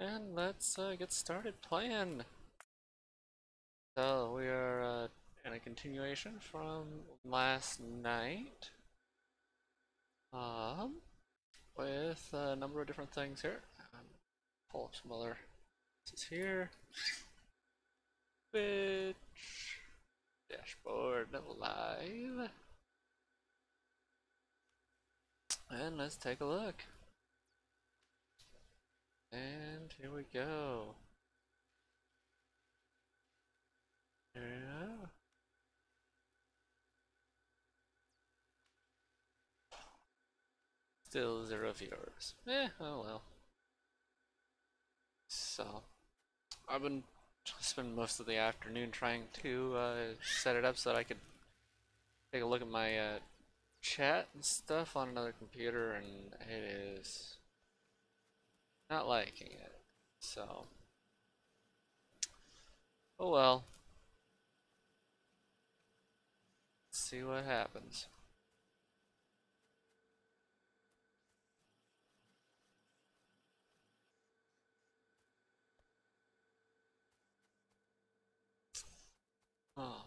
And let's get started playing. So we are in a continuation from last night, um, with a number of different things here. Pull up some other. This is here. Twitch dashboard live, and let's take a look. And here we go. Yeah. Still 0 viewers. Oh well. So, I've been spending most of the afternoon trying to set it up so that I could take a look at my chat and stuff on another computer, and it is not liking it. So, oh well. Let's see what happens. Oh.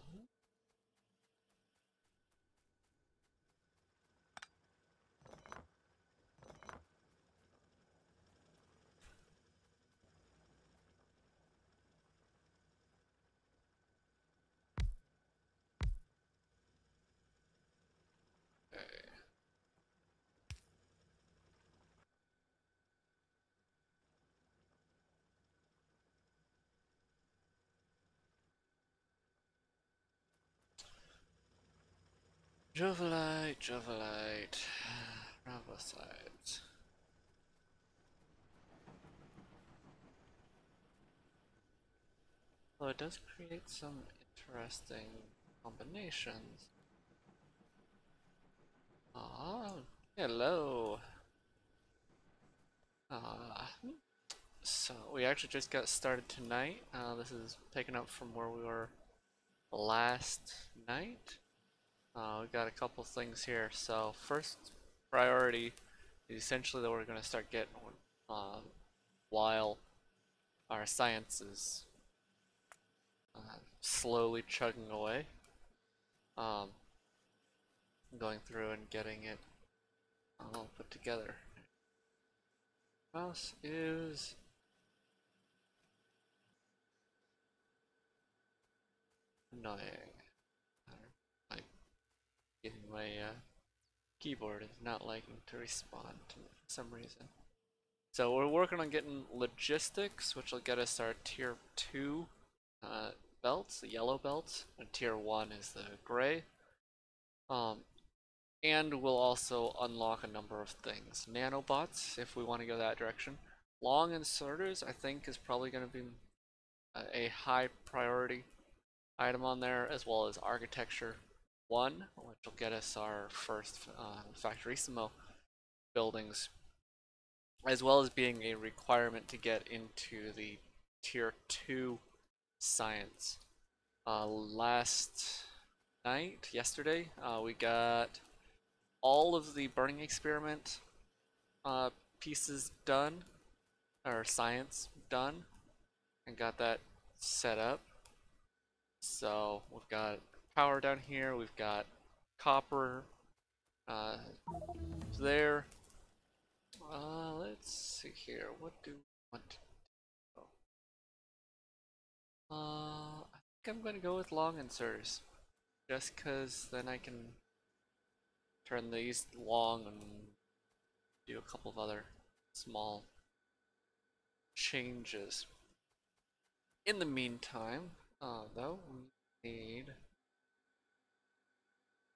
Okay. Jovalite, Ravosides. Well, it does create some interesting combinations. Ah, hello. Ah, so we actually just got started tonight. This is picking up from where we were last night. We've got a couple things here. So first priority is essentially that we're going to start getting while our science is slowly chugging away. Going through and getting it all put together. Mouse is annoying. Like getting my keyboard is not liking to respond to me for some reason. So we're working on getting logistics, which will get us our tier 2 belts, the yellow belts, and tier 1 is the gray. And we'll also unlock a number of things. Nanobots, if we want to go that direction. Long inserters, I think, is probably going to be a high priority item on there, as well as architecture 1, which will get us our first Factorissimo buildings, as well as being a requirement to get into the tier 2 science. Yesterday, we got all of the burning experiment pieces done, or science done, and got that set up. So we've got power down here, we've got copper there. Let's see here, what do we want to do? I think I'm gonna go with long inserters, just cause then I can turn these long and do a couple of other small changes. In the meantime, though, we need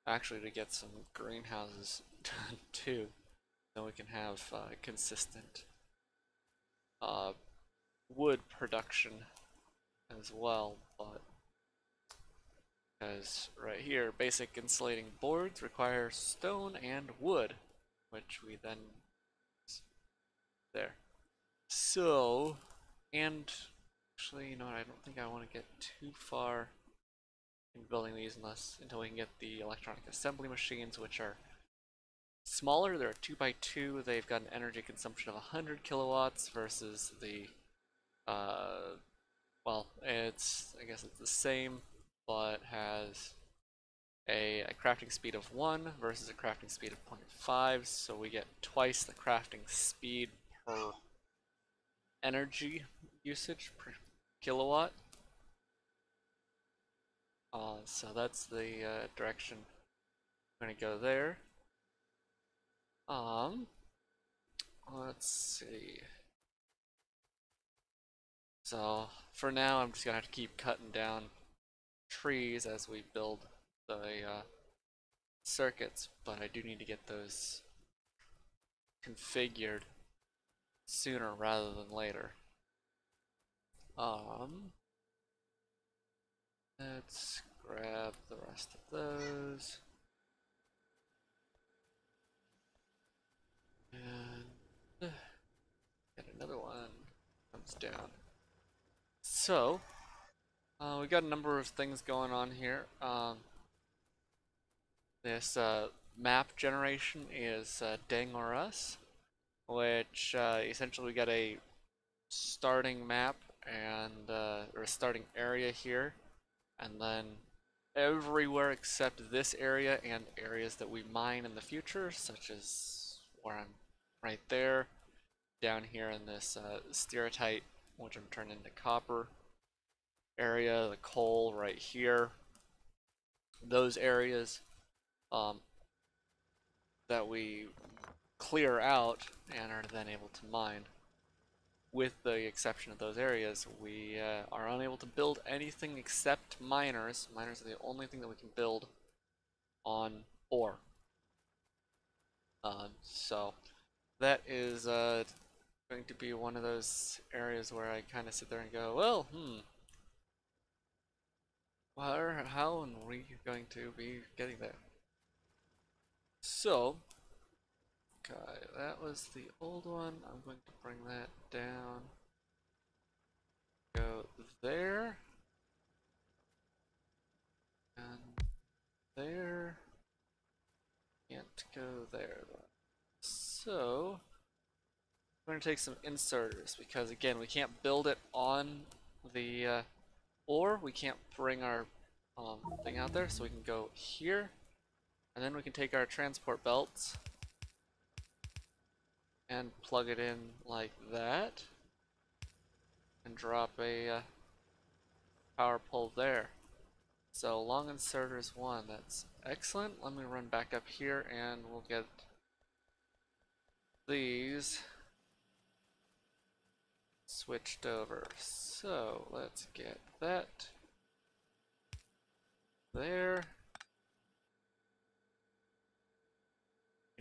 actually to get some greenhouses done too. Then we can have consistent wood production as well. But because right here, basic insulating boards require stone and wood, which we then there. So, and actually, you know what? I don't think I want to get too far in building these until we can get the electronic assembly machines, which are smaller. They're a 2x2. They've got an energy consumption of 100 kilowatts versus the Uh, well, I guess it's the same, but has a crafting speed of 1 versus a crafting speed of 0.5, so we get twice the crafting speed per energy usage per kilowatt. So that's the direction I'm gonna go there. Um, let's see. So for now, I'm just gonna have to keep cutting down trees as we build the circuits, but I do need to get those configured sooner rather than later. Um, let's grab the rest of those. And get another one. Comes down. So, we got a number of things going on here. This map generation is Dang or Us, which essentially we got a starting map and or a starting area here, and then everywhere except this area and areas that we mine in the future, such as where I'm right there, down here in this stereotype, which I'm turning into copper area, the coal right here, those areas um, that we clear out and are then able to mine. With the exception of those areas, we are unable to build anything except miners. Miners are the only thing that we can build on ore. So that is going to be one of those areas where I kind of sit there and go, well, how are we going to be getting there? So, okay, that was the old one. I'm going to bring that down. Go there. And there. Can't go there though. So, we're going to take some inserters because again, we can't build it on the ore. We can't bring our thing out there, so we can go here. And then we can take our transport belts and plug it in like that and drop a power pole there. So long inserters 1, that's excellent. Let me run back up here and we'll get these switched over. So let's get that there.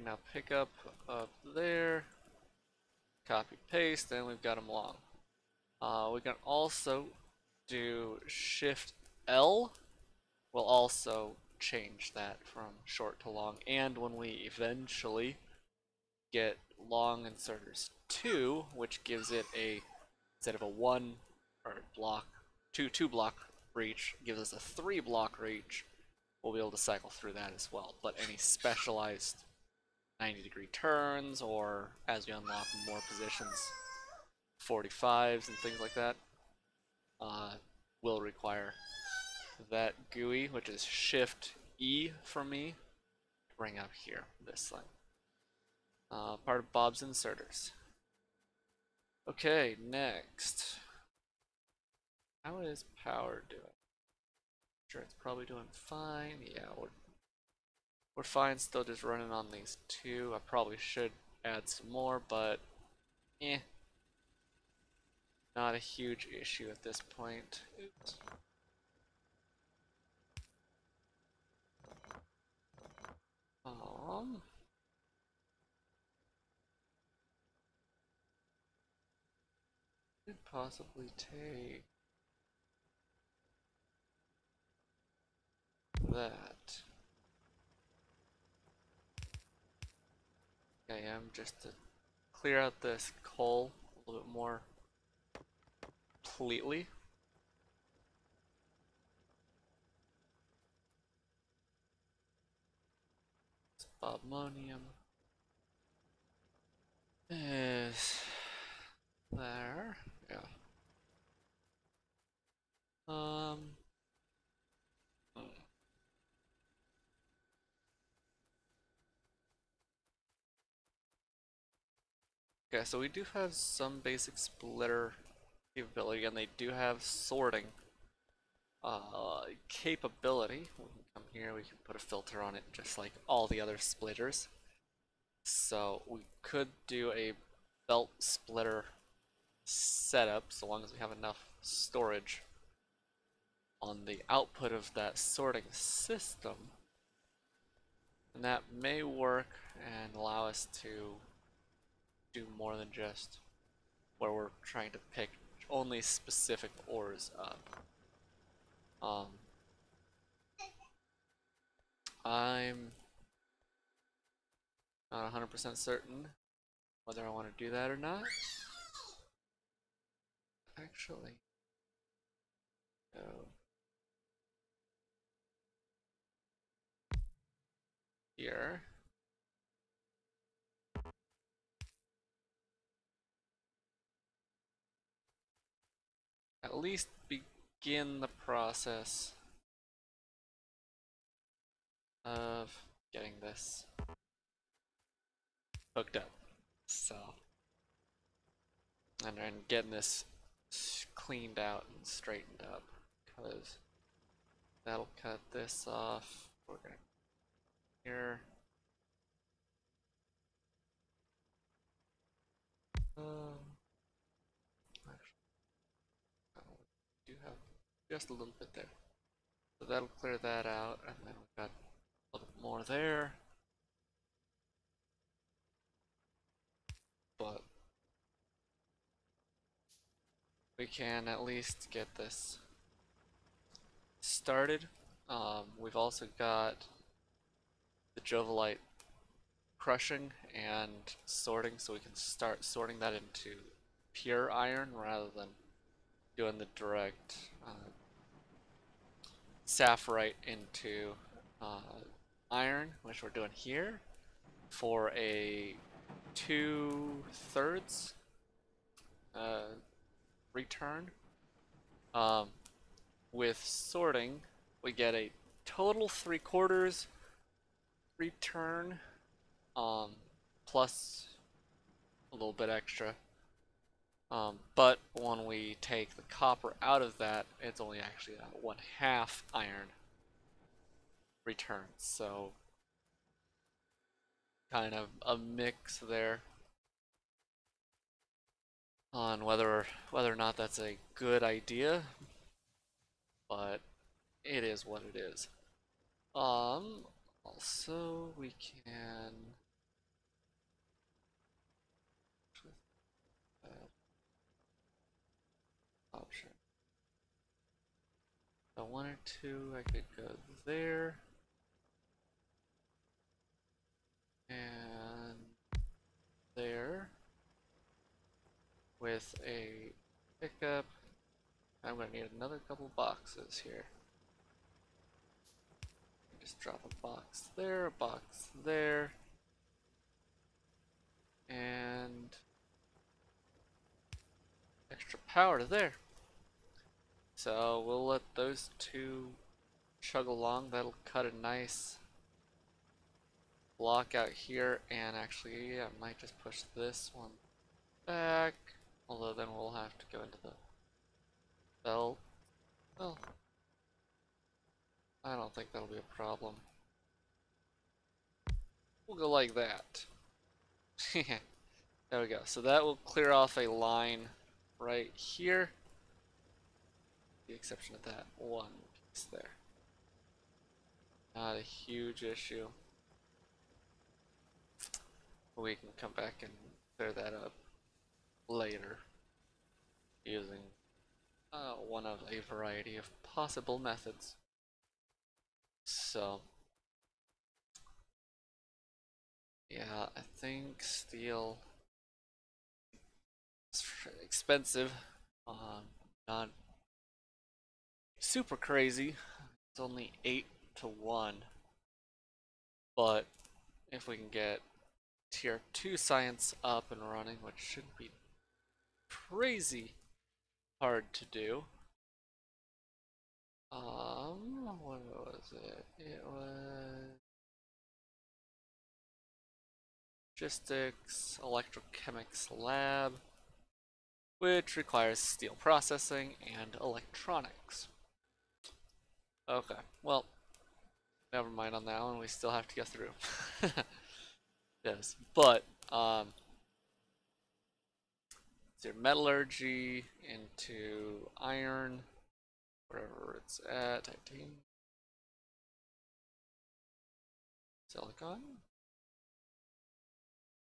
Now pick up there, copy paste, and we've got them long. We can also do Shift L. We'll also change that from short to long, and when we eventually get long inserters 2, which gives it a, instead of a 1 or block, 2 block reach, gives us a 3 block reach, we'll be able to cycle through that as well. But any specialized 90-degree turns, or as we unlock more positions, 45s and things like that, will require that GUI, which is Shift E for me, to bring up here, this thing. Part of Bob's inserters. Okay, next. How is power doing? Sure, it's probably doing fine. Yeah, we're fine, still just running on these 2. I probably should add some more, but not a huge issue at this point. Oops. Could possibly take that. I am just to clear out this coal a little bit more completely. Bobmonium is there. Yeah. Okay, so we do have some basic splitter capability, and they do have sorting capability. We can come here, we can put a filter on it just like all the other splitters. So we could do a belt splitter setup so long as we have enough storage on the output of that sorting system. And that may work and allow us to do more than just where we're trying to pick only specific ores up. I'm not 100% certain whether I want to do that or not. Actually, go here. At least begin the process of getting this hooked up. So, and then getting this cleaned out and straightened up, because that'll cut this off. We're gonna here. Actually, we do have just a little bit there, so that'll clear that out, and then we've got a little bit more there. But we can at least get this started. We've also got the Jovolite crushing and sorting, so we can start sorting that into pure iron rather than doing the direct sapphirite into iron, which we're doing here for a 2/3 return. With sorting, we get a total 3/4 return, plus a little bit extra. But when we take the copper out of that, it's only actually a 1/2 iron return. So kind of a mix there on whether or not that's a good idea, but it is what it is. Also we can option. If I wanted to, I could go there and there with a pickup. I'm gonna need another couple boxes here. Just drop a box there, a box there, and extra power there. So we'll let those two chug along. That'll cut a nice block out here, and actually I might just push this one back, although then we'll have to go into the belt. Well, I don't think that'll be a problem. We'll go like that. There we go. So that will clear off a line right here. The exception of that one piece there. Not a huge issue. We can come back and clear that up later using one of a variety of possible methods. So yeah, I think steel is expensive. Not super crazy. It's only 8-to-1. But if we can get tier 2 science up and running, which shouldn't be crazy hard to do. What was it? It was logistics, electrochemics lab, which requires steel processing and electronics. Okay, well, never mind on that one, we still have to go through. Yes, but, it's your metallurgy into iron, wherever it's at, titanium, silicon,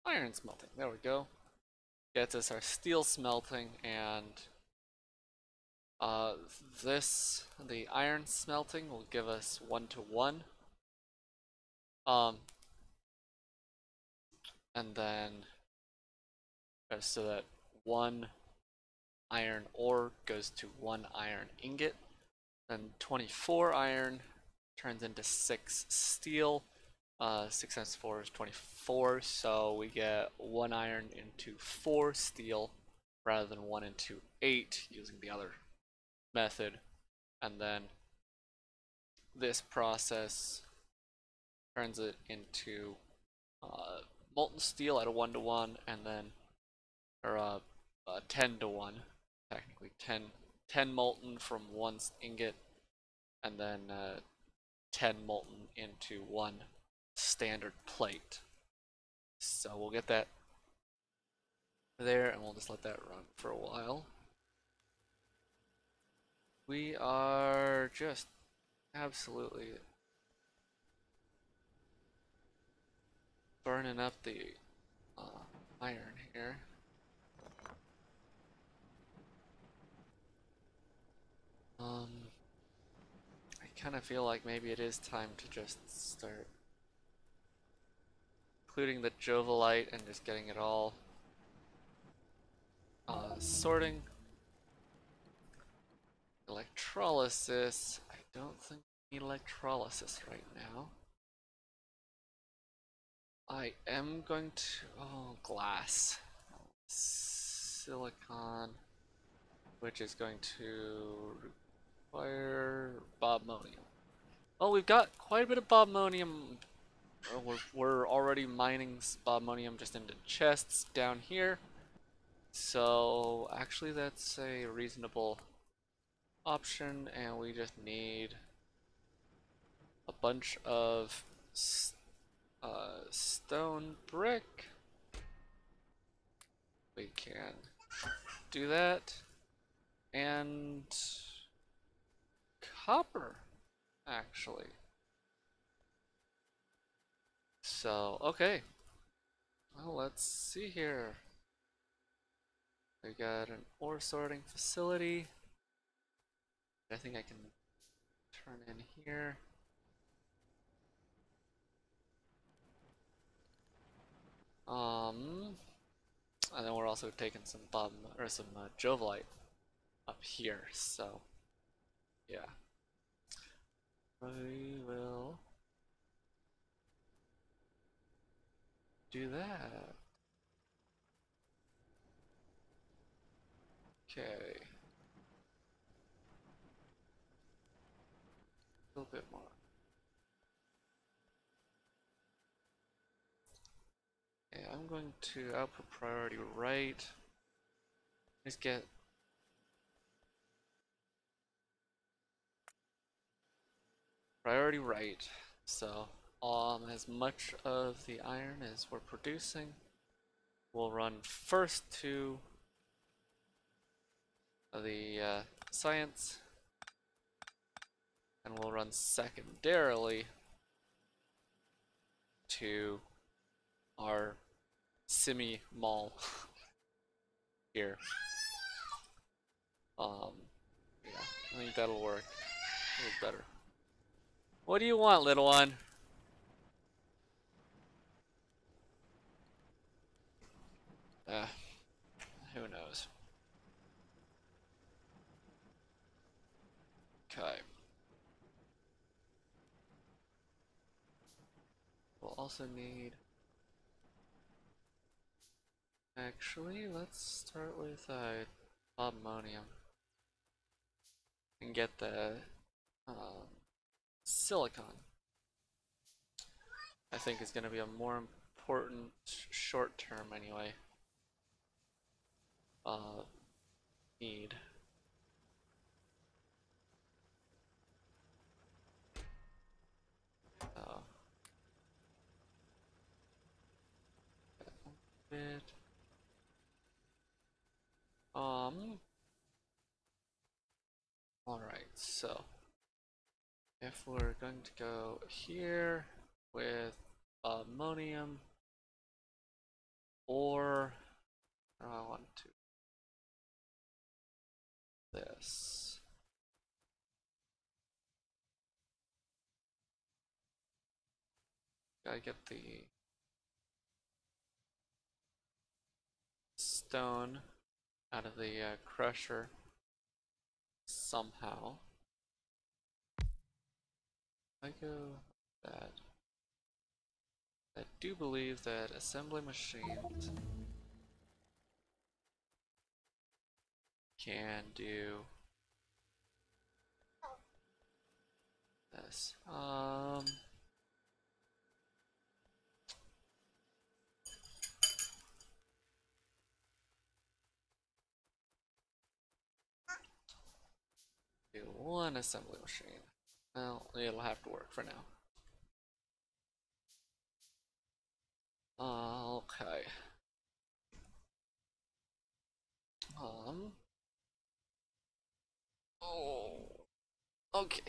iron smelting, there we go. Gets us our steel smelting, and the iron smelting will give us 1-to-1. And then so that 1 iron ore goes to 1 iron ingot. Then 24 iron turns into 6 steel. 6 times 4 is 24, so we get 1 iron into 4 steel rather than 1 into 8 using the other method. And then this process turns it into molten steel at a 1-to-1, and then, or 10-to-1, technically 10 molten from 1 ingot, and then 10 molten into 1 standard plate. So we'll get that there, and we'll just let that run for a while. We are just absolutely burning up the iron here. I kind of feel like maybe it is time to just start including the jovolite and just getting it all sorting. Electrolysis. I don't think we need electrolysis right now. I am going to, glass. Silicon, which is going to require bobmonium. Well, we've got quite a bit of bobmonium. We're already mining bobmonium just into chests down here. So actually that's a reasonable option, and we just need a bunch of stone brick. We can do that, and copper actually. So okay, well, let's see here. We got an ore sorting facility. I think I can turn in here. And then we're also taking some jovolite up here. So yeah, we will do that. Okay. A little bit more. Okay, I'm going to output priority right. Just get priority right. So as much of the iron as we're producing, we'll run first to the science, and we'll run secondarily to our simi mall here. Yeah, I think that'll work a little better. What do you want, little one? Who knows? Okay. We'll also need... Actually, let's start with bobmonium and get the silicon. I think is going to be a more important short term anyway. Need. Bit. Alright, so if we're going to go here with ammonium, or I want to this. Gotta get the stone out of the crusher somehow. I go that. I do believe that assembly machines can do this. Do one assembly machine. Well, it'll have to work for now. Okay. Oh, okay.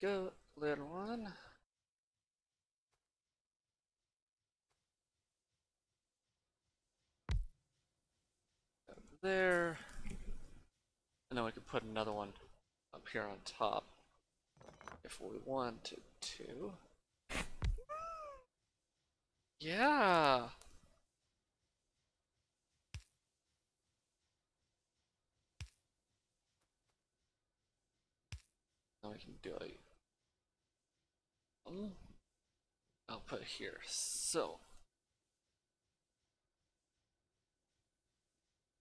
Go, little one. Over there. And then we could put another one up here on top if we wanted to. Yeah. Now we can do a output here. So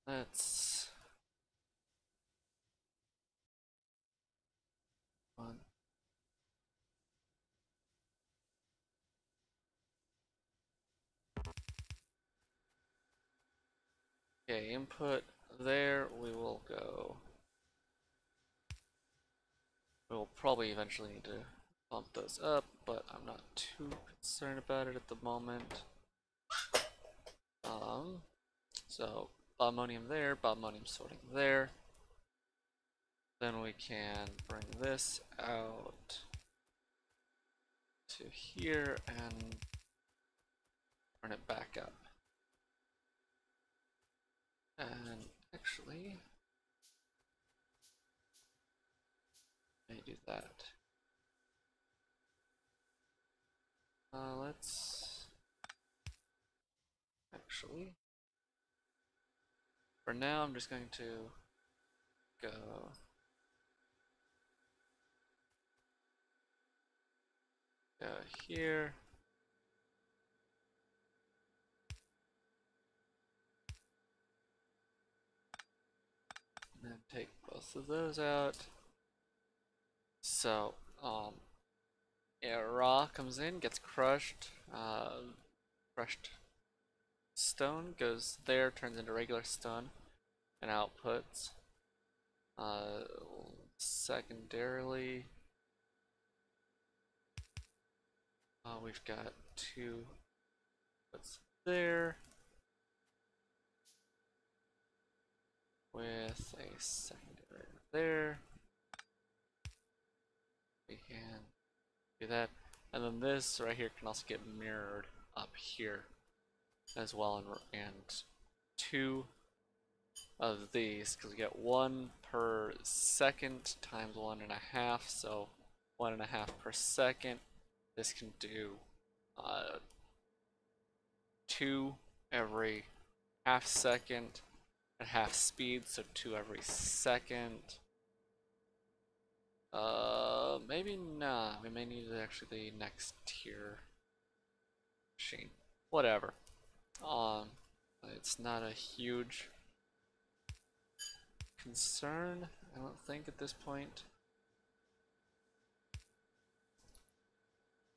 let's one. Okay, input there. We will go. We'll probably eventually need to bump those up, but I'm not too concerned about it at the moment. So ammonium there, ammonium sorting there. Then we can bring this out to here and turn it back up. And actually, let me do that. Let's actually, for now, I'm just going to go here. And then take both of those out. So, yeah, raw comes in, gets crushed. Crushed stone goes there, turns into regular stone, and outputs. Secondarily, we've got two puts there with a secondary there. We can do that, and then this right here can also get mirrored up here as well, and two of these, because we get 1 per second times 1.5, so 1.5 per second. This can do 2 every half second at half speed, so 2 every second. Maybe not. We may need actually the next tier machine. Whatever. It's not a huge concern, I don't think, at this point.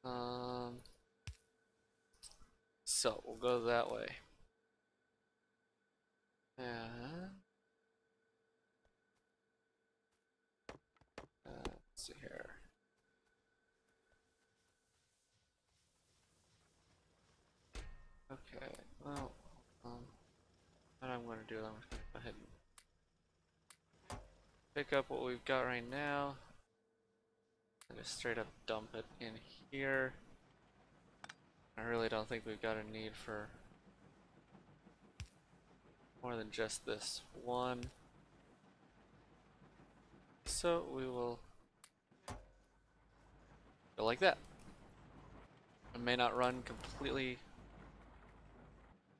Um, so we'll go that way. And let's see here. Okay, well, what I'm going to do, I'm just going to go ahead and pick up what we've got right now and just straight up dump it in here. I really don't think we've got a need for more than just this one. So we will go like that. It may not run completely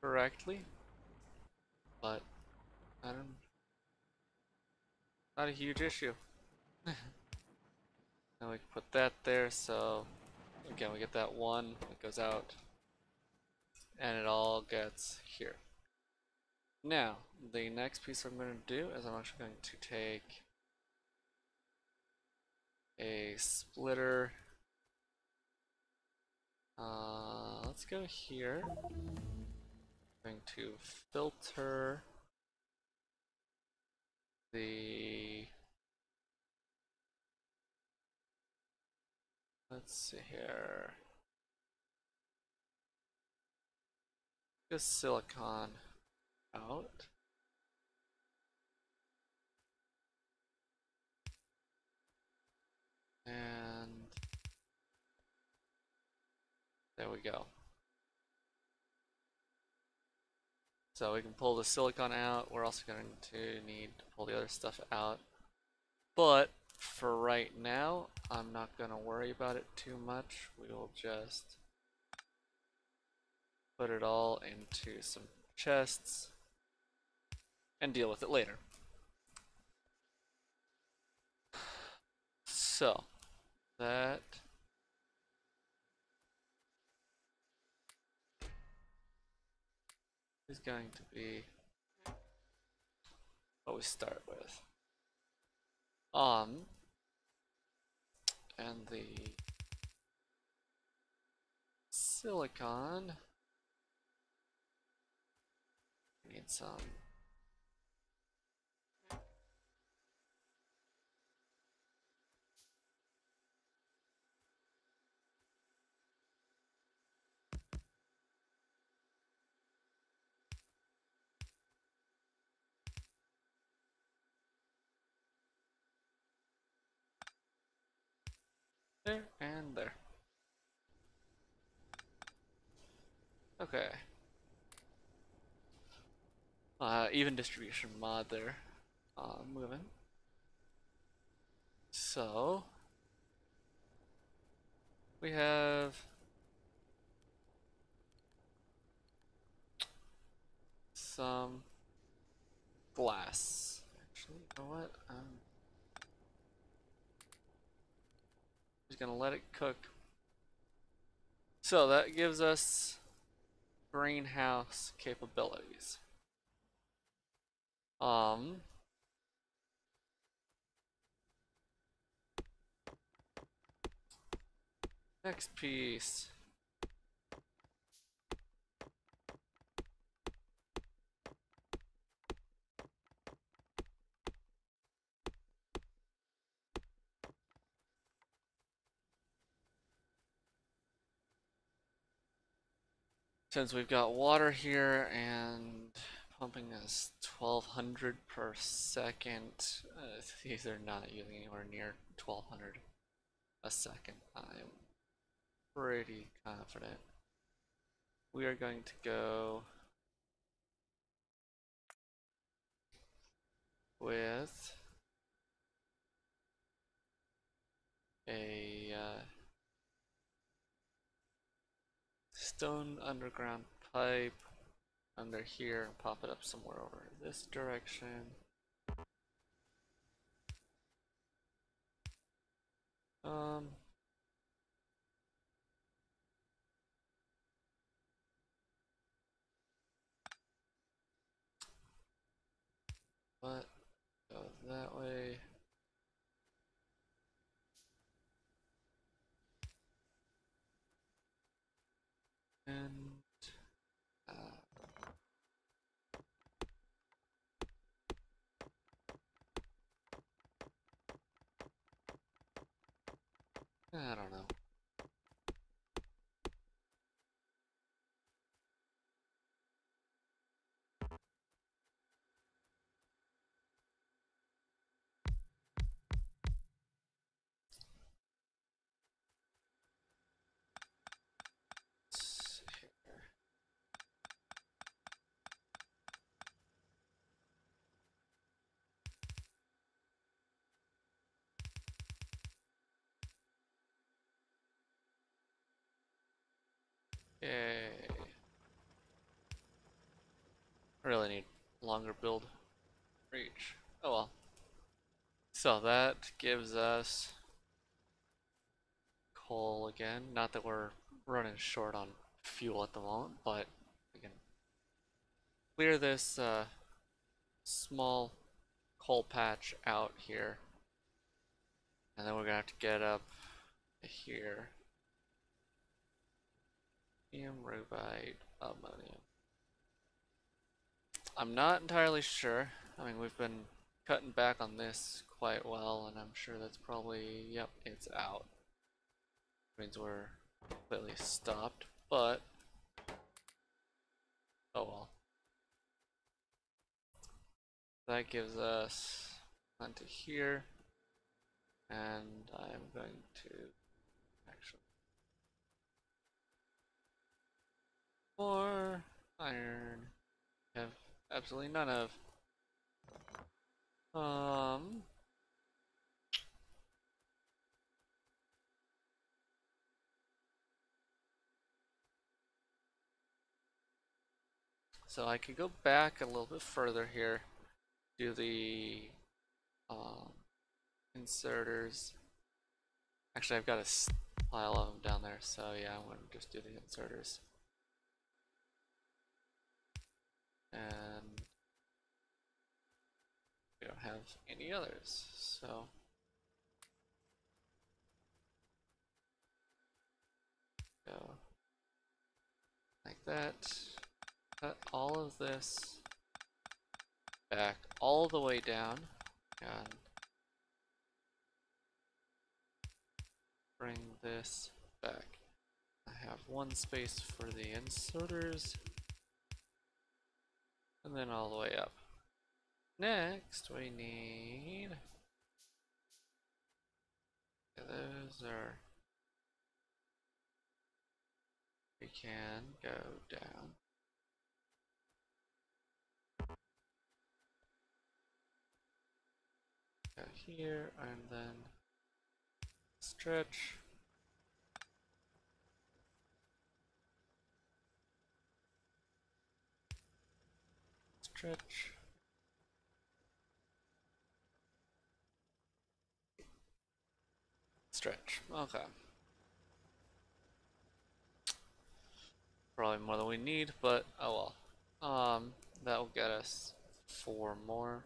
correctly, but I don't, not a huge issue. Now we can put that there, so again we get that one that goes out and it all gets here. Now the next piece I'm going to do is I'm actually going to take a splitter. Let's go here. I'm going to filter the, let's see here, this silicon out. And there we go. So we can pull the silicon out. We're also going to need to pull the other stuff out. But for right now, I'm not going to worry about it too much. We will just put it all into some chests and deal with it later. So that is going to be what we start with. And the silicon, need some. There and there. Okay. Even distribution mod there. Moving. So we have some glass. Actually, you know what? I'm just gonna let it cook. So that gives us greenhouse capabilities. Next piece. Since we've got water here and pumping is 1200 per second, these are not using anywhere near 1200 a second. I'm pretty confident. We are going to go with a stone underground pipe under here and pop it up somewhere over this direction. But go that way. I don't know. Yay. Really need longer build reach. Oh well. So that gives us coal again. Not that we're running short on fuel at the moment, but we can clear this small coal patch out here. And then we're gonna have to get up here. Rubite, ammonium. I'm not entirely sure. I mean, we've been cutting back on this quite well, and I'm sure that's probably, yep, it's out. Means we're completely stopped, but oh well. That gives us onto here, and I'm going to actually more iron. Have absolutely none of. So I could go back a little bit further here, do the um, inserters. Actually, I've got a pile of them down there, so yeah, I'm going to just do the inserters. And we don't have any others, so go like that. Cut all of this back all the way down and bring this back. I have one space for the inserters and then all the way up. Next we need, those are, we can go down. Go here and then stretch. Stretch. Stretch. Okay. Probably more than we need, but oh well. That will get us 4 more.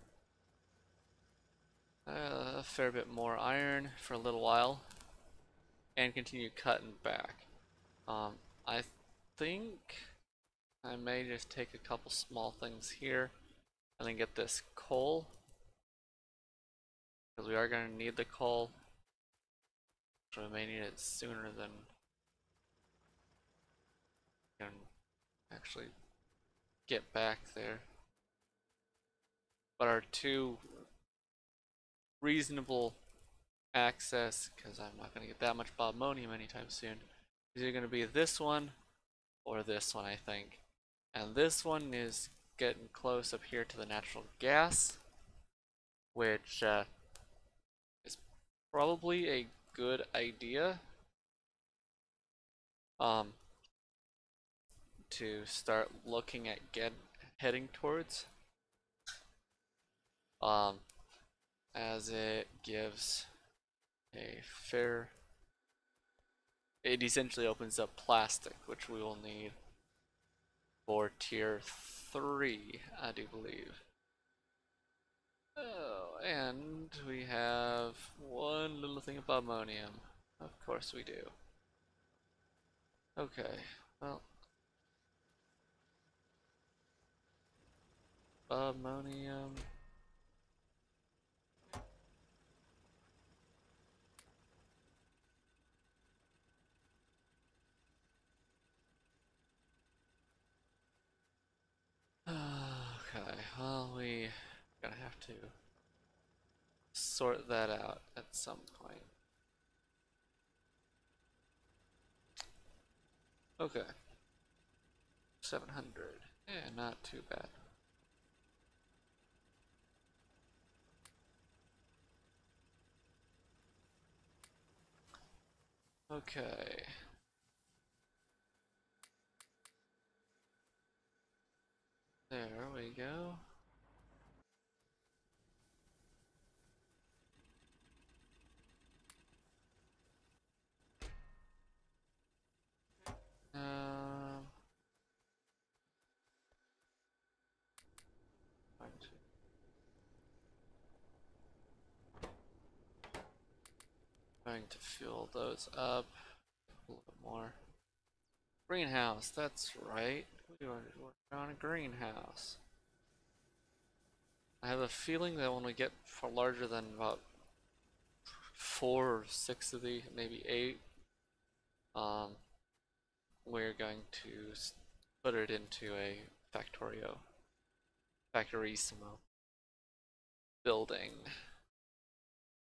A fair bit more iron for a little while. And continue cutting back. I think I may just take a couple small things here and then get this coal. Because we are going to need the coal. So we may need it sooner than we can actually get back there. But our two reasonable access, because I'm not going to get that much bobmonium anytime soon, is either going to be this one or this one, I think. And this one is getting close up here to the natural gas, which is probably a good idea to start looking at heading towards, as it gives a fair, it essentially opens up plastic, which we will need for tier 3, I do believe. Oh, and we have one little thing of ammonium. Of course we do. Okay, well, ammonium. well, we gonna have to sort that out at some point. Okay. 700. Yeah, not too bad. Okay. There we go. Um, going to fuel those up a little bit more. Greenhouse, that's right. We were working on a greenhouse. I have a feeling that when we get for larger than about 4 or 6 of the, maybe 8, um, we're going to put it into a Factorissimo building.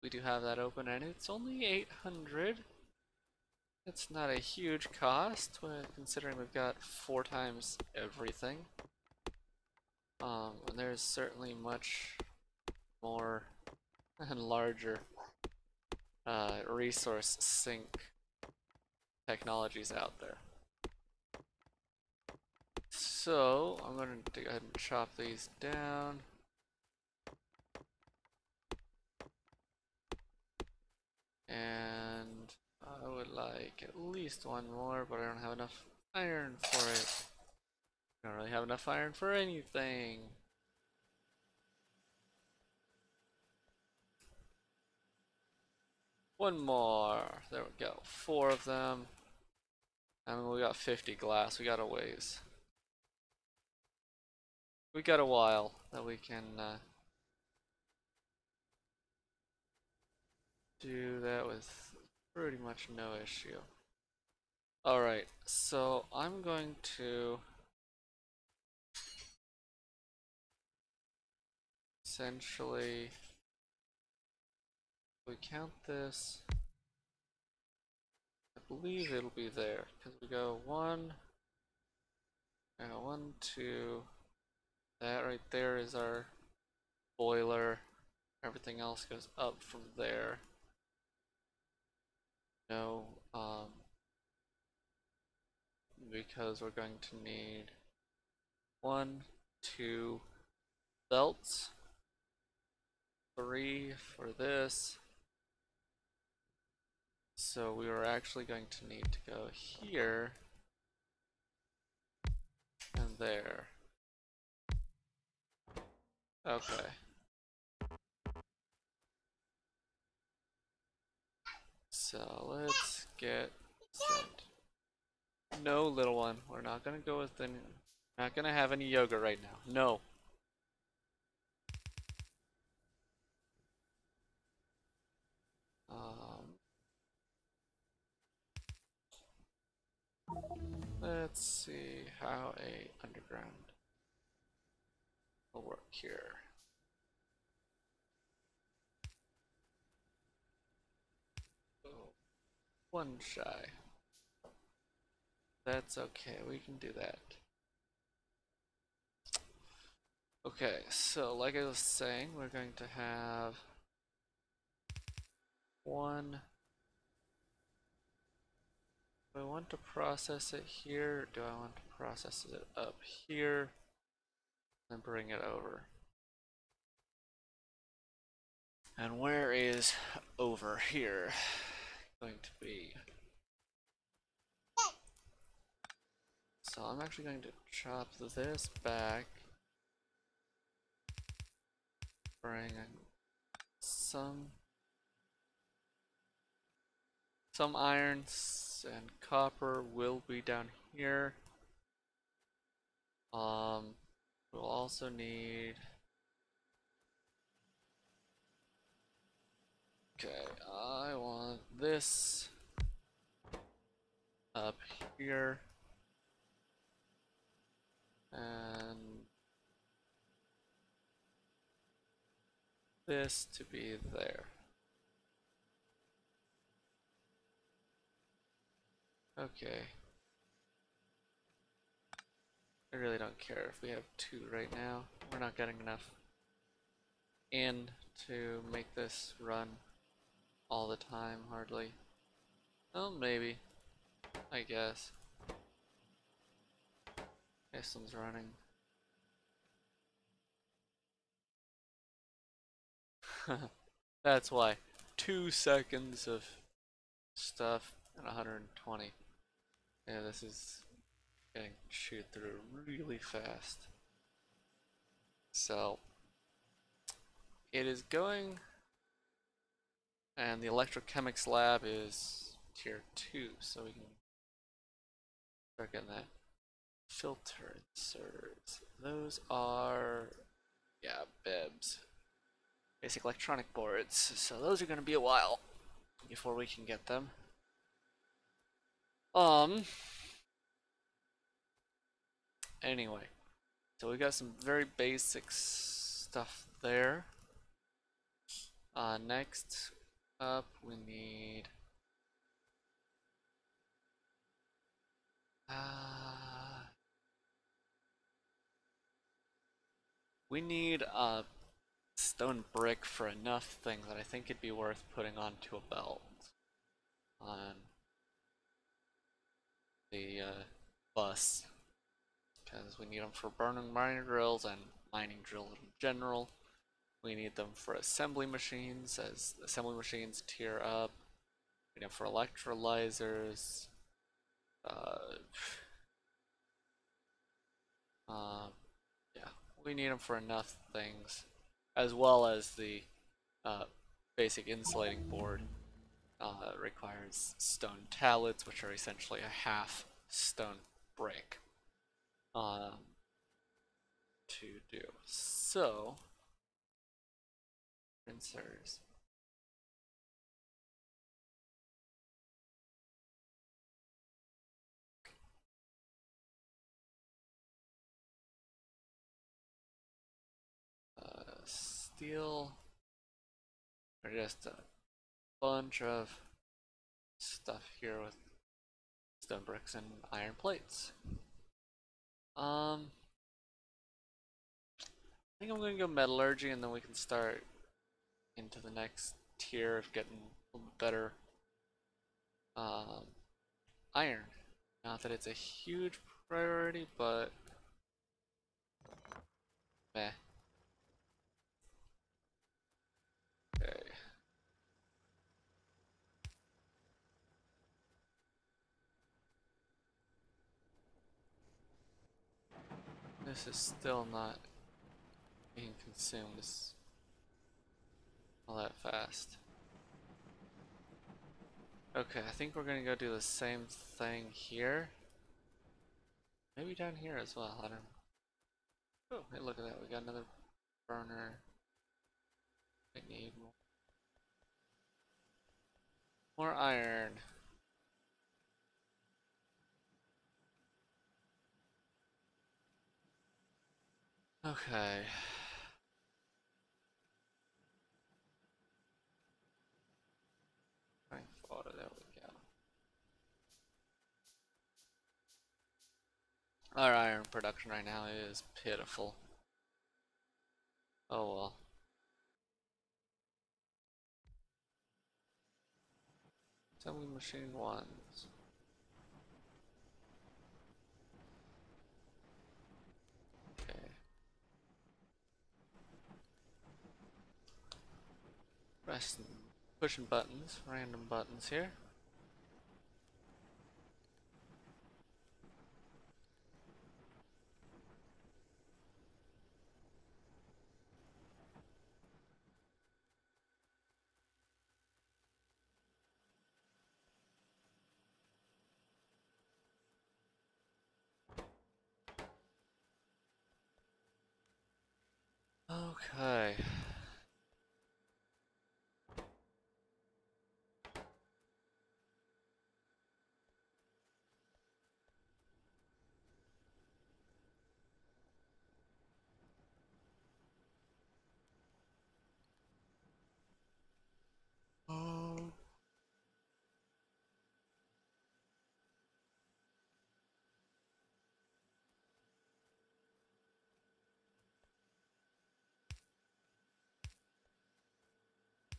We do have that open and it's only 800. It's not a huge cost, considering we've got 4 times everything. And there's certainly much more and larger resource sink technologies out there. So I'm going to go ahead and chop these down. And I would like at least one more, but I don't have enough iron for it. I don't really have enough iron for anything. One more. There we go. 4 of them. And we got 50 glass. We got a ways. We got a while that we can do that with pretty much no issue. Alright, so I'm going to essentially, if we count this, I believe it'll be there, because we go 1, 1, 2, that right there is our boiler, everything else goes up from there. No, because we're going to need 1, 2 belts, 3 for this. So we are actually going to need to go here and there. Okay. So let's get set. No, little one. We're not gonna go with any. Not gonna have any yoga right now. No. Let's see how a underground will work here. Oh, 1 shy. That's okay. We can do that. Okay, so like I was saying, we're going to have 1. Do I want to process it here, or do I want to process it up here and bring it over? And where is over here going to be? So I'm actually going to chop this back, bring some irons and copper will be down here. We'll also need. Okay, I want this up here. And this to be there. Okay. I really don't care if we have 2 right now. We're not getting enough in to make this run all the time, hardly. Oh, maybe. I guess. This one's running. That's why. 2 seconds of stuff and 120. Yeah, this is getting chewed through really fast. So, it is going, and the electrochemics lab is tier 2, so we can start getting that. Filter inserts. Those are, yeah, BEBs. Basic electronic boards. So those are going to be a while before we can get them. Anyway, so we got some very basic stuff there. Next up, we need a stone brick for enough things that I think it'd be worth putting onto a belt on the bus, because we need them for burning miner drills and mining drills in general. We need them for assembly machines, as assembly machines tier up. We need them for electrolyzers. Yeah, we need them for enough things, as well as the basic insulating board requires stone tallets, which are essentially a half stone brick to do. So, inserters. Steel, or just a bunch of stuff here with stone bricks and iron plates. I think I'm gonna go metallurgy, and then we can start into the next tier of getting a little better iron. Not that it's a huge priority, but meh. Okay. This is still not being consumed all that fast. Okay, I think we're gonna go do the same thing here. Maybe down here as well, I don't know. Oh, hey, look at that, we got another burner. I need more iron. Okay. Fine photo, there we go. Our iron production right now is pitiful. Oh well. Assembly machine ones. Okay. Pressing, pushing buttons, random buttons here. Okay.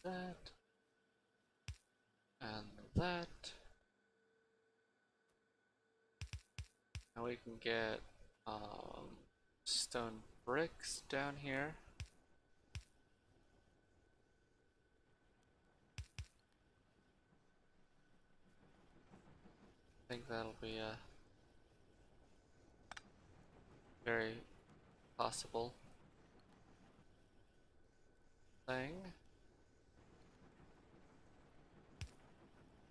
that, and that. And we can get stone bricks down here. I think that'll be a very possible thing.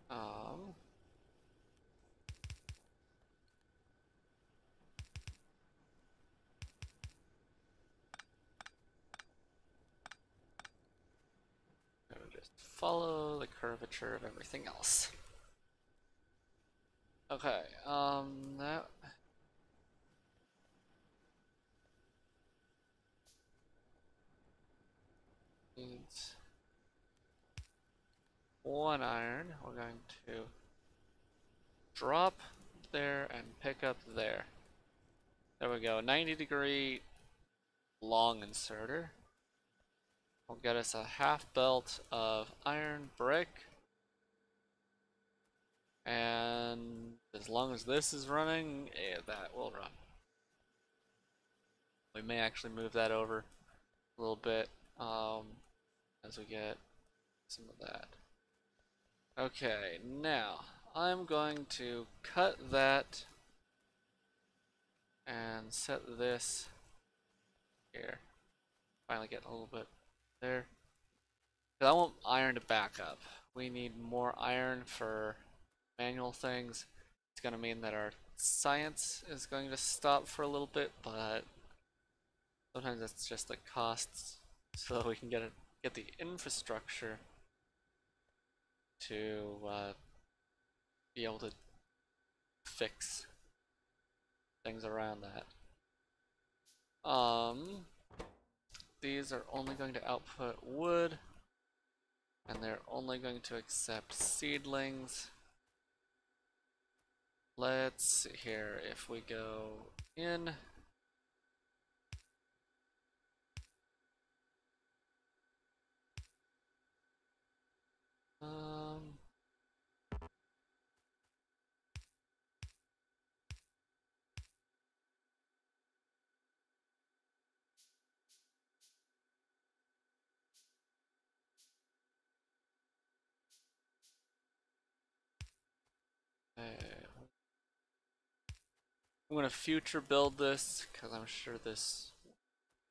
Um, I would just follow the curvature of everything else. Okay, that needs 1 iron. We're going to drop there and pick up there. There we go, 90-degree long inserter. Will get us a half belt of iron brick. And as long as this is running, yeah, that will run. We may actually move that over a little bit as we get some of that. Okay, now I'm going to cut that and set this here. Finally get a little bit there. I want iron to back up. We need more iron for manual things. It's going to mean that our science is going to stop for a little bit, but sometimes that's just the costs, so that we can get the infrastructure to be able to fix things around that. These are only going to output wood, and they're only going to accept seedlings. Let's see here, if we go in, I'm going to future build this because I'm sure this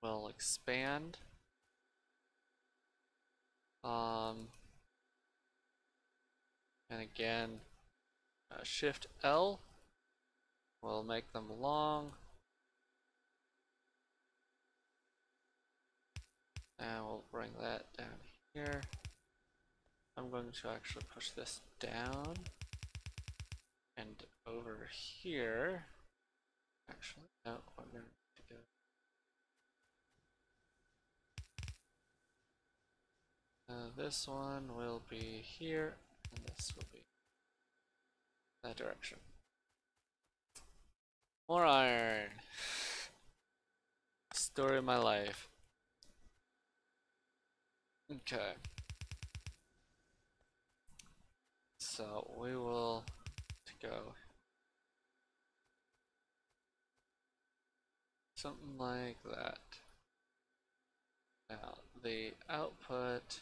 will expand. And again, Shift L will make them long. And we'll bring that down here. I'm going to actually push this down and over here. Actually, no, I'm going to go. This one will be here, and this will be that direction. More iron. Story of my life. Okay. So we will go something like that. Now the output,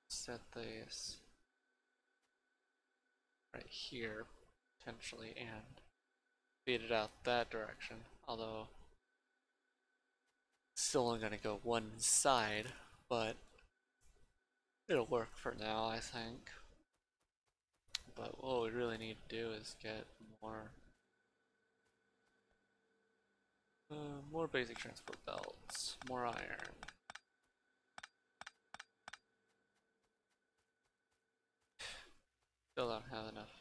set this right here potentially and feed it out that direction, although still only gonna go one side, but it'll work for now, I think. But what we really need to do is get more basic transport belts, more iron. Still don't have enough.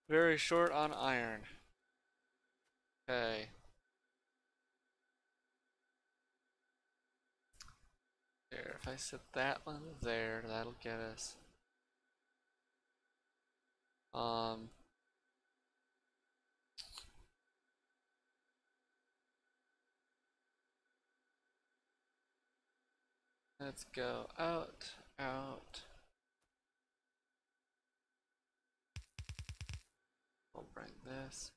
Very short on iron. Okay. There, if I set that one there, that'll get us. Let's go out, out. We'll bring this.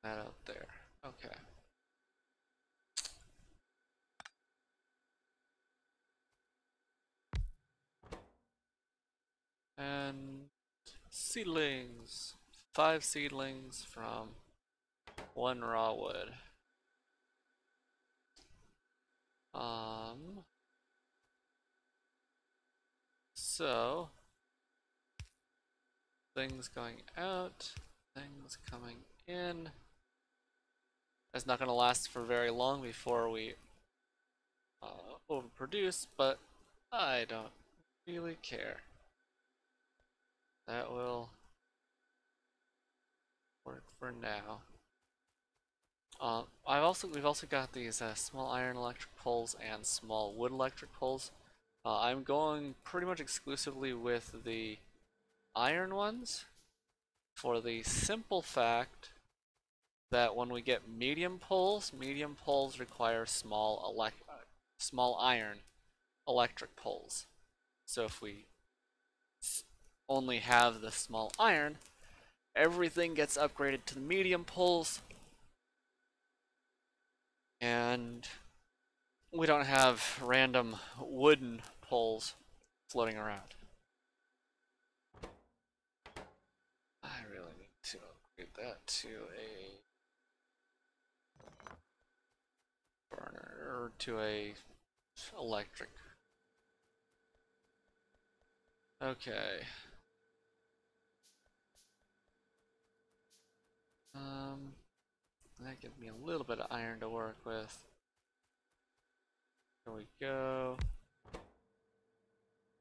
That out there. Okay. And seedlings. 5 seedlings from 1 raw wood. So things going out, things coming in. It's not going to last for very long before we overproduce, but I don't really care. That will work for now. We've also got these small iron electric poles and small wood electric poles. I'm going pretty much exclusively with the iron ones for the simple fact that when we get medium poles require small iron electric poles. So if we only have the small iron, everything gets upgraded to the medium poles, and we don't have random wooden poles floating around. I really need to upgrade that to a burner or to a electric. Okay. That gives me a little bit of iron to work with. Here we go.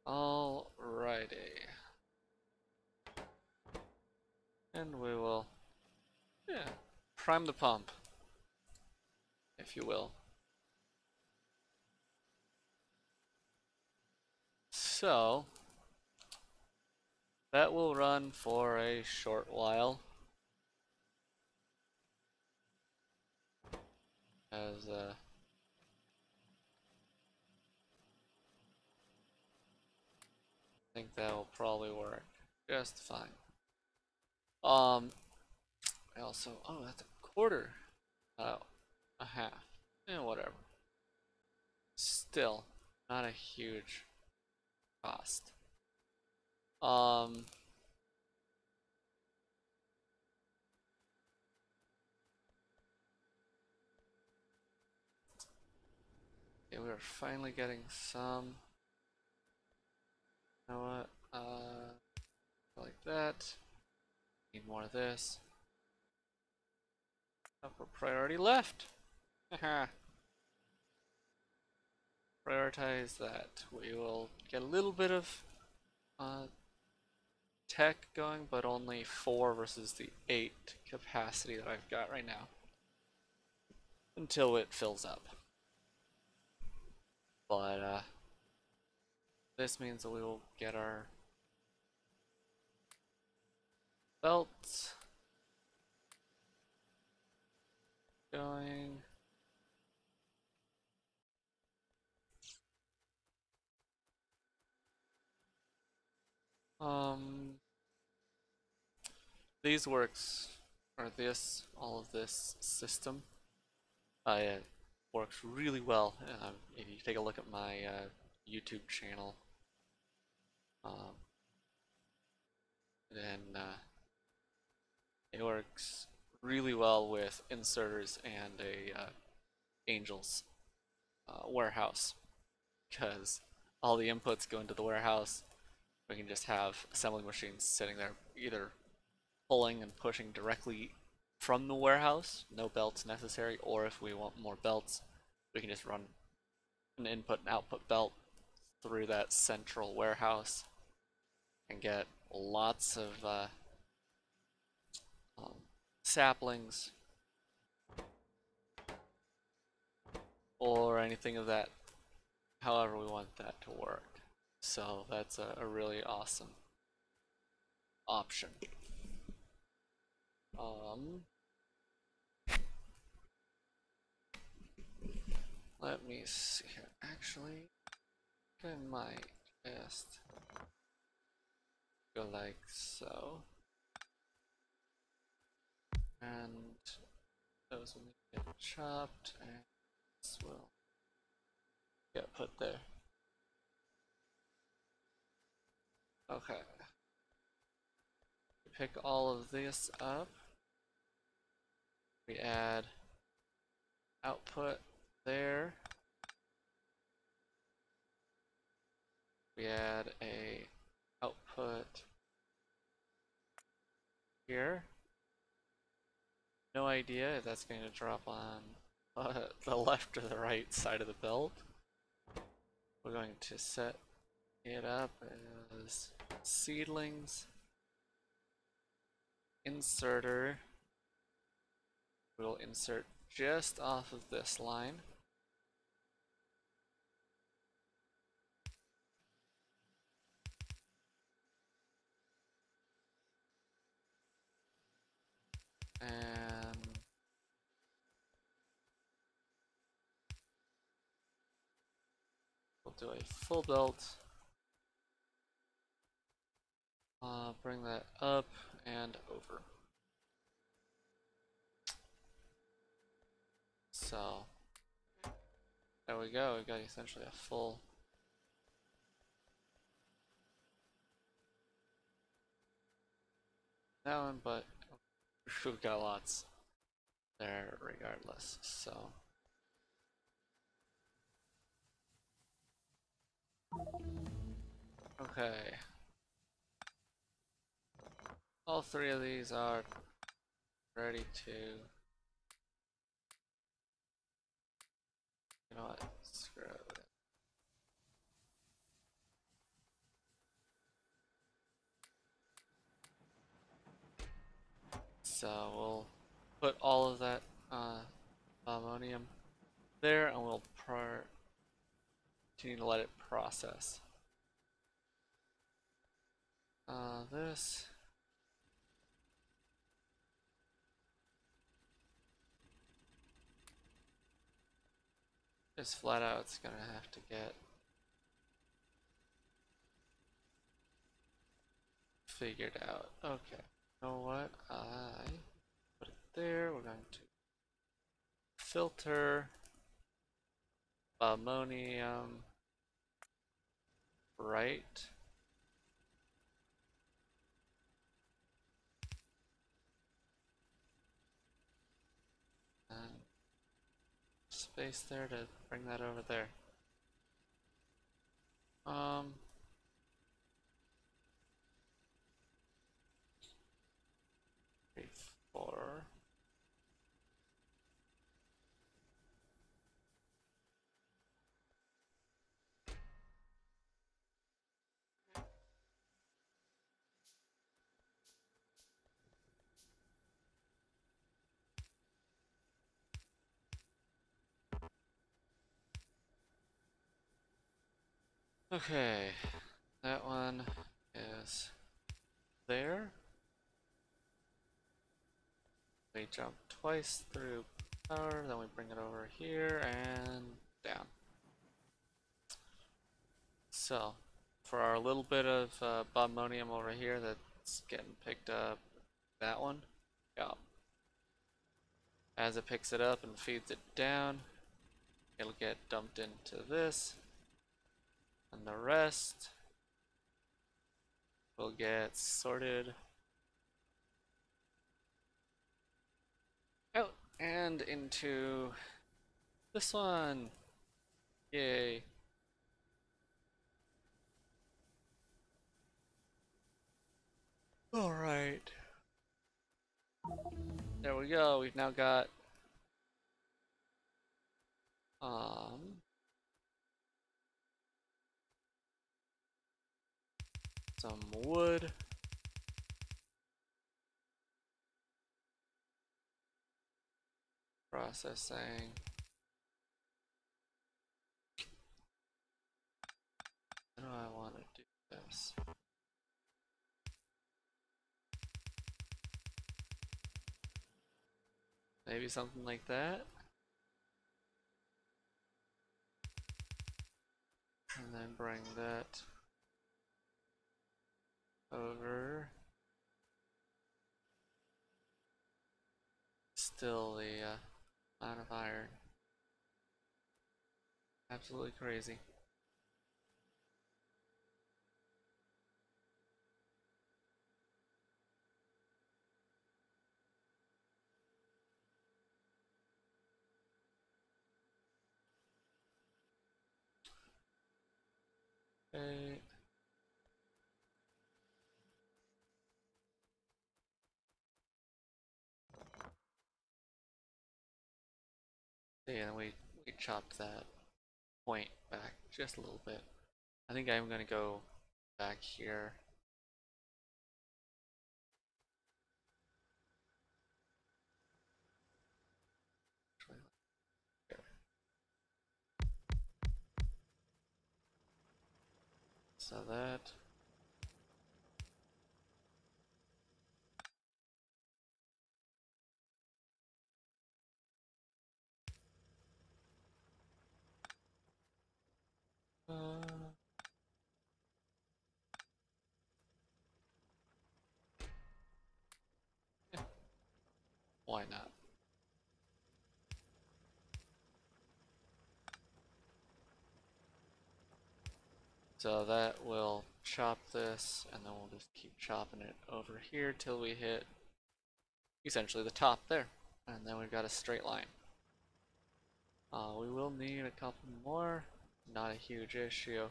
Alrighty. And we will, yeah, prime the pump, if you will. So, that will run for a short while. As, I think that will probably work just fine. I also, oh, that's a quarter. Oh, a half. Whatever. Still, not a huge cost. Okay, we are finally getting some. You know what? Like that. Need more of this. Upper priority left. Haha. Prioritize that. We will get a little bit of tech going, but only 4 versus the 8 capacity that I've got right now. Until it fills up. But this means that we will get our belts going. These works, or this, all of this system, it works really well. If you take a look at my YouTube channel, then it works really well with inserters and a Angel's warehouse, because all the inputs go into the warehouse. We can just have assembly machines sitting there either pulling and pushing directly from the warehouse, no belts necessary, or if we want more belts, we can just run an input and output belt through that central warehouse and get lots of saplings or anything of that, however we want that to work. So that's a really awesome option. let me see here. Actually, I might just go like so. And those will need to get chopped, and this will get put there. Okay. We pick all of this up. We add output there. We add a output here. No idea if that's going to drop on the left or the right side of the build. We're going to set it up as seedlings, inserter. We'll insert just off of this line. And we'll do a full build. Bring that up and over. So there we go. We got essentially a full that one, but we've got lots there regardless. So okay. All three of these are ready to, you know what, screw it. So we'll put all of that ammonium there, and we'll continue to let it process. This. Just flat out, it's gonna have to get figured out. Okay, you know what? I put it there. We're going to filter ammonium right. And space there to bring that over there. 3, 4. Okay, that one is there. We jump twice through power, then we bring it over here and down. So, for our little bit of ammonium over here that's getting picked up, that one, yeah. As it picks it up and feeds it down, it'll get dumped into this, and the rest will get sorted out and into this one. Yay. Alright. There we go. We've now got some wood. Processing. How do I want to do this? Maybe something like that. and bring that over. Still the amount of iron. Absolutely crazy. Okay. Yeah, we chopped that point back just a little bit. I think I'm gonna go back here. So that. Uh, yeah, why not? So that will chop this, and then we'll just keep chopping it over here till we hit essentially the top there. And then we've got a straight line. We will need a couple more, not a huge issue.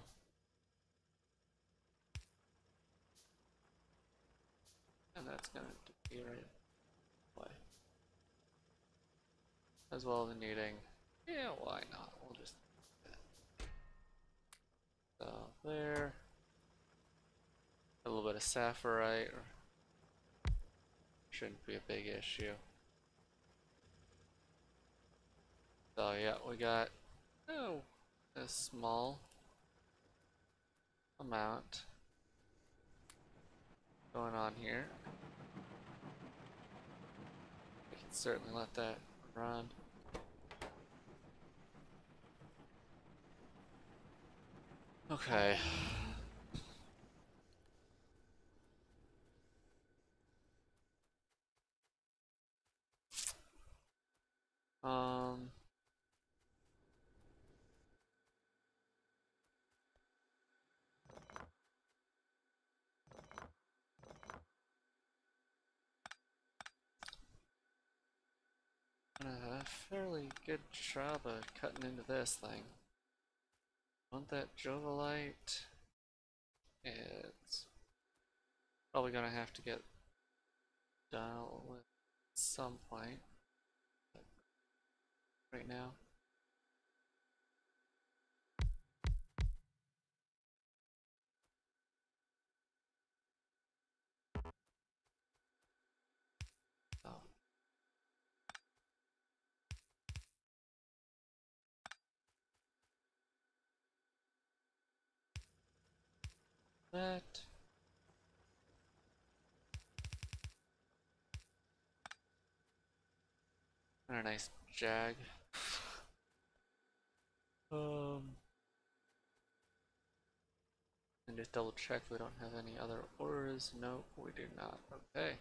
And that's gonna be right away. As well as needing, yeah, why not? We'll just so there. A little bit of sapphirite, shouldn't be a big issue. So yeah, we got a small amount going on here. We can certainly let that run. Okay. Um, a fairly good job of cutting into this thing. Want that jovalite? It's probably gonna have to get done with at some point. But right now. Oh. That. And a nice jag. Um, and just double check we don't have any other ores. Nope, we do not. Okay.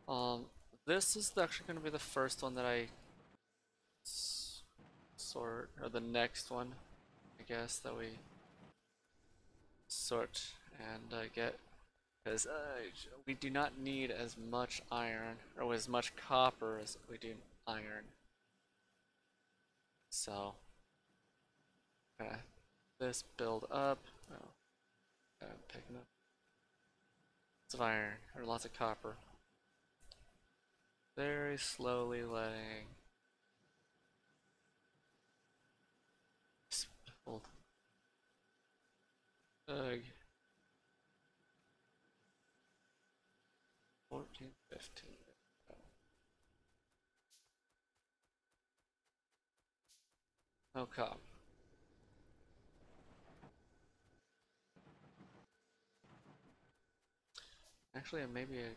Um, this is actually going to be the first one that I sort, or the next one, I guess, that we sort and get, because we do not need as much iron or as much copper as we do iron. So, this build up. Oh, I'm picking up lots of iron or lots of copper. Very slowly letting build. 14, 15. Okay. Actually, it may be a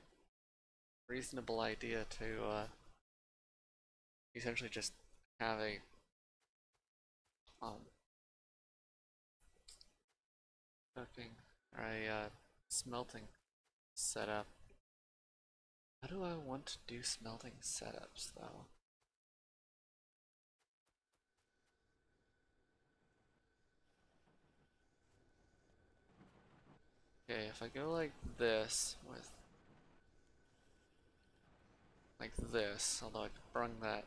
reasonable idea to essentially just have a um, cooking, or a smelting setup. How do I want to do smelting setups though? Okay, if I go like this with like this, although I could bring that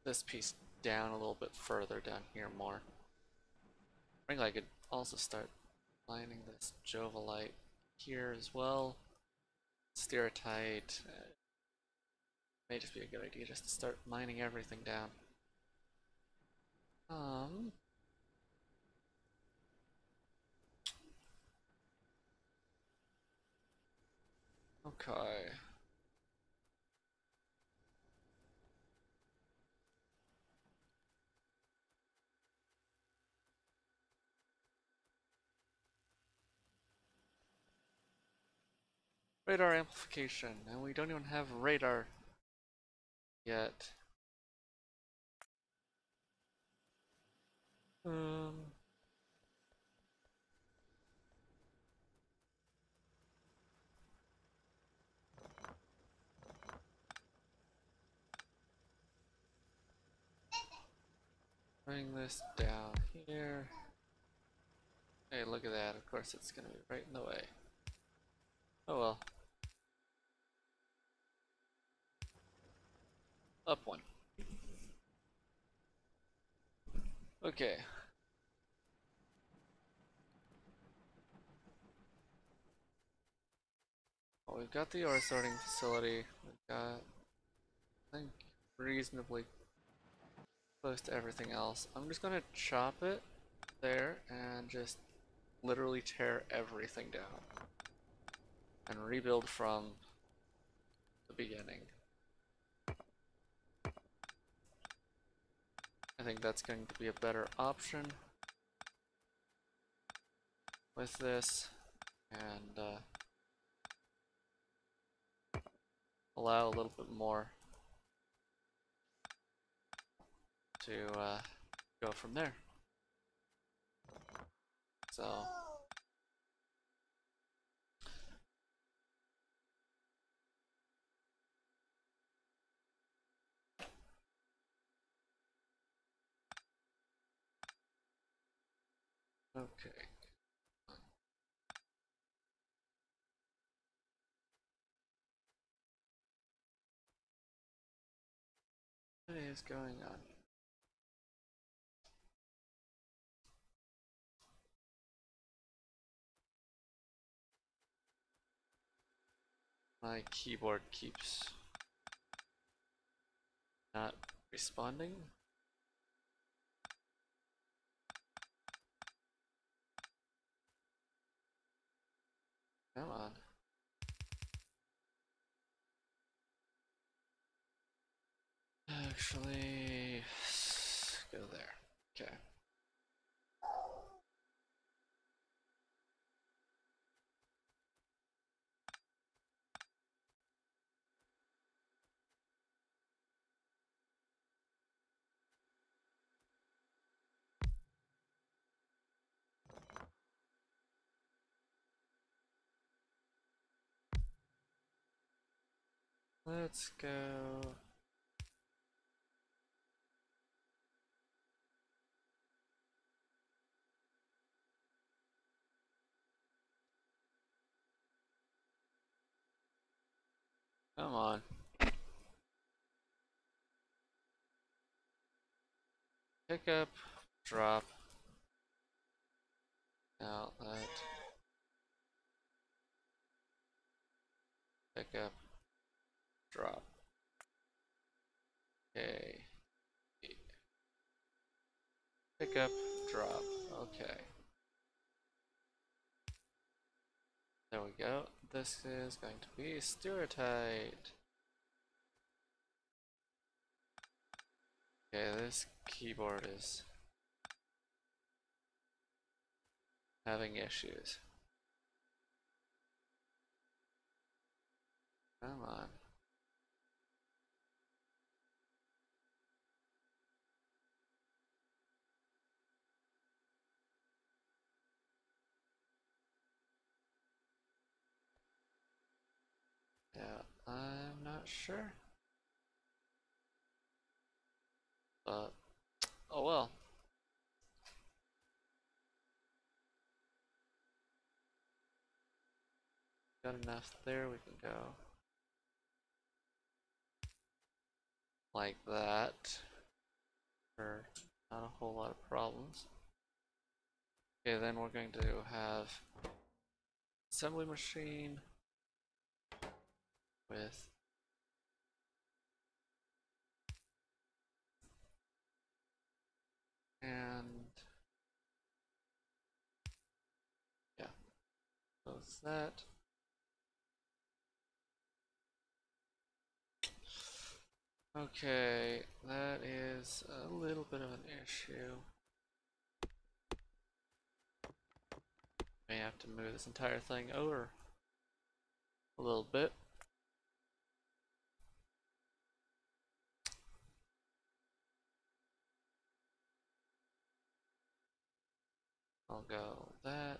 this piece down a little bit further down here more. I think I could also start mining this Jovalite here as well. Stereotype. May just be a good idea just to start mining everything down. Okay. Radar amplification, and we don't even have radar yet. Um, bring this down here. Hey, look at that. Of course, it's gonna be right in the way. Oh well. Up one. Okay. Well, we've got the ore sorting facility. We've got, I think, reasonably close to everything else. I'm just gonna chop it there and just literally tear everything down and rebuild from the beginning. I think that's going to be a better option with this, and allow a little bit more to go from there. So okay. What is going on? My keyboard keeps not responding. Come on. Actually, go there. Okay. Let's go. Come on. Pick up, drop, outlet, pick up, drop. Okay. Pick up, drop. Okay. There we go. This is going to be stereotype. Okay, this keyboard is having issues. Come on. Not sure. But, oh well. Got enough there, we can go like that for not a whole lot of problems. Okay, then we're going to have assembly machine with and yeah, close that. Okay, that is a little bit of an issue. May have to move this entire thing over a little bit. I'll go that.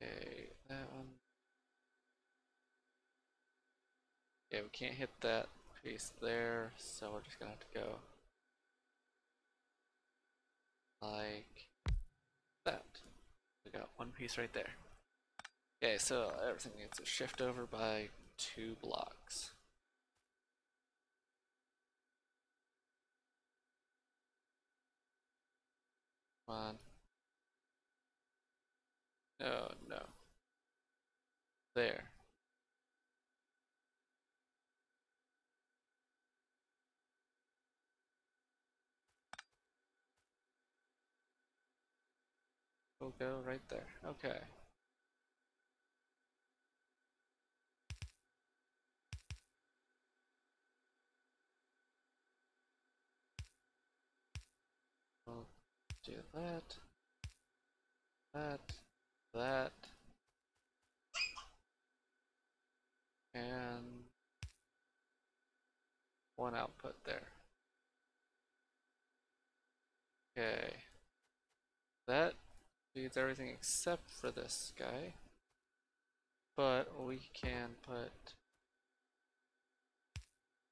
Okay, that one. Yeah, we can't hit that piece there, so we're just gonna have to go like that. We got one piece right there. Okay, so everything needs to shift over by 2 blocks. Come on. Oh no. There. We'll go right there. Okay. We'll do that, that, that, and one output there. Okay. That feeds everything except for this guy. But we can put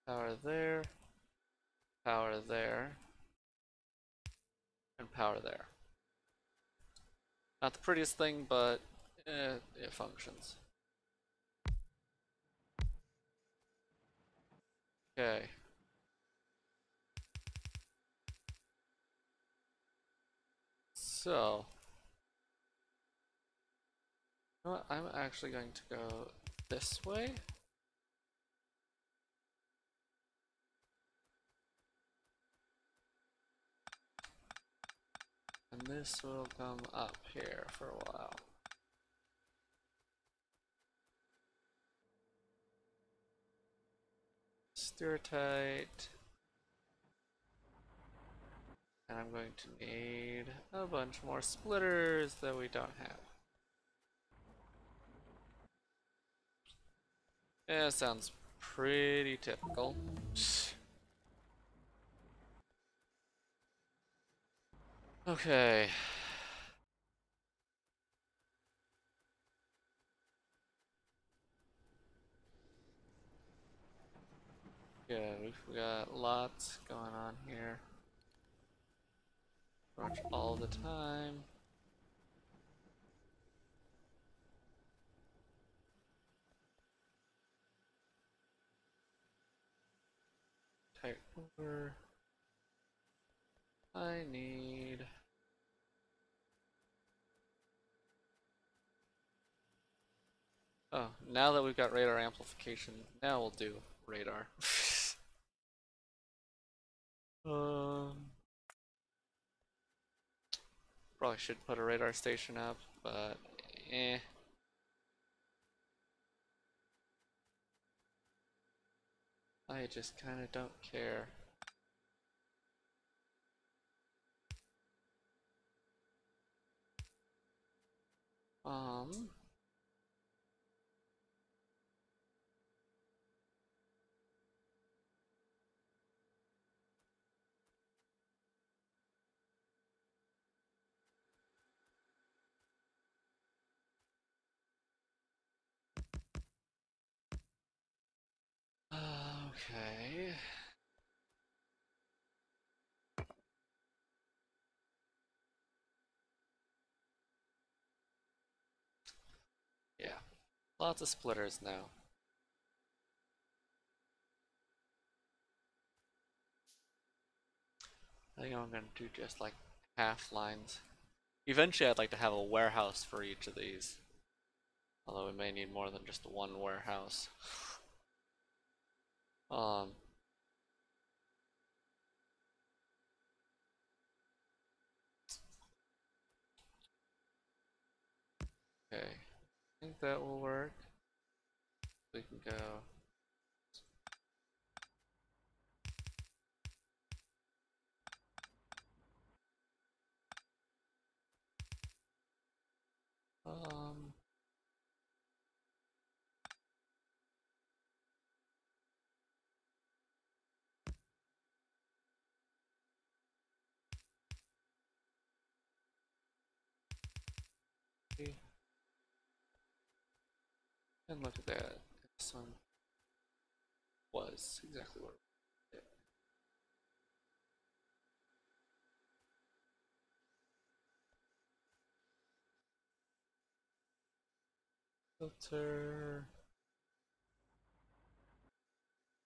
power there, and power there. Not the prettiest thing, but it functions. Okay. So, you know what? I'm actually going to go this way. And this will come up here for a while. Stir tight. And I'm going to need a bunch more splitters that we don't have. Yeah, sounds pretty typical. Okay. Yeah, we've got lots going on here. Pretty much all the time. Type over. I need. Oh, now that we've got radar amplification, now we'll do radar. Probably should put a radar station up, but eh. I just kind of don't care. Um, Okay. Yeah, lots of splitters now. I think I'm gonna do just like half lines. Eventually, I'd like to have a warehouse for each of these. Although we may need more than just one warehouse. Um, okay. I think that will work. We can go. Um, and look at that. This one was exactly what it was. Filter.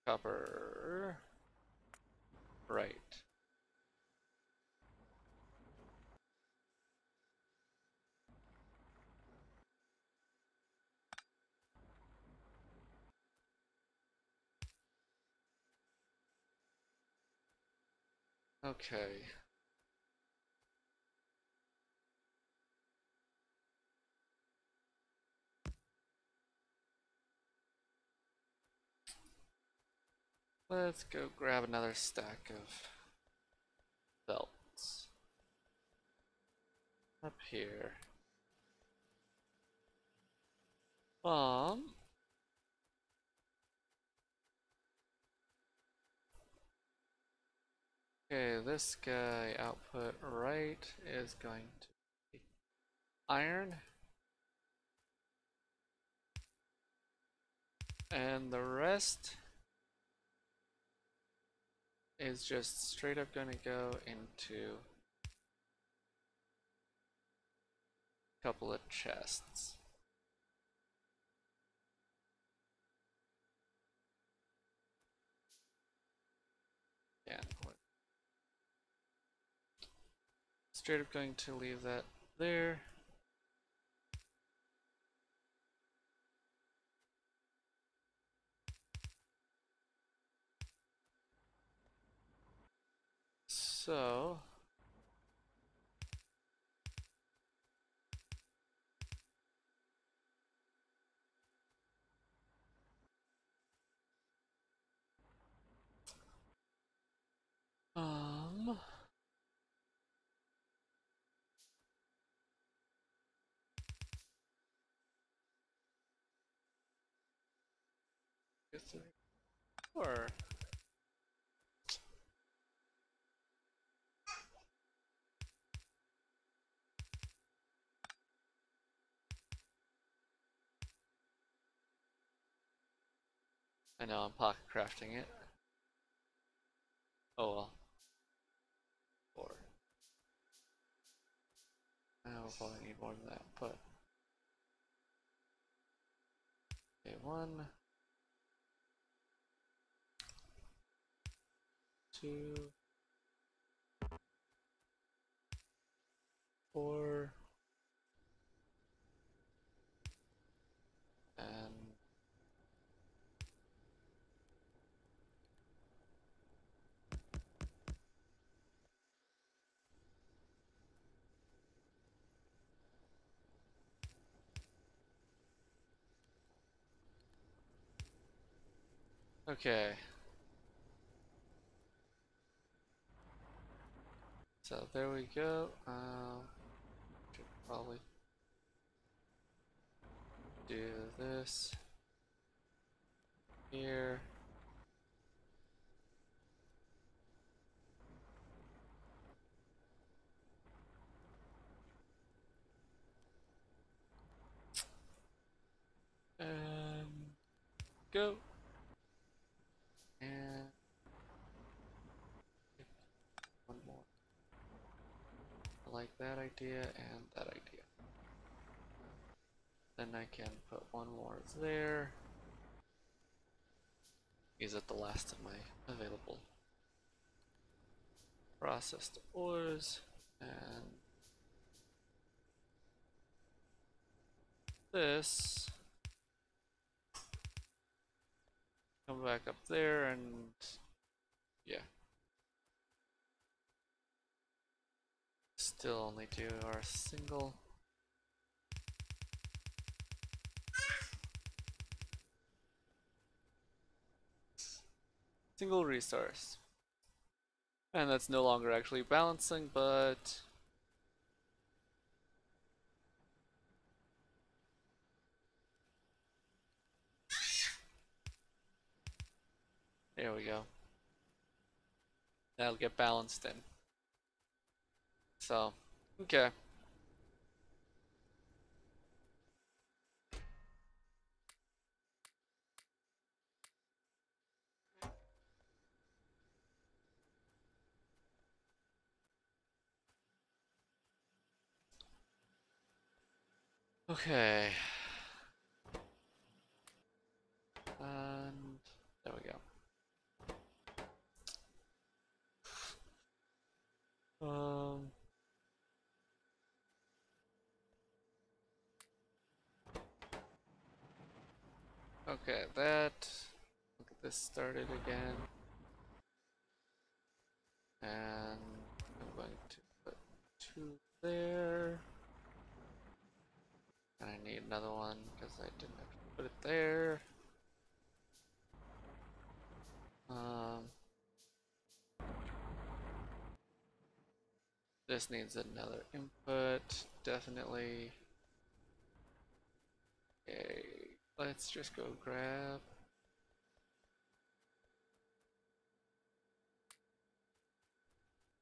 Copper. Right. Okay. Let's go grab another stack of belts. Up here. Okay, this guy output right is going to be iron. And the rest is just straight up gonna go into a couple of chests. And we're straight up going to leave that there. So um or I know I'm pocket crafting it. Oh well. Or we'll probably need more than that, but okay, 1, 2, 4, and okay. So there we go. Should probably do this here. And go. And like that idea and that idea. Then I can put one more there. Use up the last of my available processed ores, and this come back up there, and yeah, still only do our single resource. And that's no longer actually balancing, but there we go. That'll get balanced in. So, okay. Okay. And there we go. Okay, that. Look at this started again. And I'm going to put 2 there. And I need another one because I didn't actually put it there. This needs another input, definitely. Okay, let's just go grab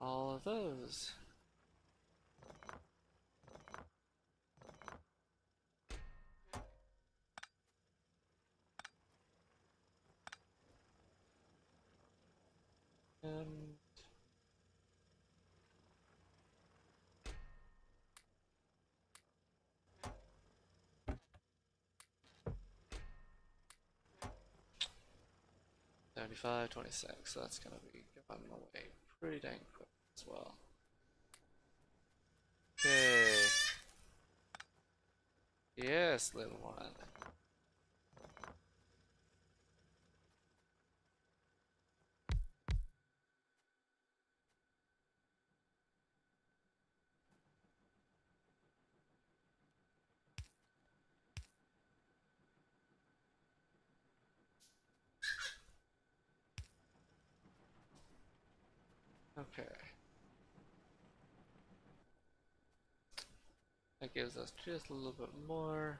all of those. And 75, 26, so that's gonna be given away pretty dang quick as well. Okay. Yes, little one. Okay. That gives us just a little bit more.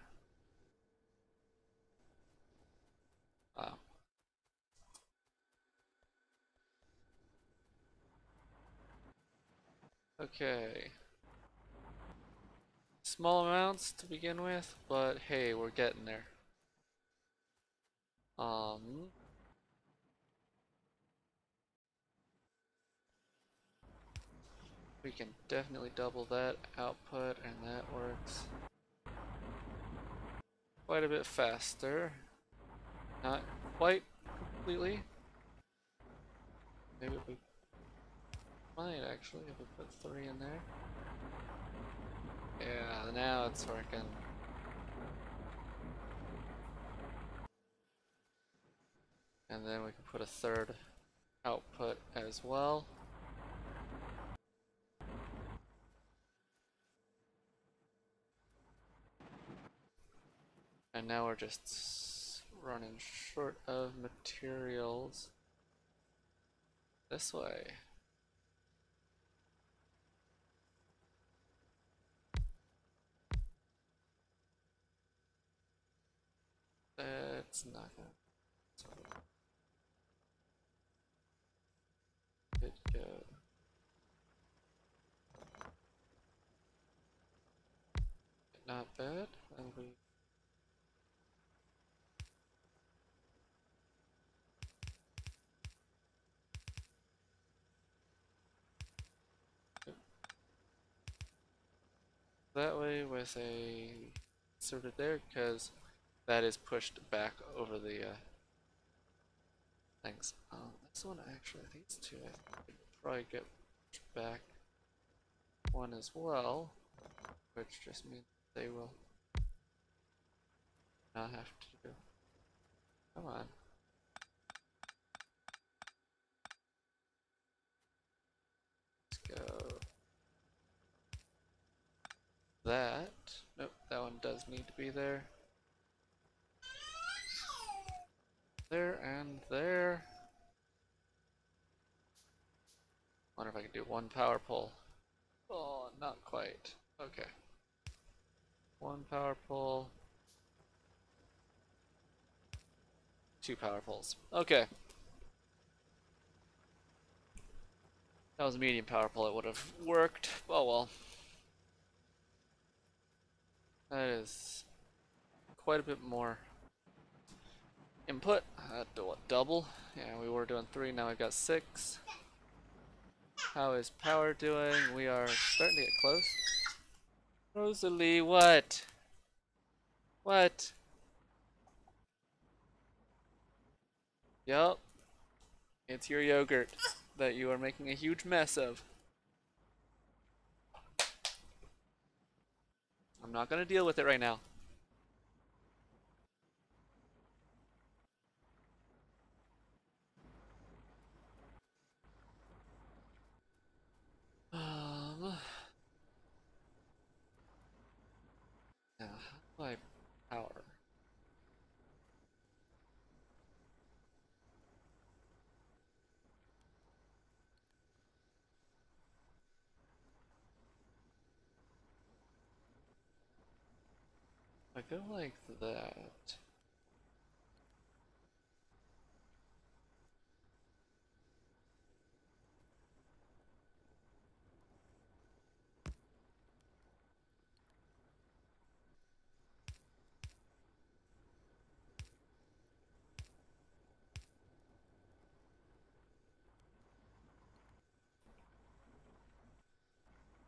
Ah. Okay. Small amounts to begin with, but hey, we're getting there. We can definitely double that output, and that works quite a bit faster. Not quite completely. Maybe we might actually if we put 3 in there. Yeah, now it's working. And then we can put a 3rd output as well. And now we're just running short of materials this way. That's not gonna. It go. Not bad. And we. that way with a inserted there, because that is pushed back over the things. This one actually, these two I could probably get pushed back one as well, which just means they will not have to do. Come on. Let's go. That. Nope, that one does need to be there. There and there. Wonder if I can do one power pole. Oh, not quite. Okay. One power pole. Two power poles. Okay. That was a medium power pole, it would have worked. Oh well. That is quite a bit more input. Double? Yeah, we were doing 3, now we've got 6. How is power doing? We are starting to get close. Rosalie, what? What? Yup. It's your yogurt that you are making a huge mess of. I'm not gonna deal with it right now. Now, how do I power? I go like that.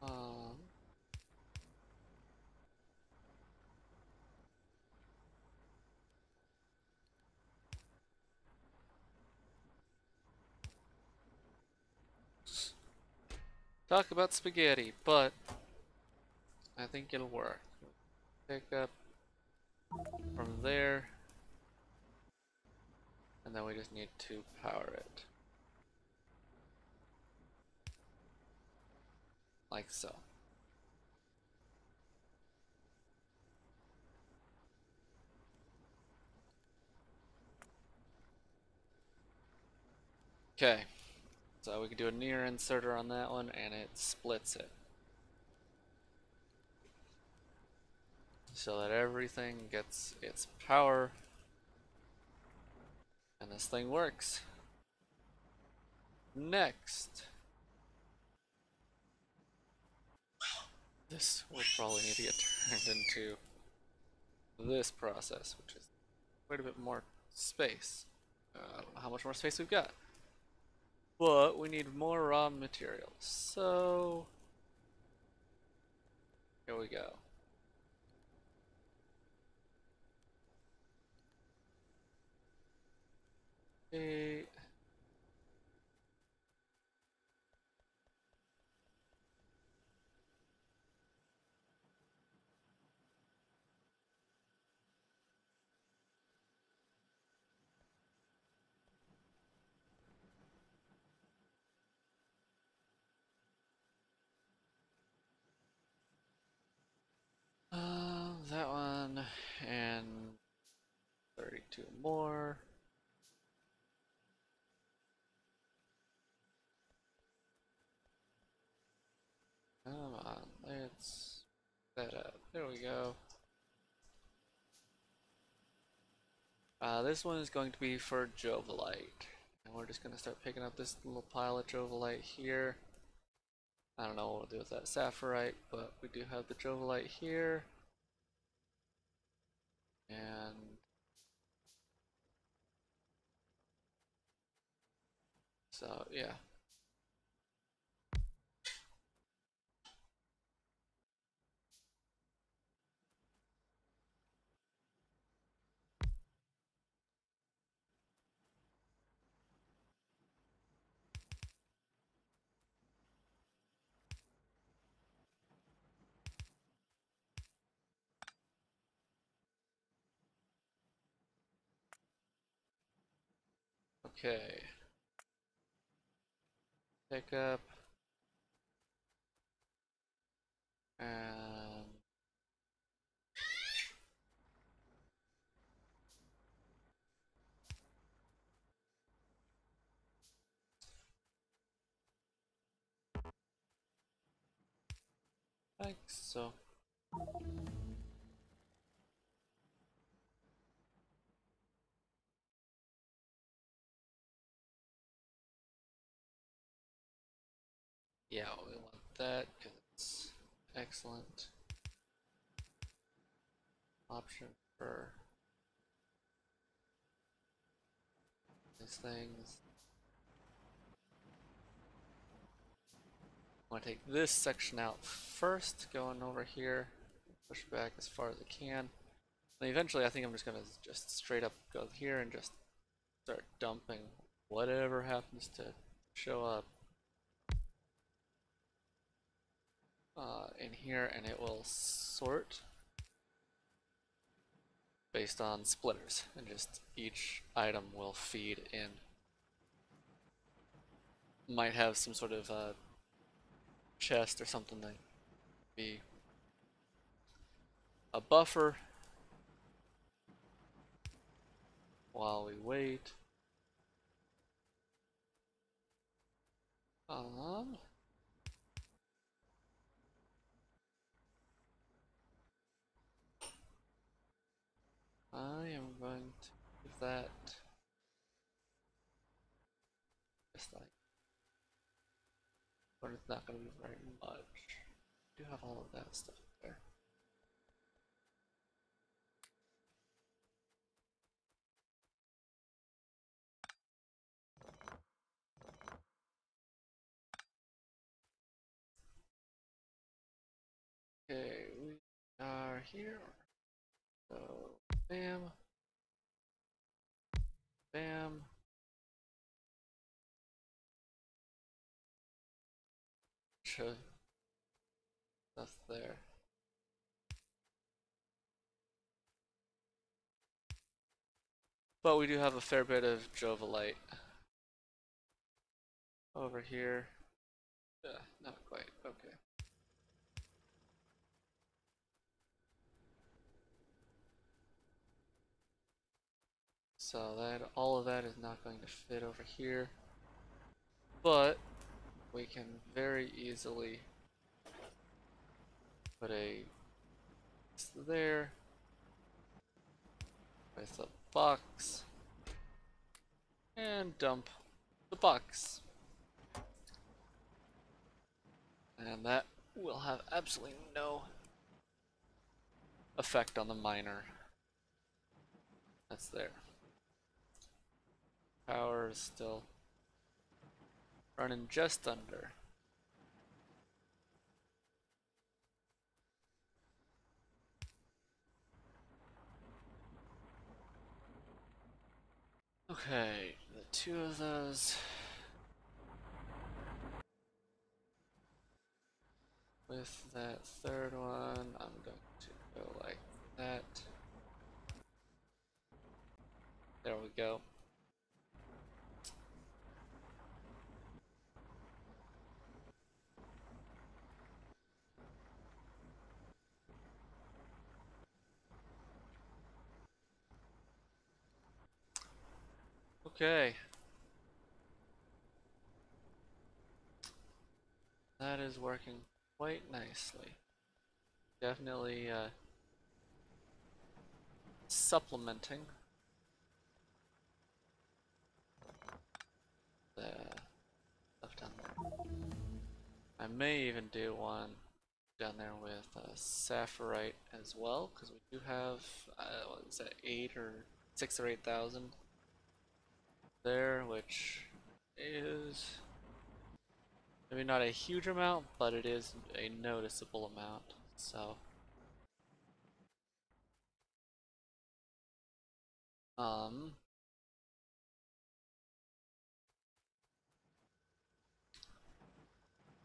Um, Talk about spaghetti, but I think it'll work. Pick up from there, and then we just need to power it. Like so. Okay, so we can do a near inserter on that one, and it splits it. So that everything gets its power, and this thing works. Next. This will probably need to get turned into this process, which is quite a bit more space. I don't know how much more space we've got. But we need more raw materials. So here we go. Eight. That one and 32 more. Come on, let's set up. There we go. This one is going to be for Jovolite. And we're just going to start picking up this little pile of Jovolite here. I don't know what we'll do with that Saphirite, but we do have the Jovolite here. And so, yeah. Okay. Pick up. And like so. Yeah, we want that because it's excellent option for these things. I want to take this section out first, going over here, push back as far as I can. And eventually I think I'm just gonna just straight up go here and just start dumping whatever happens to show up in here, and it will sort based on splitters, and just each item will feed in. Might have some sort of chest or something that be a buffer while we wait. Um, I am going to give that just like, but it's not going to be very much. I do have all of that stuff there. Okay, we are here. So, bam, bam. Should stuff there. But we do have a fair bit of Jovalite over here. Not quite. Okay. So that all of that is not going to fit over here, but we can very easily put a there with a box and dump the box, and that will have absolutely no effect on the miner that's there. Power is still running just under. Okay, the two of those. With that third one, I'm going to go like that. There we go. Okay. That is working quite nicely. Definitely supplementing the stuff down there. I may even do one down there with Saphirite as well, because we do have, what is that, 6 or 8,000 there, which is maybe not a huge amount, but it is a noticeable amount. So,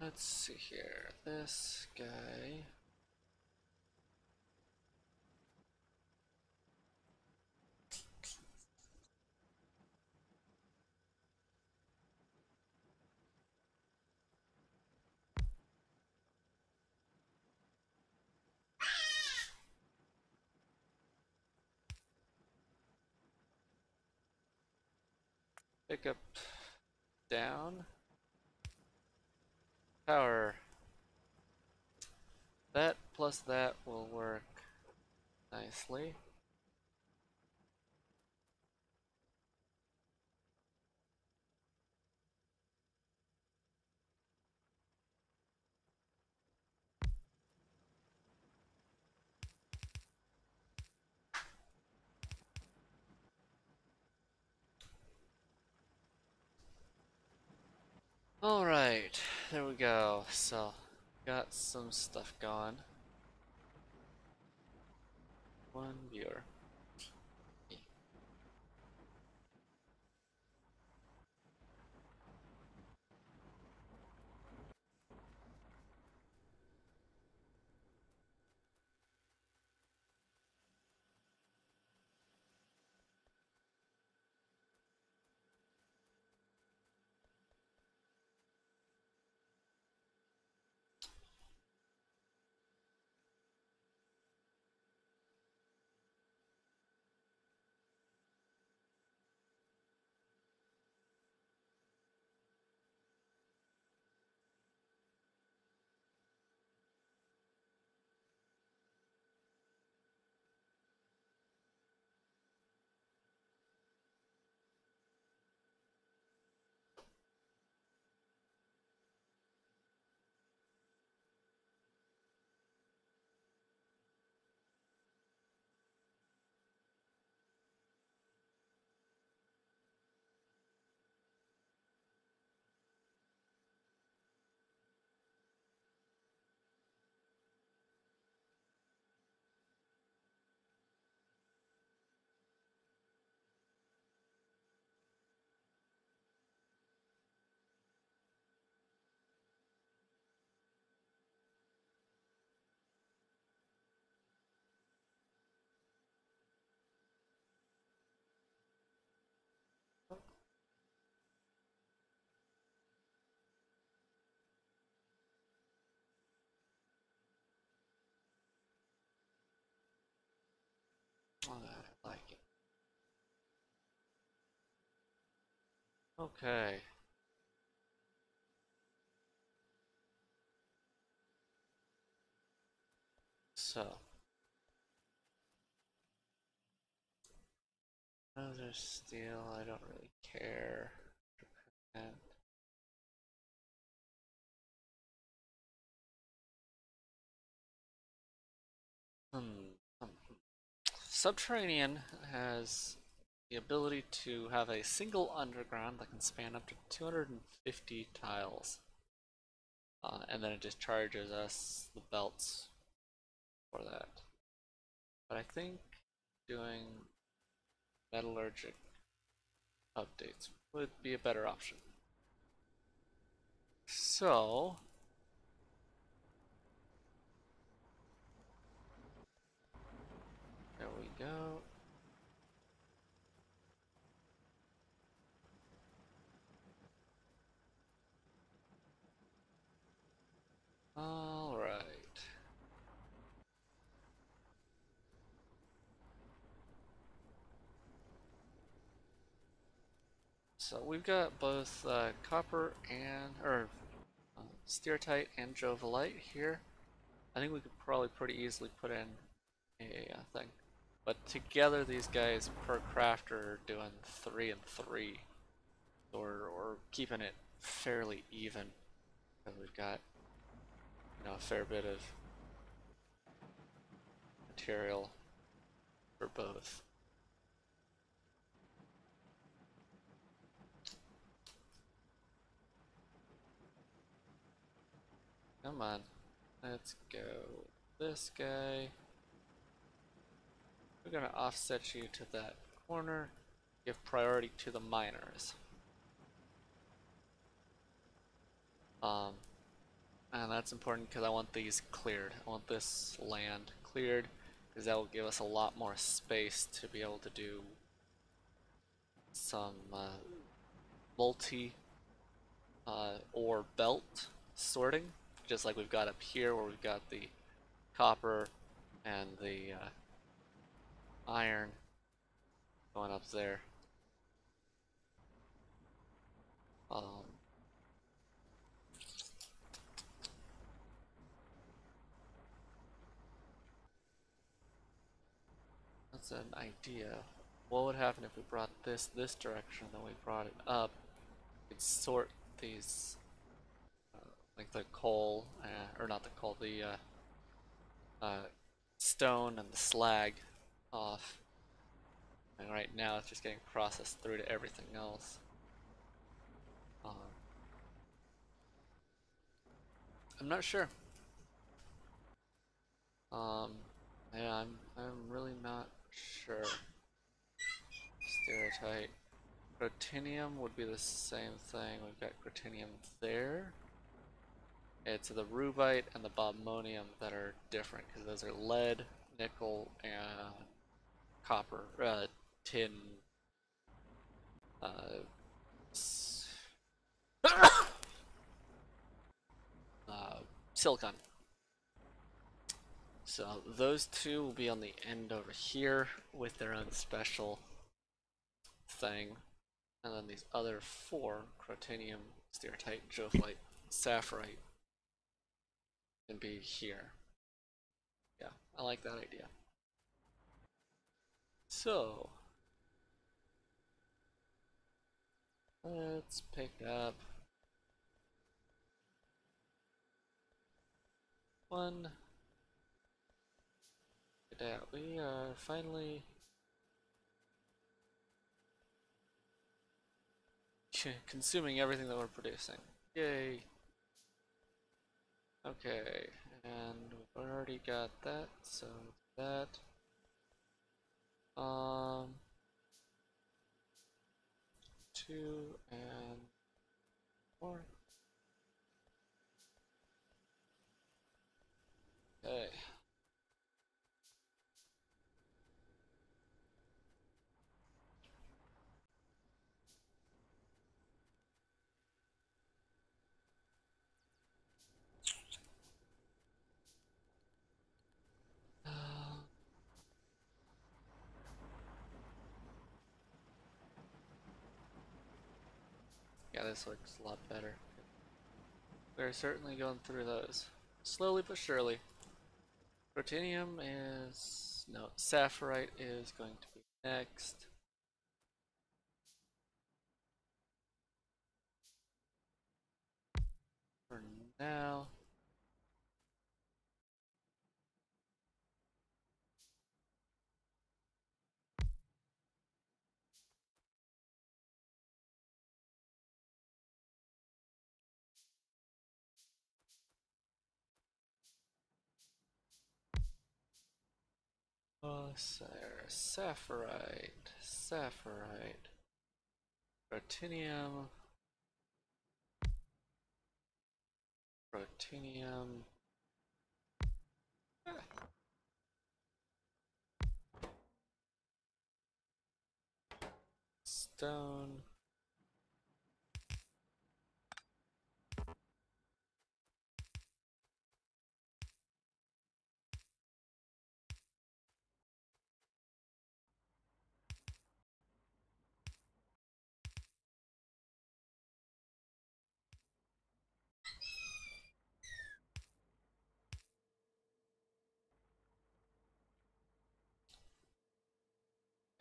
let's see here. This guy. Pick up down. Power. That plus that will work nicely. Alright, there we go. So, got some stuff going. One viewer. I like it. Okay. So, another steel, I don't really care. And, hmm. Subterranean has the ability to have a single underground that can span up to 250 tiles. And then it just charges us the belts for that. But I think doing metallurgic updates would be a better option. So, there we go. All right. So we've got both copper and steatite and jovalite here. I think we could probably pretty easily put in a thing. But together these guys per crafter are doing 3 and 3. So we're keeping it fairly even. Because we've got, a fair bit of material for both. Come on. Let's go. This guy. We're gonna offset you to that corner. Give priority to the miners. Um, and that's important because I want these cleared. I want this land cleared because that will give us a lot more space to be able to do some multi ore belt sorting, just like we've got up here where we've got the copper and the iron going up there. as an idea, what would happen if we brought this direction, then we brought it up? We'd sort these, like the coal, or not the coal, the stone and the slag off. And right now it's just getting processed through to everything else. I'm not sure. Um, yeah, I'm really not sure. Stereotype. Protinium would be the same thing. We've got protinium there. It's the rubite and the bobmonium that are different because those are lead, nickel, and copper, tin, uh, silicon. So those two will be on the end over here with their own special thing. And then these other four, crotinium, stereotype, jovite, sapphirite, can be here. Yeah, I like that idea. So, let's pick up one. We are finally consuming everything that we're producing. Yay! Okay, and we've already got that, so that. Two and four. Okay. Yeah, this looks a lot better. We're certainly going through those. Slowly but surely. Protinium is... no, sapphirite is going to be next. For now. Oh, sapphirite, sapphirite, protinium, protinium. Stone.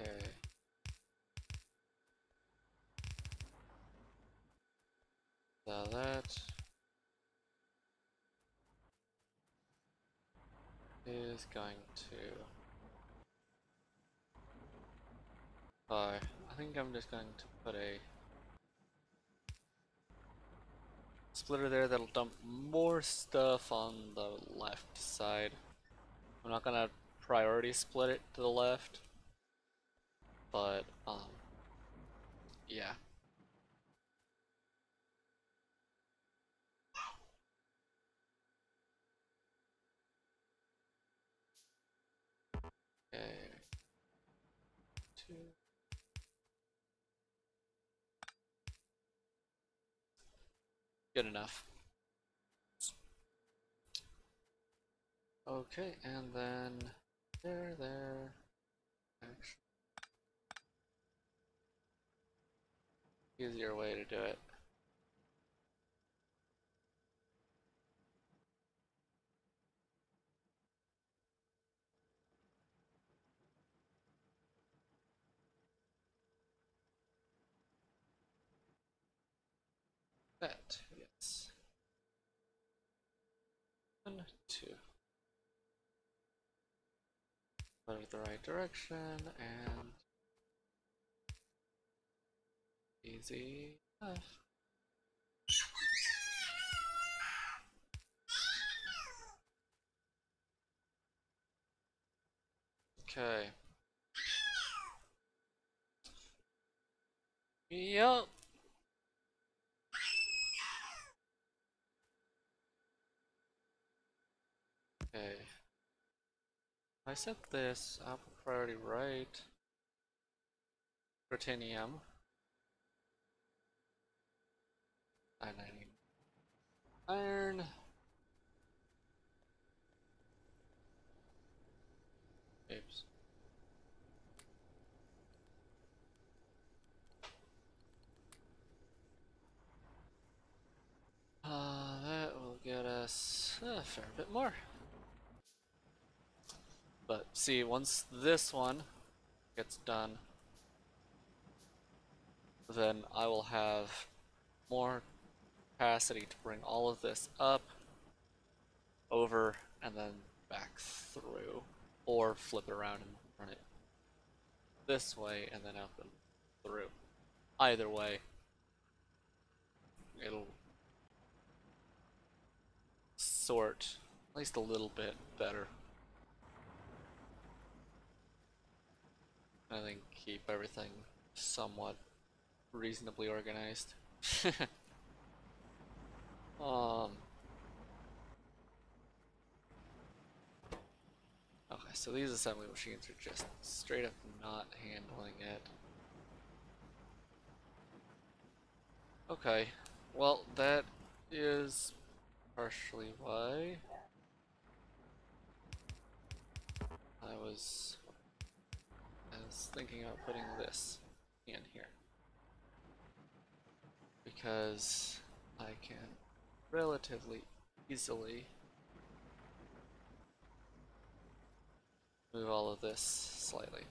Okay. So that is going to... I think I'm just going to put a splitter there that'll dump more stuff on the left side. I'm not gonna priority split it to the left, but yeah. Okay. Two. Good enough. Okay, and then there. Actually, easier way to do it. that, yes. 1, 2. Put it the right direction and easy enough. Okay. Yup. Okay. I set this up priority right. Protinium. And I need iron. Oops. That will get us a fair bit more. But see, once this one gets done, then I will have more capacity to bring all of this up, over, and then back through. Or flip it around and run it this way and then up and through. Either way, it'll sort at least a little bit better. I think keep everything somewhat reasonably organized. um. Okay, so these assembly machines are just straight up not handling it. Okay, well that is partially why I was thinking about putting this in here, because I can relatively easily move all of this slightly.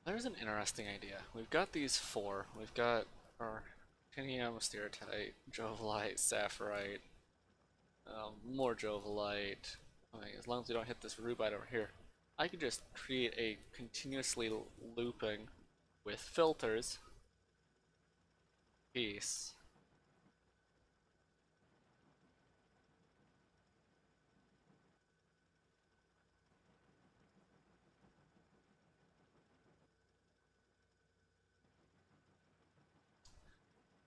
There's an interesting idea. We've got these four. We've got our titanium, stereotype, jovolite, sapphirite, more jovolite. I mean, as long as we don't hit this rubite over here, I could just create a continuously looping with filters piece.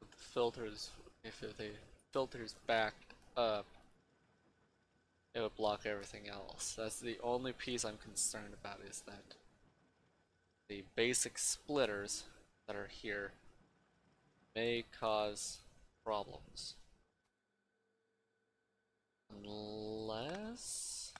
With the filters, if the filters backed up, it would block everything else. That's the only piece I'm concerned about, is that the basic splitters that are here may cause problems. Unless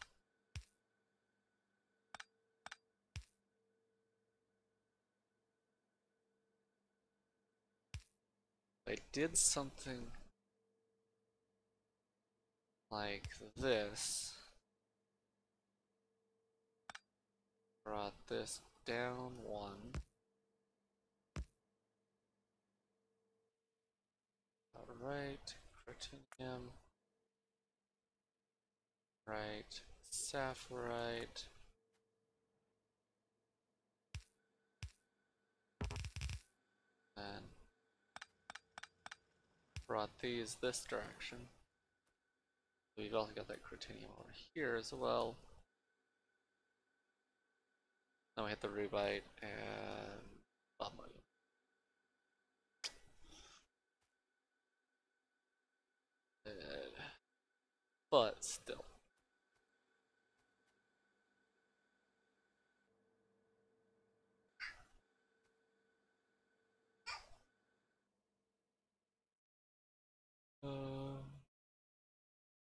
I did something like this, brought this down one, alright, Cretinium, right, Sapphirite, and brought these this direction. We've also got that Cretinium over here as well. Then we hit the Rubite and but still.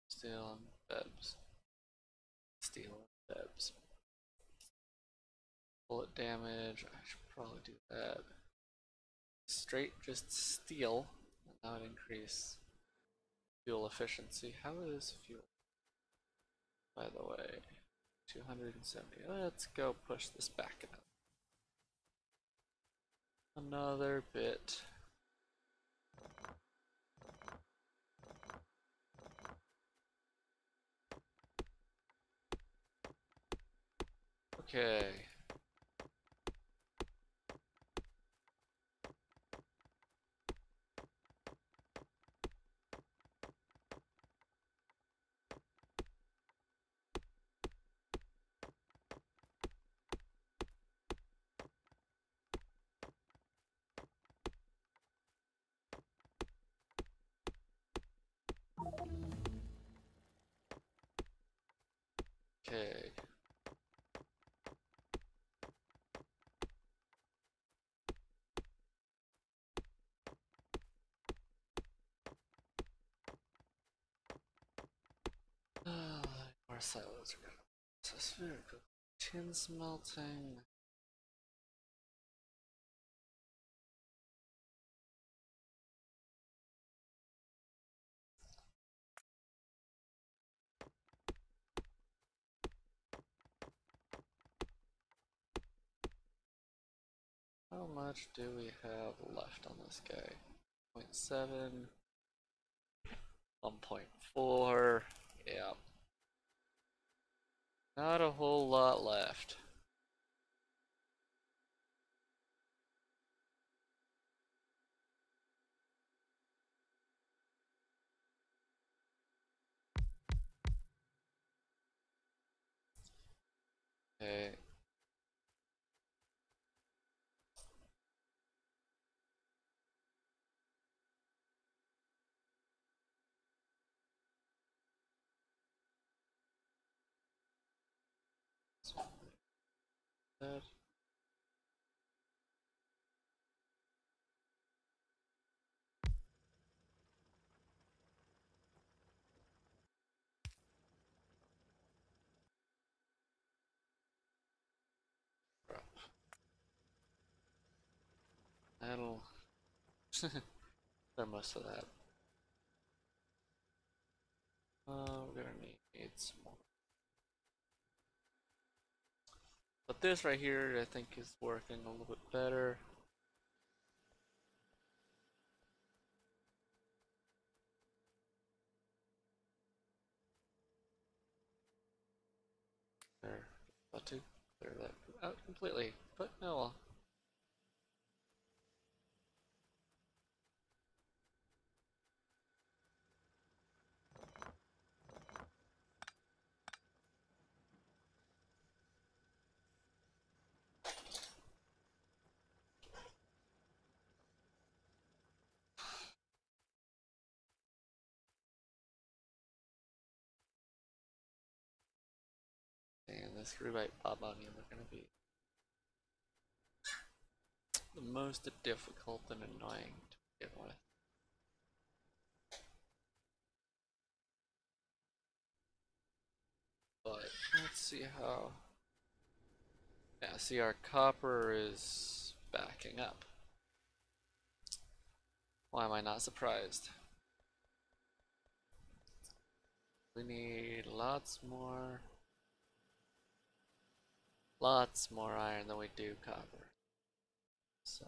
Steel and Bebs. Steel and Bebs. Bullet damage, I should probably do that. Straight just steel, and that would increase fuel efficiency. How is fuel, by the way? 270. Let's go push this back another bit. Okay. Okay. More silos are gonna process very quickly. Tin smelting. How much do we have left on this guy? 0.7, 1.4. Yeah. Not a whole lot left. Okay. So that. That'll clear most of that. We're gonna need some more. But this right here, I think, is working a little bit better. There, about to clear that out completely, but no. Well. And this rewrite Bob Onion are gonna be the most difficult and annoying to begin with. But let's see how. Yeah, see, our copper is backing up. Why am I not surprised? We need lots more iron than we do copper. So,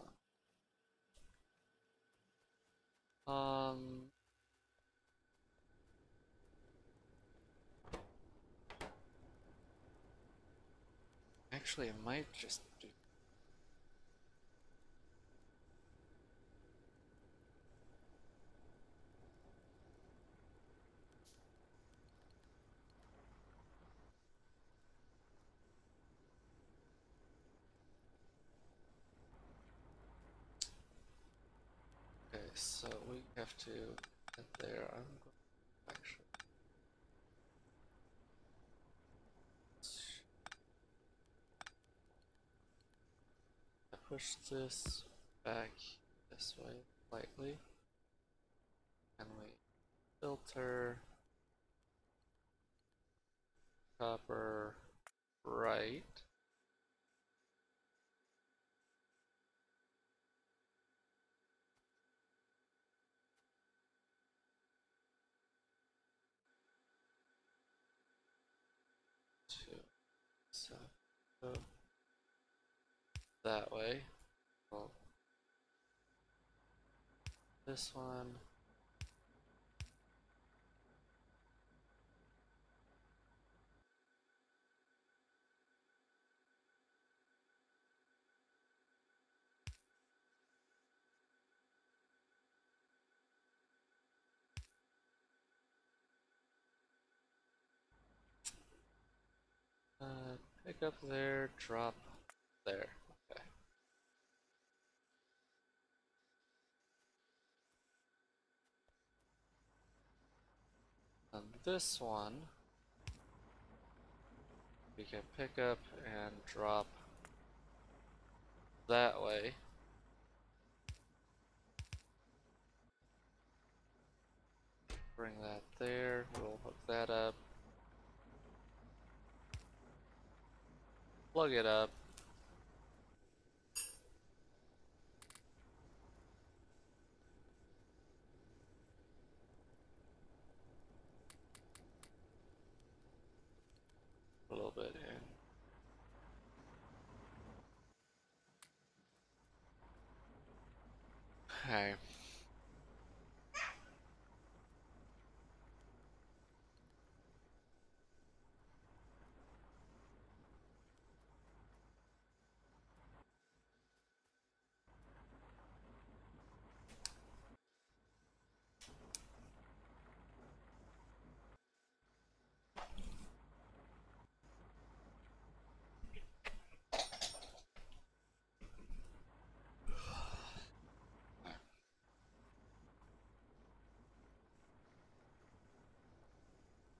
actually, I might just do. Okay, so we have to get there. I'm going to actually push this back this way slightly, and we filter copper right. go that way. Well, this one. Pick up there, drop there. Okay. And this one, we can pick up and drop that way. Bring that there, we'll hook that up. Plug it up. A little bit in. Okay.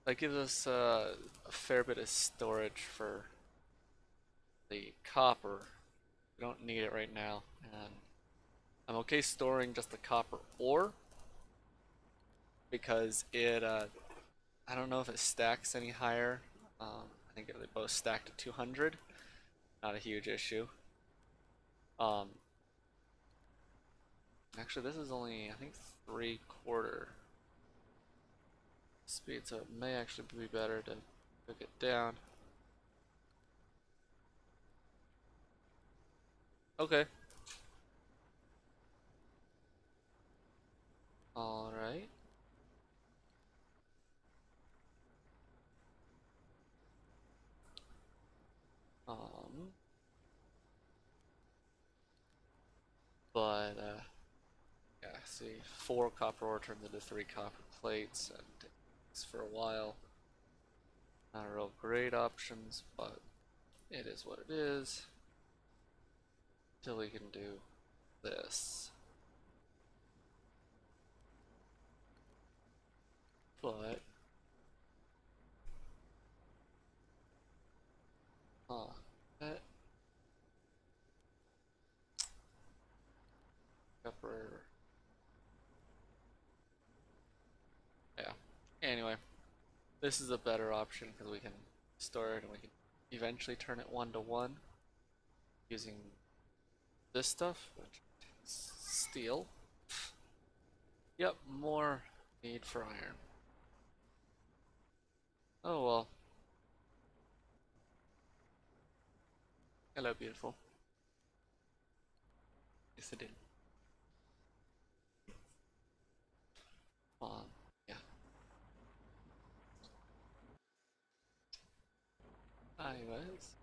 That gives us a fair bit of storage for the copper. We don't need it right now, and I'm okay storing just the copper ore because I don't know if it stacks any higher. I think they both stack to 200. Not a huge issue. Um, Actually, this is only, I think, 3/4 speed, so it may actually be better to cook it down. Okay. Alright. Um, but, yeah, see, 4 copper ore turns into 3 copper plates, and it takes for a while. Not real great options, but it is what it is. Until we can do this. But, that copper. Yeah. Anyway, this is a better option because we can store it and we can eventually turn it 1 to 1 using this stuff, which is steel. Yep, more need for iron. Oh well. Hello, beautiful. Yes, I did. Um, yeah. Anyways.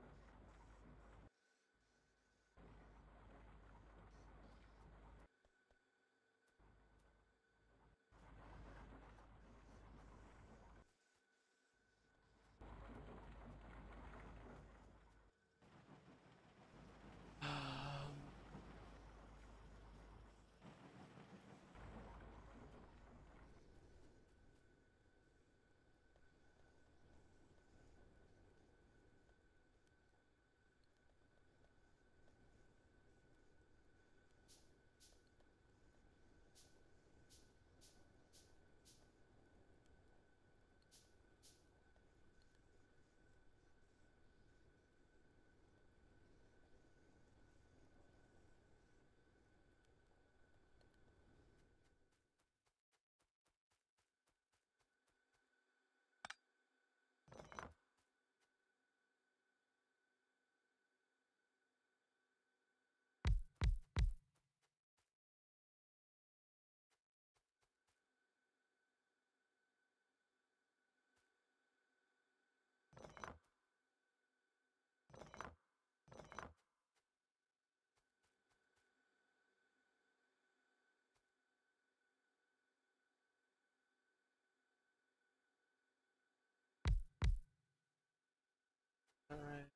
Alright.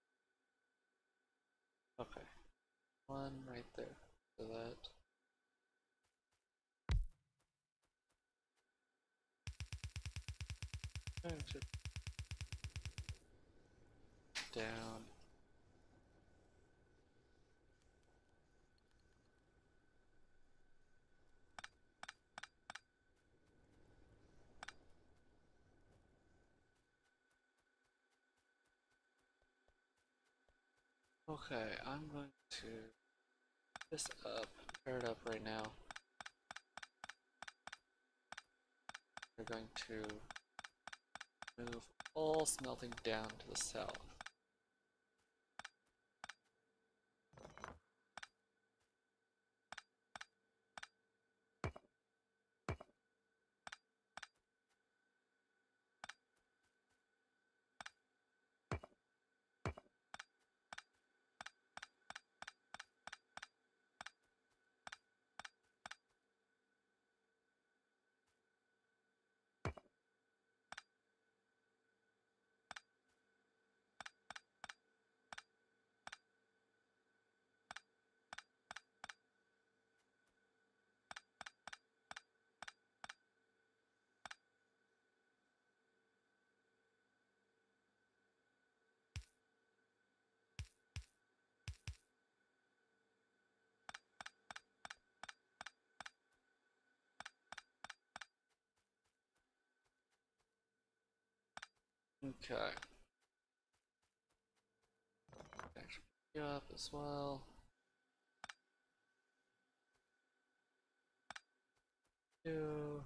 Okay. One right there. So that. Down. Okay, I'm going to this up, pair it up right now. We're going to move all smelting down to the south. Okay. Actually, up as well. Two.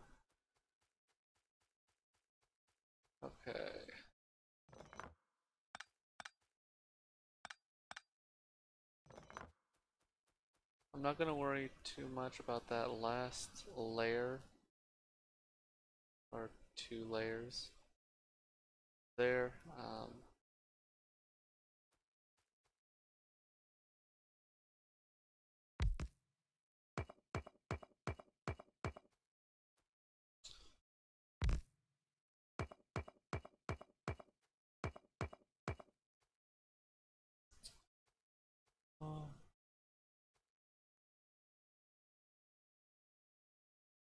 Okay. I'm not gonna worry too much about that last layer, or 2 layers there. Oh,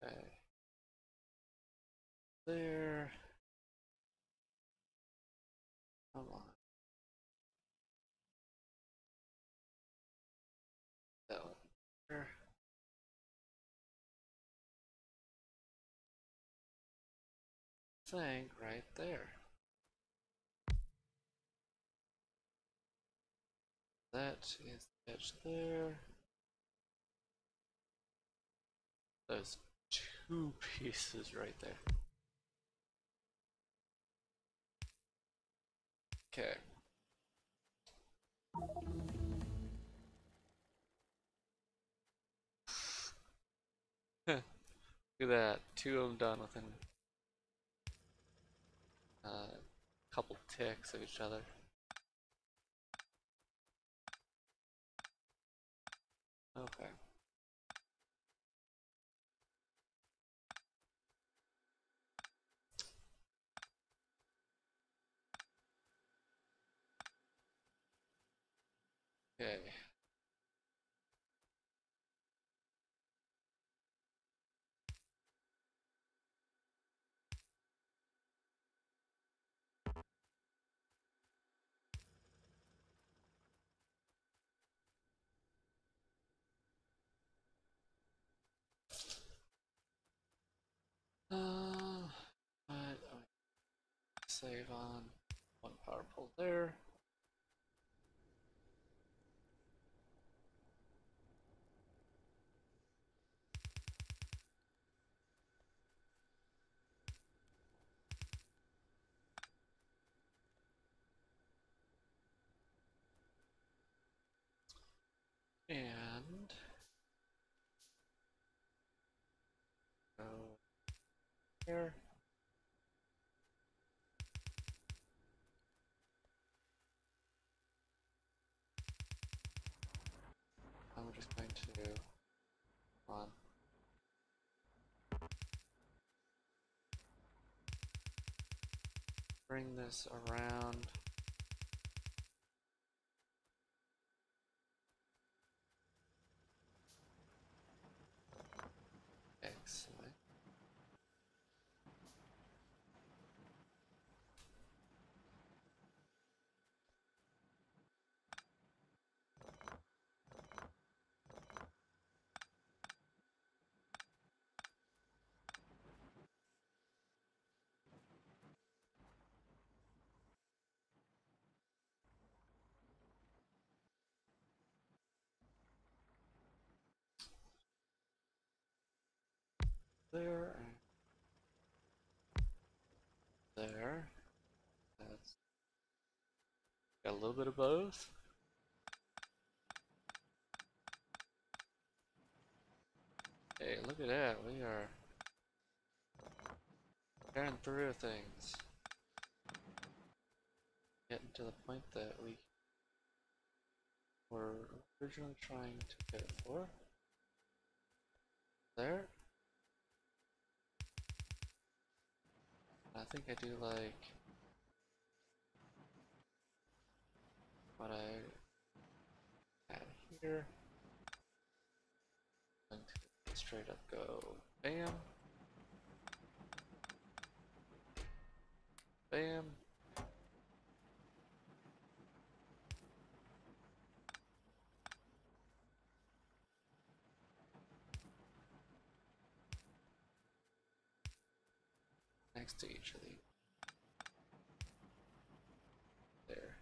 okay. There. Come on. That one. There. Thing right there. That is the edge there. Those 2 pieces right there. Okay. Look at that. 2 of them done within a couple ticks of each other. Okay. Okay. But save on 1 power pole there. And go here. I'm just going to on bring this around there, and there. That's got a little bit of both. Hey, look at that. We are tearing through things. Getting to the point that we were originally trying to get it for. There. I think I do like what I had here. I'm going to straight up go bam. Bam. Next to each of these. There.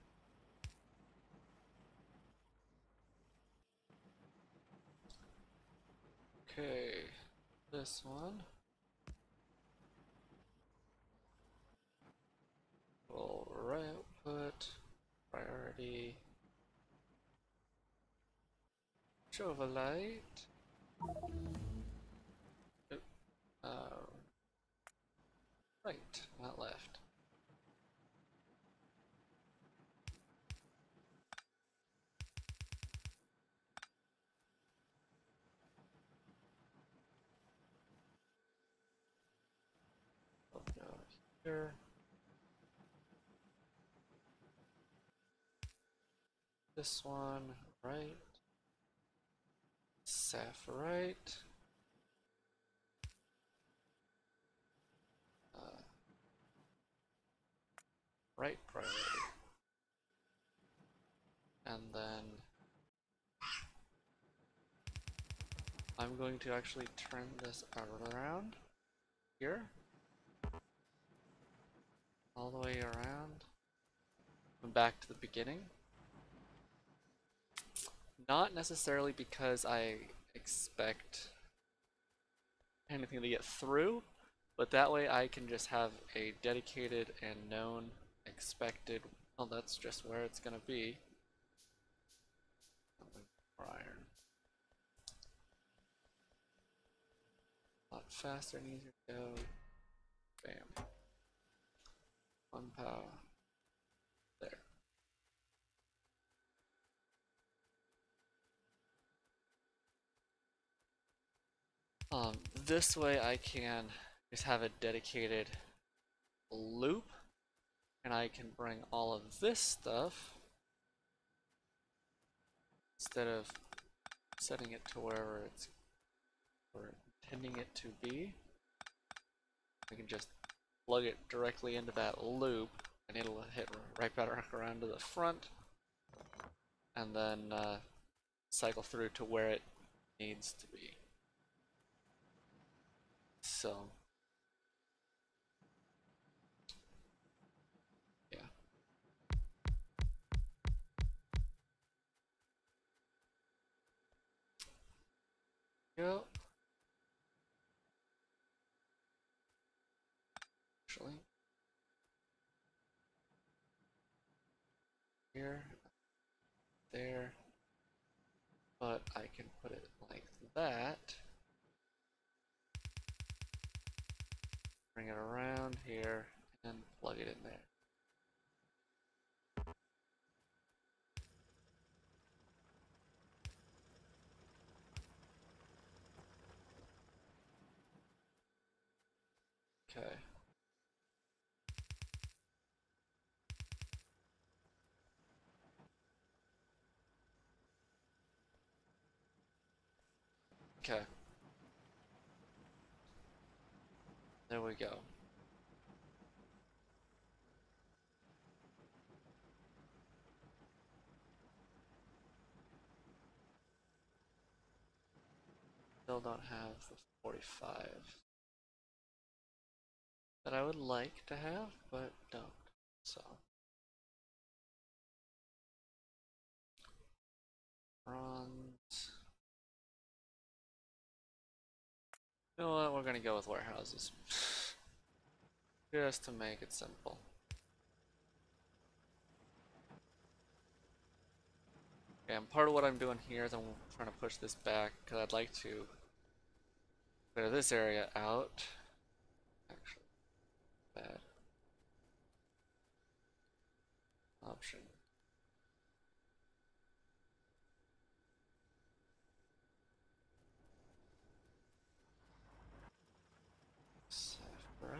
Okay, this one will right output priority Chovalite. Uh, right, not left. We'll go here. This one, right. Saphirite. Right priority. And then I'm going to actually turn this around here. All the way around. And back to the beginning. Not necessarily because I expect anything to get through, but that way I can just have a dedicated and known expected, well, that's just where it's gonna be. More iron. A lot faster and easier to go. Bam. One power. There. This way I can just have a dedicated loop, and I can bring all of this stuff instead of setting it to wherever we're intending it to be. I can just plug it directly into that loop, and it'll hit right back around to the front, and then cycle through to where it needs to be. So, yeah. Go. Actually, here, there, but I can put it like that. Bring it around here and plug it in there. Okay. Okay. There we go. Still don't have the 45 that I would like to have, but don't. So, bronze. You know what? We're gonna go with warehouses. Just to make it simple. Okay, and part of what I'm doing here is I'm trying to push this back because I'd like to clear this area out. Actually, bad option. Right.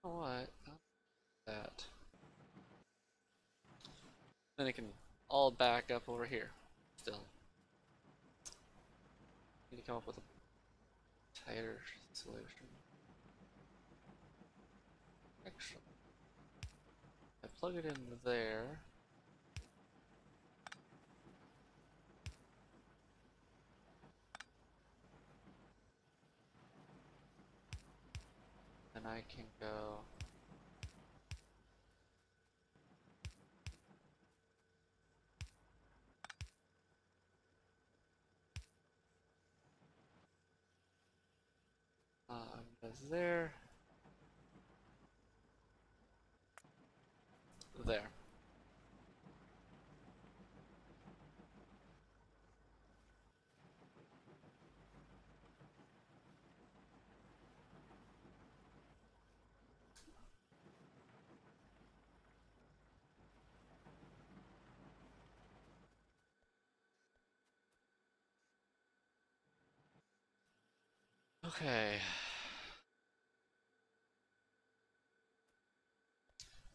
You know what? Not that. Then it can all back up over here. Still. Need to come up with a tighter solution. Actually, I plug it in there. And I can go. Goes there. There. Okay.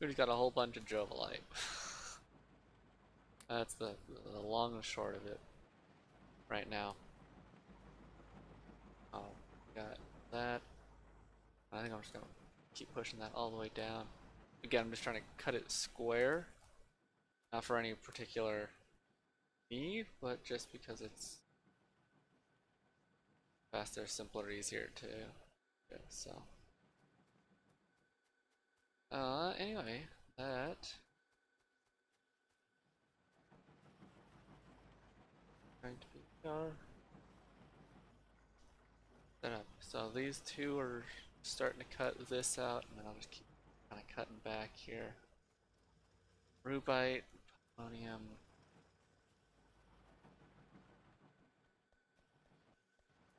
We just got a whole bunch of Jovalite. That's the long and short of it right now. Oh, got that. I think I'm just gonna keep pushing that all the way down. Again, I'm just trying to cut it square. Not for any particular need, but just because it's faster, simpler, easier to do. So, anyway, that going to be our setup. So these two are starting to cut this out, and then I'll just keep kind of cutting back here. Rubite, ammonium.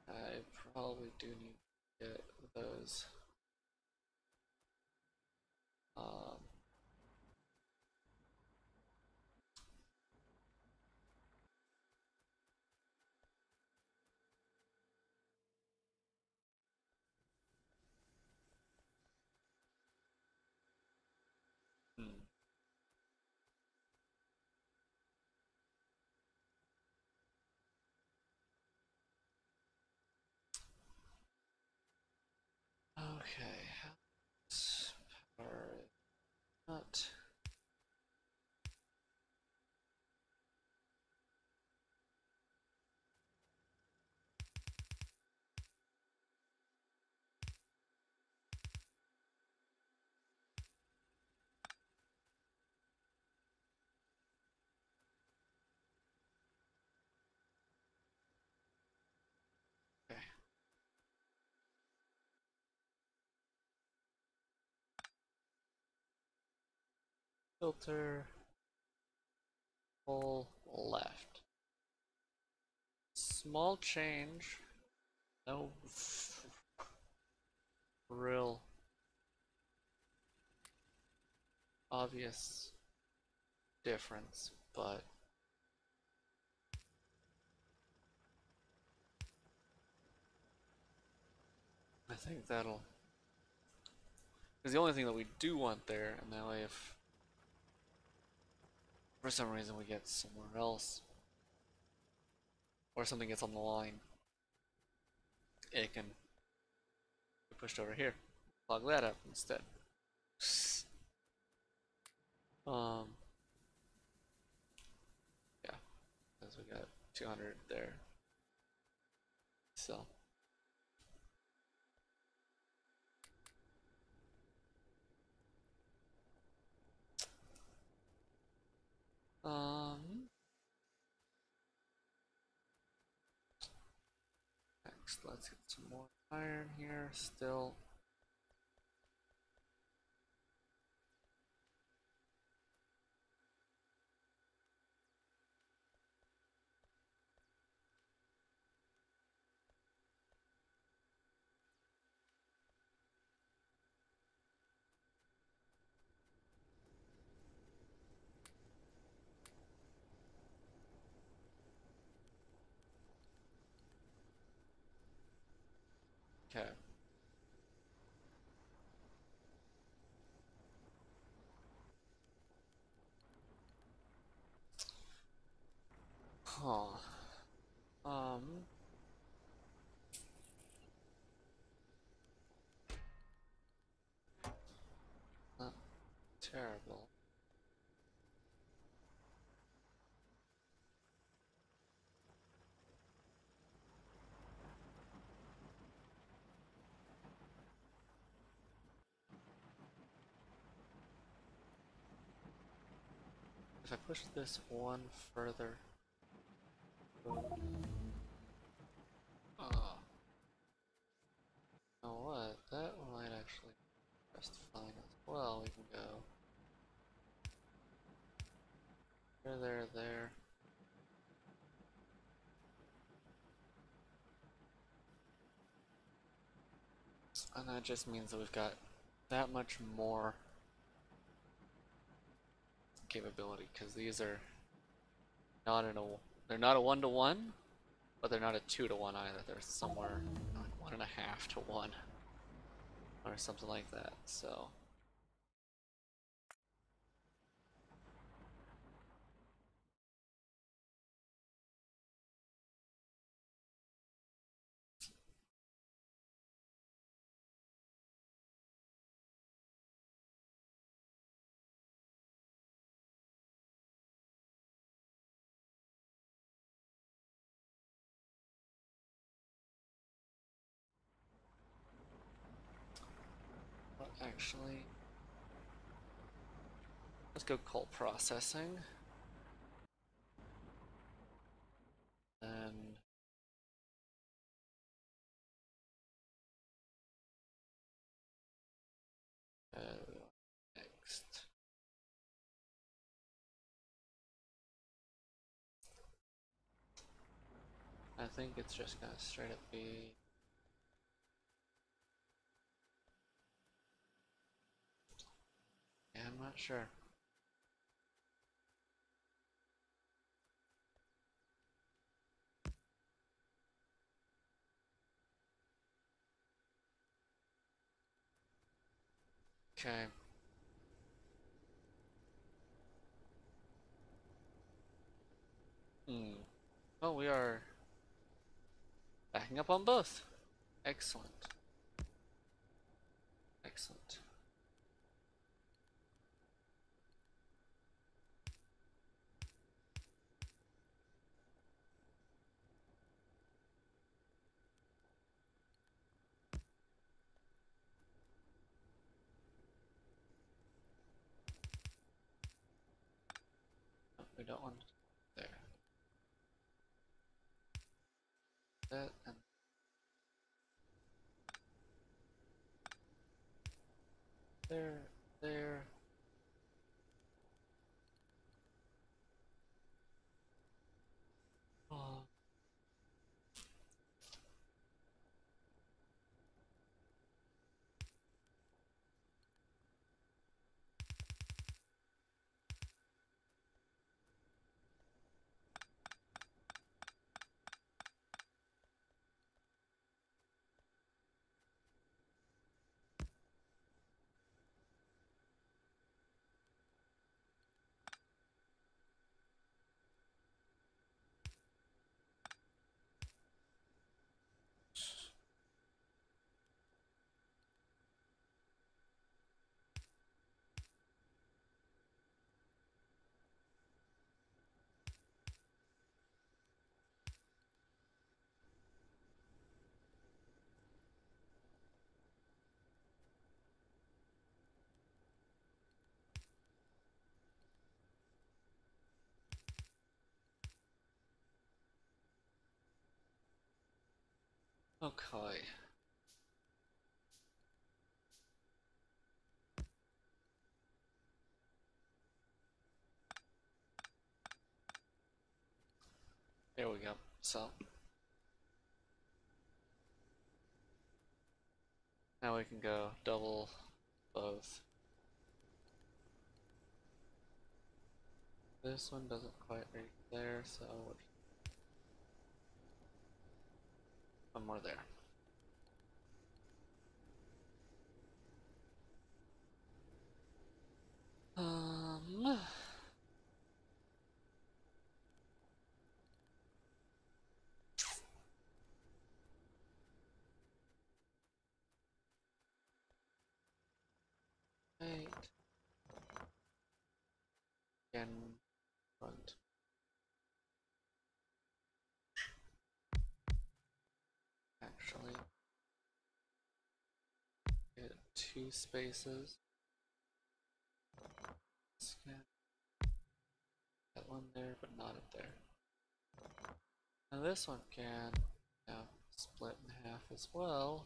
I probably do need to get those. Um, hmm. Okay, how's power not? Okay. Filter, full left. Small change. No real obvious difference, but I think that'll. Because the only thing that we do want there, and that way if for some reason we get somewhere else, or something gets on the line, it can be pushed over here. Plug that up instead. Um, yeah, because we got 200 there. So. Next, let's get some more iron here. Still. Okay. Huh. Um. Not terrible. If I push this one further. Oh. You know what? That might actually just fine as well. We can go there. And that just means that we've got that much more capability, because these are not in a, they're not a 1-to-1, but they're not a 2-to-1 either. They're somewhere like 1.5-to-1 or something like that. So but actually, let's go cold processing. And next. I think it's just gonna straight up be yeah, I'm not sure. Okay. Oh, we are backing up on both. Excellent. Excellent. Oh, we don't want there. That and there, there. Oh. Okay. There we go. So now we can go double both. This one doesn't quite reach there, so one more there. Um, 8 and front. Actually, get 2 spaces. Scan that one there, but not up there. Now this one can split in half as well.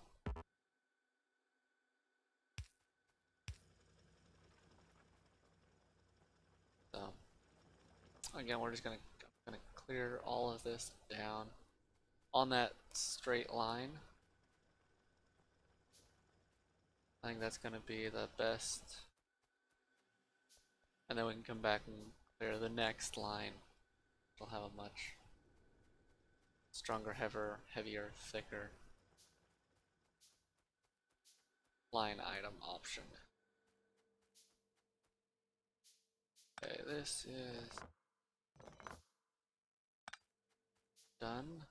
So again, we're just gonna clear all of this down on that straight line. I think that's gonna be the best. And then we can come back and clear the next line. It'll have a much stronger, heavier, thicker line item option. Okay, this is done.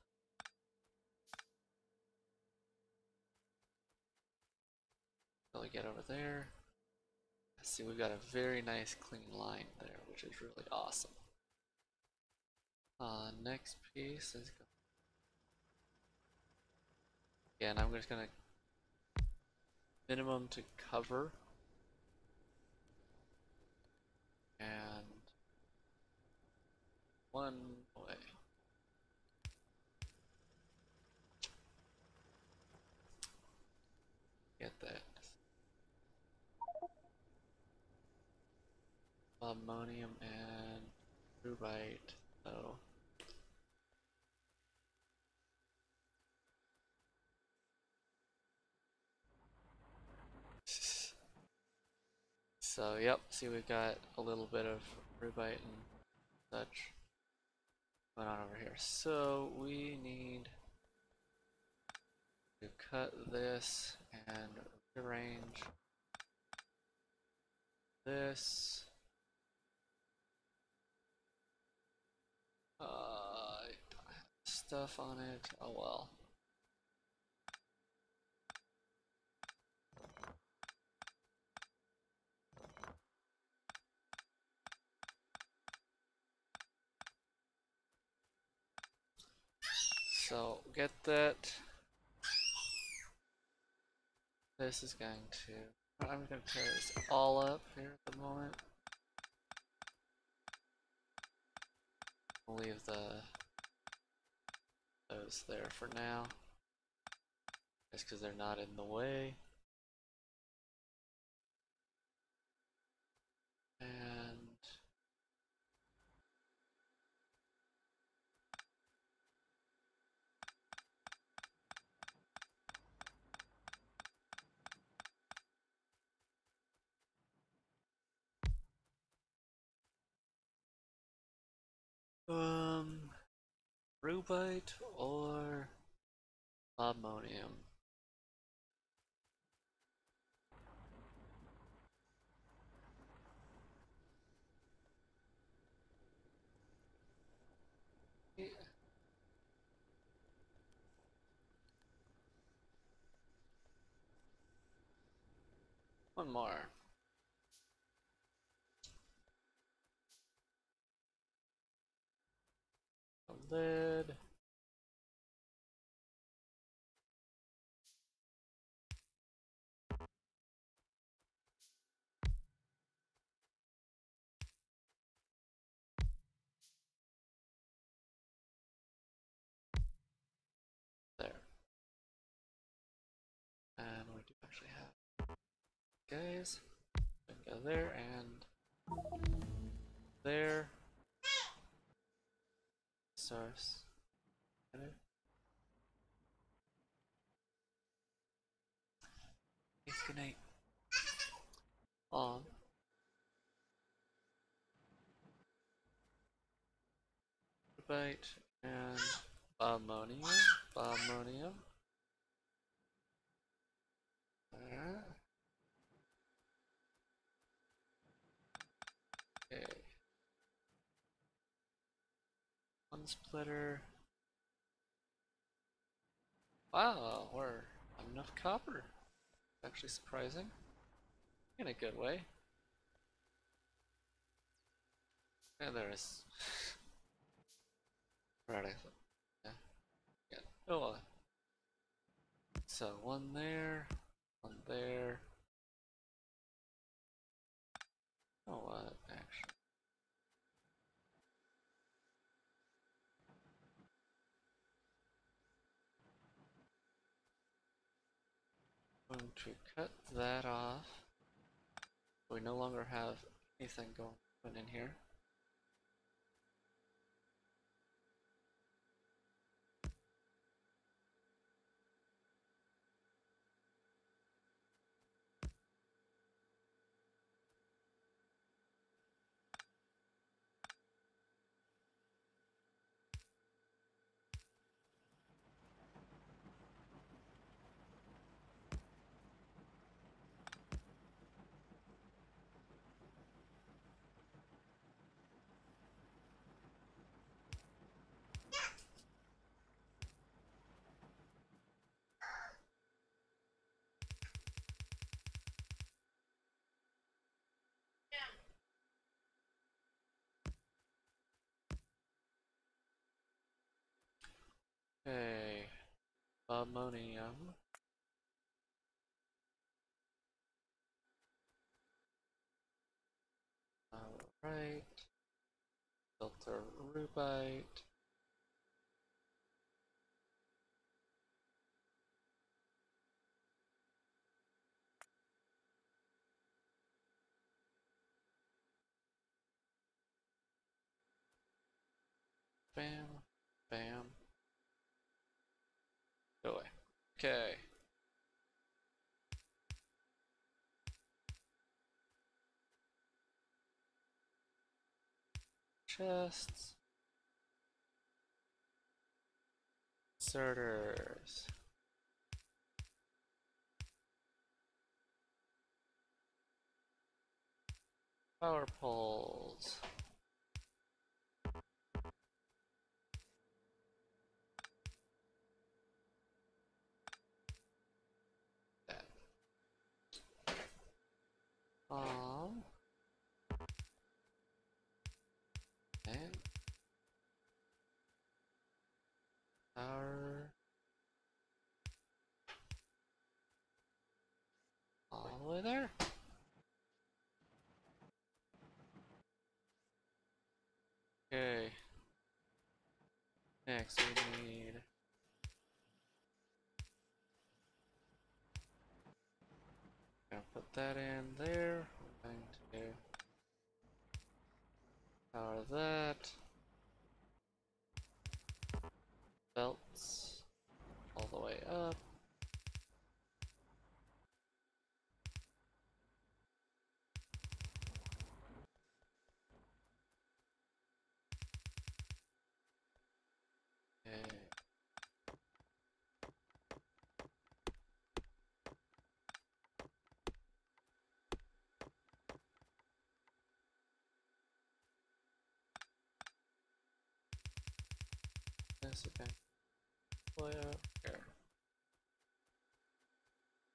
So we get over there. See, we've got a very nice clean line there, which is really awesome. Next piece is again, I'm just gonna minimum to cover and one way. Get that. Ammonium and rubite. So so yep, see we've got a little bit of rubite and such going on over here. So we need to cut this and rearrange this. Stuff on it. Oh well. So get that. This is going to. I'm going to tear this all up here at the moment. We'll leave those there for now, just because they're not in the way. And rubite or ammonium. Yeah. One more. A lid. There. guys. Go there and there. Source. Good night. On. Byte and ammonium. Ammonium. Okay. One splitter. Wow, we're enough copper. Actually surprising. In a good way. And there is. Right, yeah. Yeah. Oh well. So one there, one there. Oh what actually? I'm going to cut that off. We no longer have anything going in here. Okay, ammonium. Alright, filter rubite. Bam, bam. Go away. Okay. Chests. Inserters. Power poles. That. And power all the way there. Okay. Next we need gonna put that in there. We're going to power that. Belts all the way up. Okay. This again. Play up here.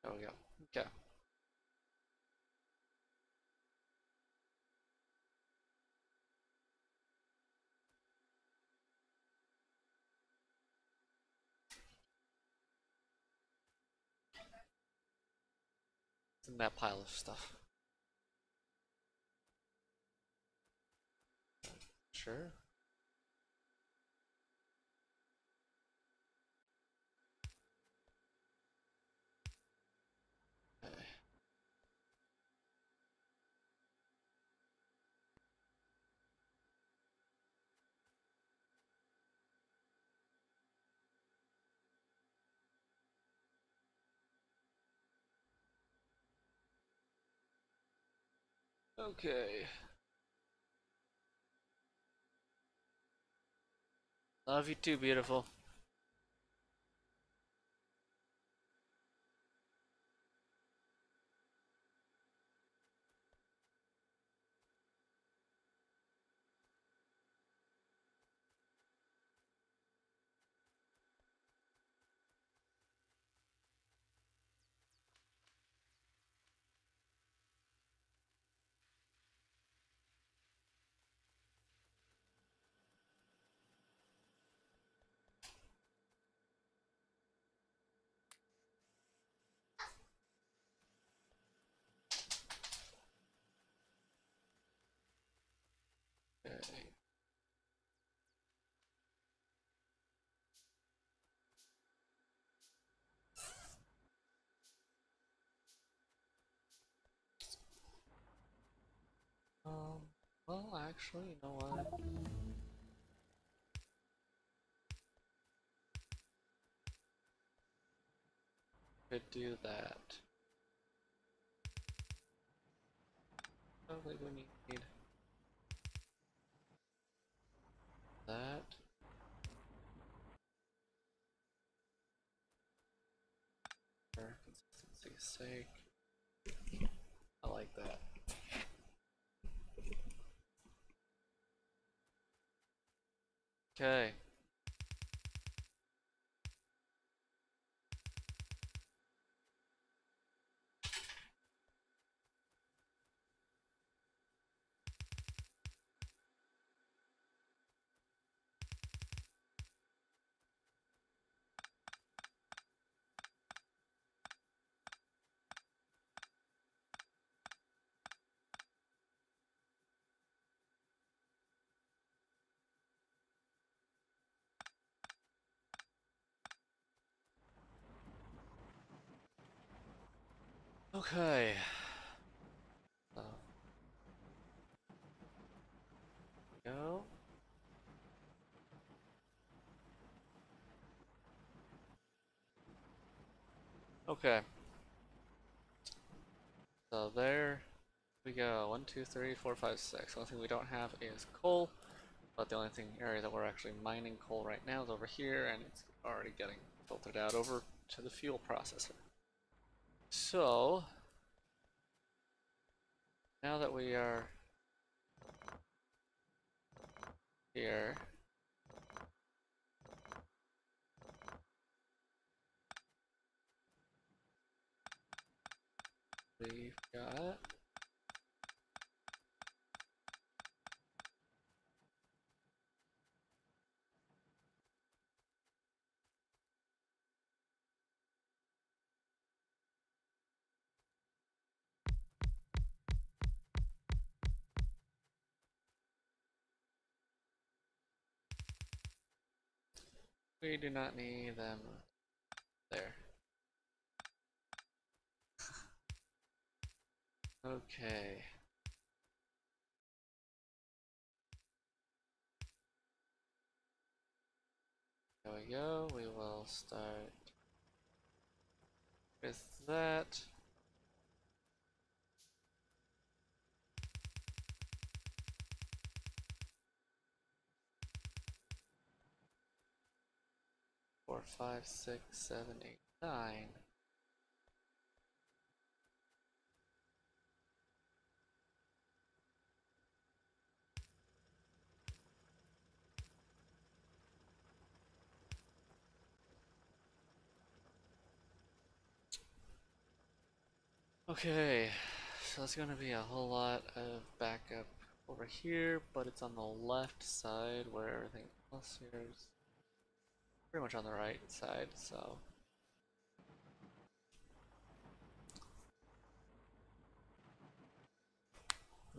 There we go. Okay. It's in that pile of stuff. Sure. Okay. Okay. Love you too, beautiful. Okay. Well, actually, you know what? Could do that. Probably we need that. For consistency's sake. I like that. Okay. Okay. So, go. Okay. So there we go. 1, 2, 3, 4, 5, 6. The only thing we don't have is coal, but the only area that we're actually mining coal right now is over here, and it's already getting filtered out over to the fuel processor. So now that we are here, we've got we do not need them there. Okay. There we go. We will start with that. Four, five, six, seven, eight, nine. Okay, so it's gonna be a whole lot of backup over here, but it's on the left side where everything else here is pretty much on the right side, so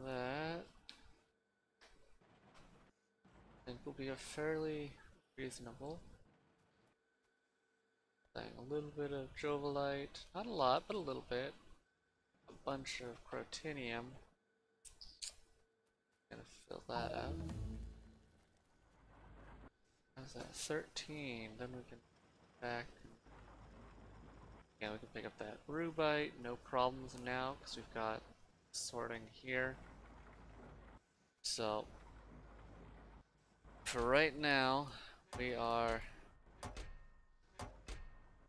that I think will be a fairly reasonable thing. A little bit of jovolite, not a lot, but a little bit. A bunch of crotinium. Gonna fill that up. How's that? 13. Then we can back. Yeah, we can pick up that rubite. No problems now because we've got sorting here. So for right now, we are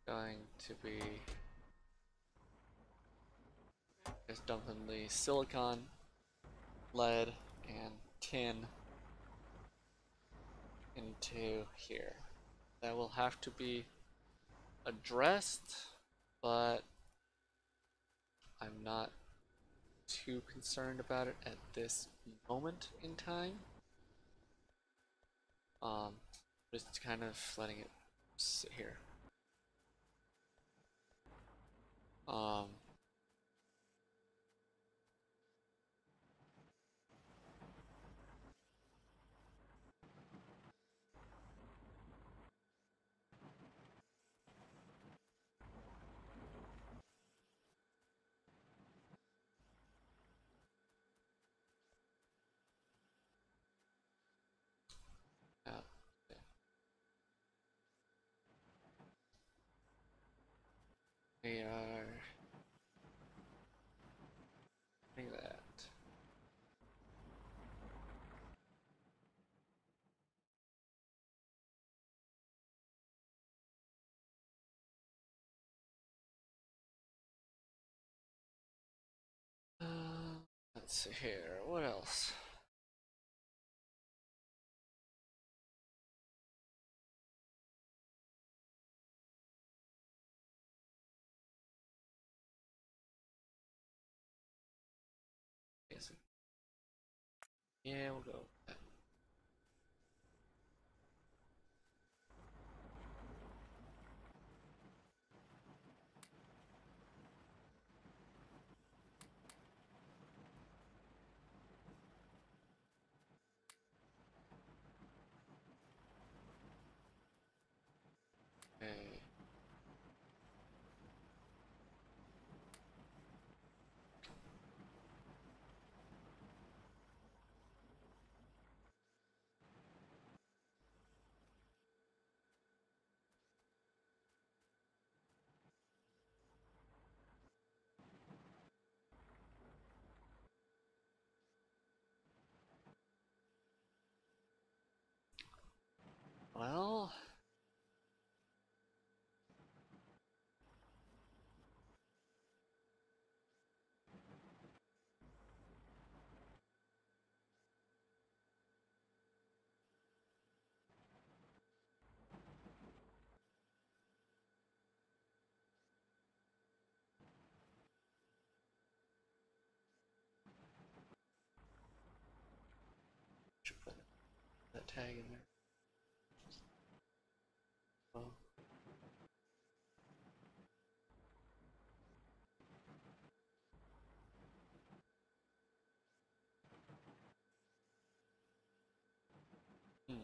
going to be just dumping the silicon, lead, and tin into here. That will have to be addressed, but I'm not too concerned about it at this moment in time. Just kind of letting it sit here. Um, yeah, we are doing that. Let's see here. What else? Yeah, we'll go with that. Okay. Well, should put that tag in there. Oh. Hmm.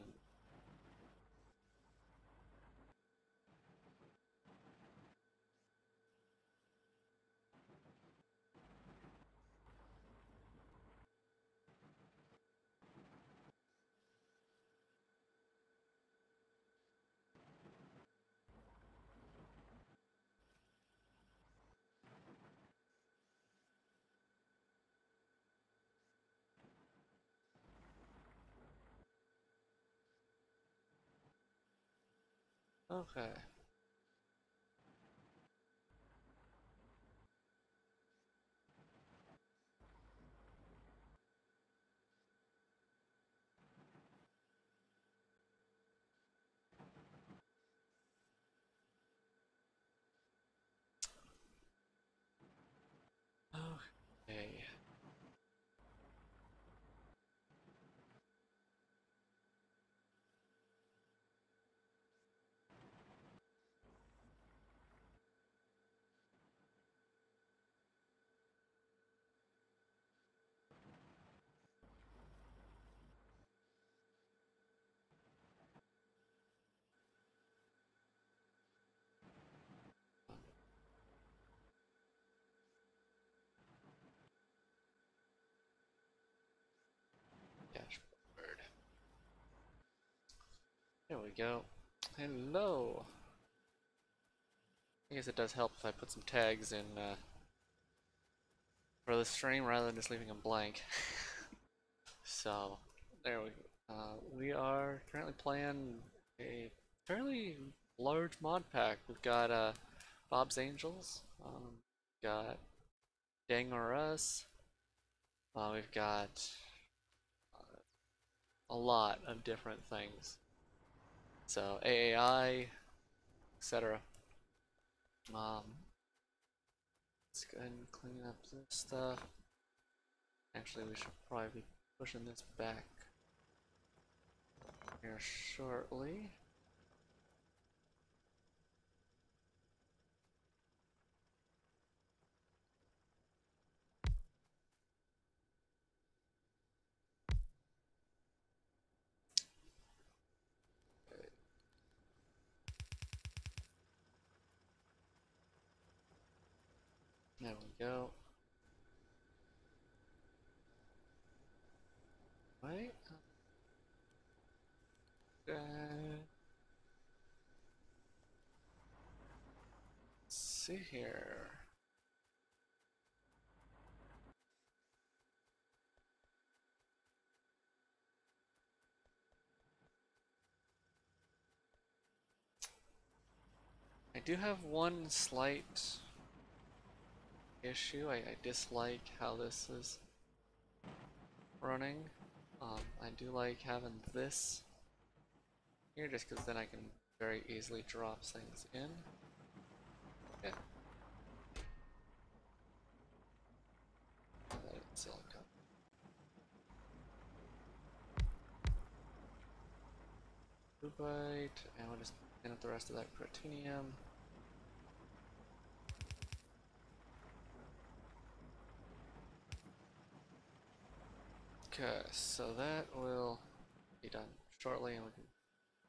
Okay. Okay. Dashboard. There we go. Hello. I guess it does help if I put some tags in for the stream rather than just leaving them blank. So there we go. We are currently playing a fairly large mod pack. We've got Bob's Angels, got Dang or Us, we've got a lot of different things. So AAI, etc. Let's go ahead and clean up this stuff. Actually, we should probably be pushing this back here shortly. There we go. Wait. Let's see here. I do have one slight issue. I dislike how this is running. I do like having this here just because then I can very easily drop things in. Yeah. Silicon. Bite, and we'll just clean up the rest of that protinium. Okay, so that will be done shortly, and we can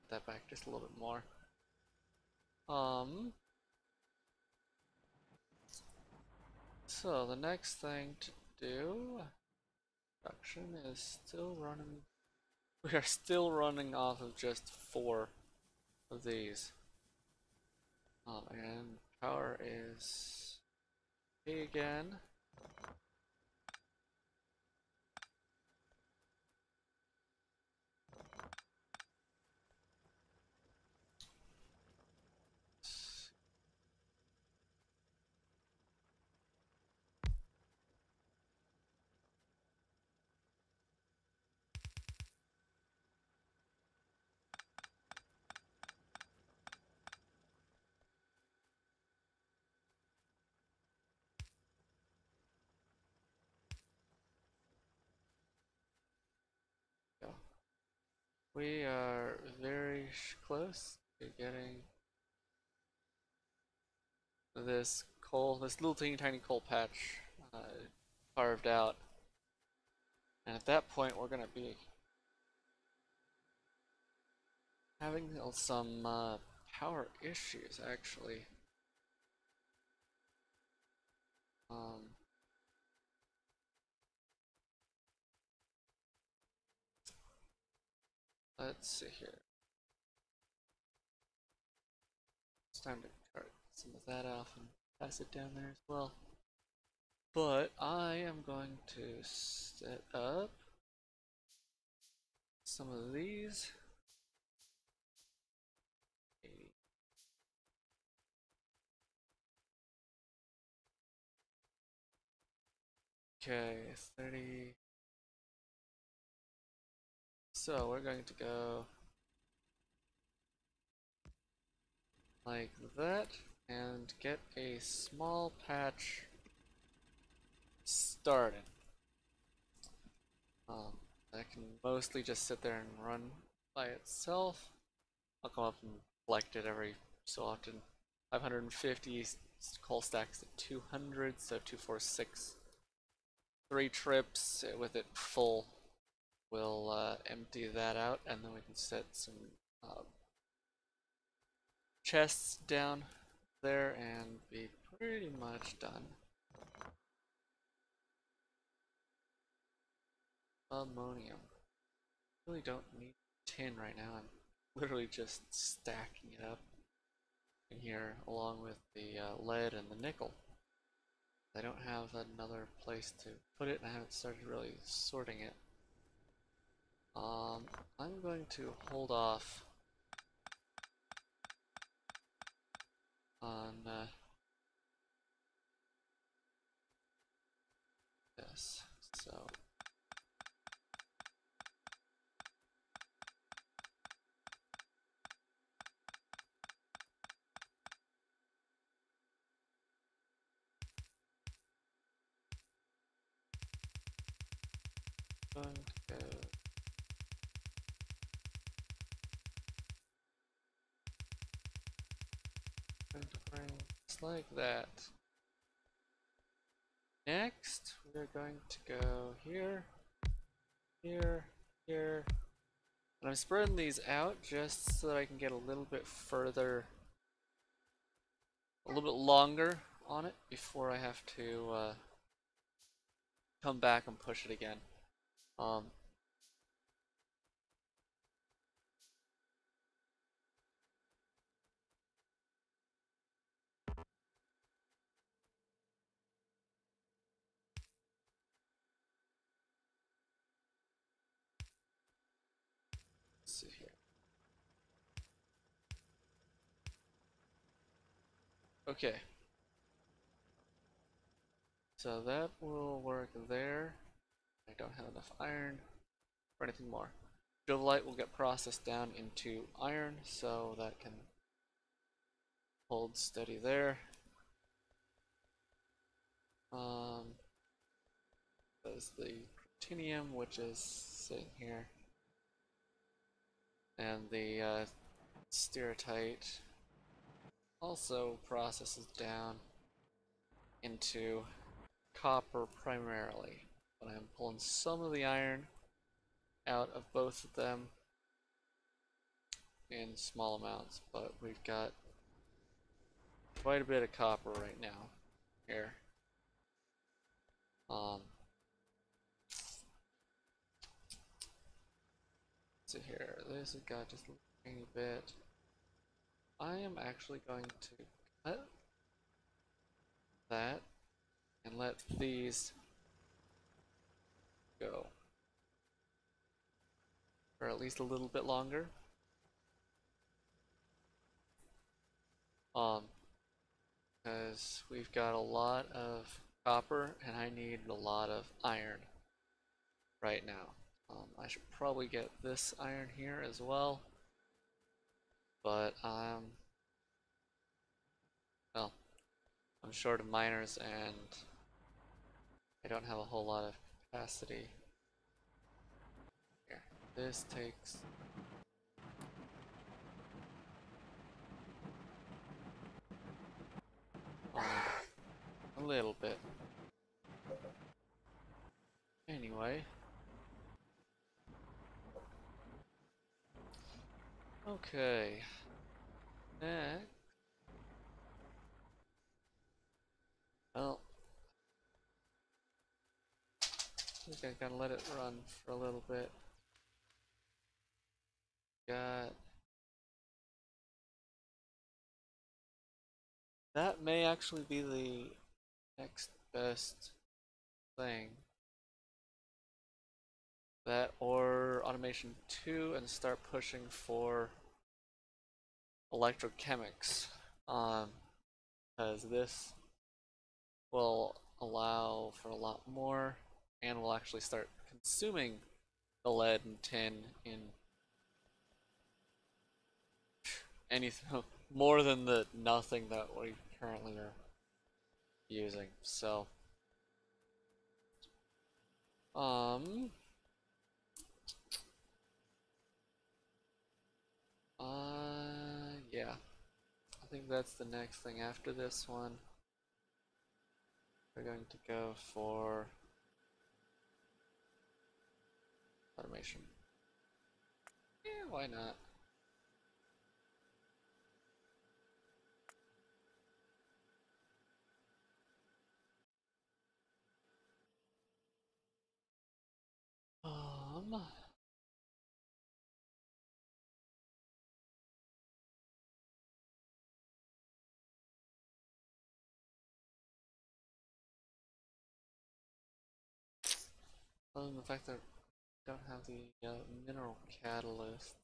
put that back just a little bit more. So the next thing to do, production is still running. We are still running off of just 4 of these. And power is A again. Go. We are very close to getting this coal, this little tiny coal patch carved out. And at that point, we're gonna be having some power issues, actually. Let's see here. It's time to cut some of that off and pass it down there as well. But I am going to set up some of these. Okay, 30. So we're going to go like that and get a small patch started. That can mostly just sit there and run by itself. I'll come up and collect it every so often. 550 coal stacks at 200, so 246. 3 trips with it full. We'll empty that out, and then we can set some chests down there and be pretty much done. Ammonium. Really don't need tin right now. I'm literally just stacking it up in here along with the lead and the nickel. I don't have another place to put it, and I haven't started really sorting it. I'm going to hold off on this. So I'm going to go just like that. Next, we're going to go here, here, here. And I'm spreading these out just so that I can get a little bit further, a little bit longer on it before I have to come back and push it again. Let's see here. Okay. So that will work there. I don't have enough iron for anything more. Jovolite will get processed down into iron, so that can hold steady there. There's the protinium, which is sitting here, and the stereotype also processes down into copper primarily. But I'm pulling some of the iron out of both of them in small amounts, but we've got quite a bit of copper right now here. So here, this has got just a tiny bit. I am actually going to cut that and let these go for at least a little bit longer. Because we've got a lot of copper and I need a lot of iron right now. I should probably get this iron here as well, but well, I'm short of miners and I don't have a whole lot of capacity. Here, this takes a little bit. Anyway. Okay. Next. Well, I think I gotta let it run for a little bit. Got that may actually be the next best thing. That or automation 2 and start pushing for electrochemics. Because this will allow for a lot more and will actually start consuming the lead and tin in anything more than the nothing that we currently are using. So yeah, I think that's the next thing after this one. We're going to go for automation. Yeah, why not? Um, Other than the fact that I don't have the mineral catalyst.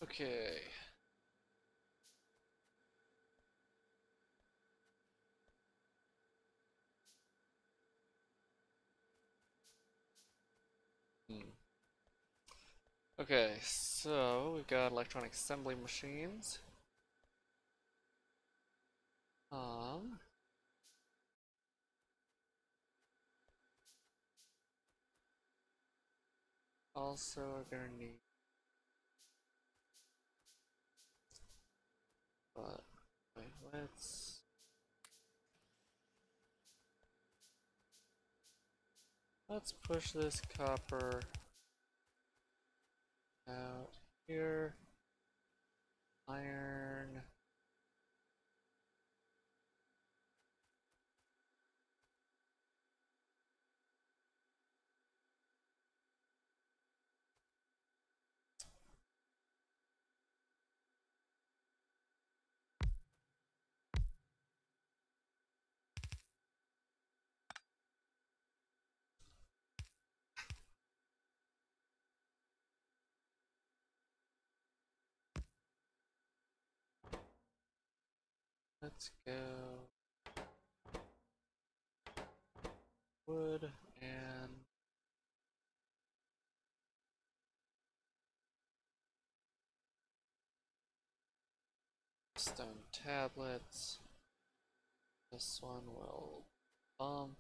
Okay. Okay, so we've got electronic assembly machines. Um, Also are gonna need, but wait, let's push this copper out here. Iron. Let's go wood and stone tablets. This one will bump.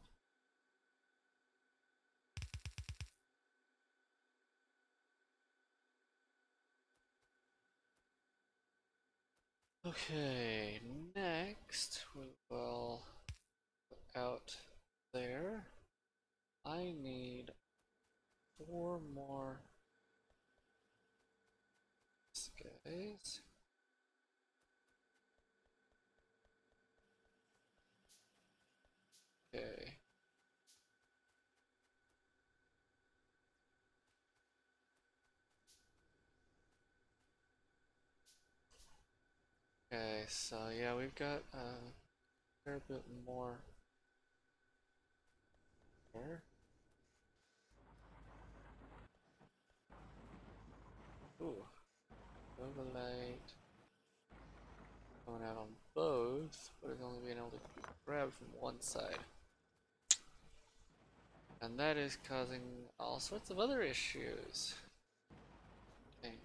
Okay, next we will put out there. I need 4 more guys. Okay. Okay, so yeah, we've got a fair bit more here. Ooh, overlight going out on both, but it's only being able to grab from one side. And that is causing all sorts of other issues. Okay.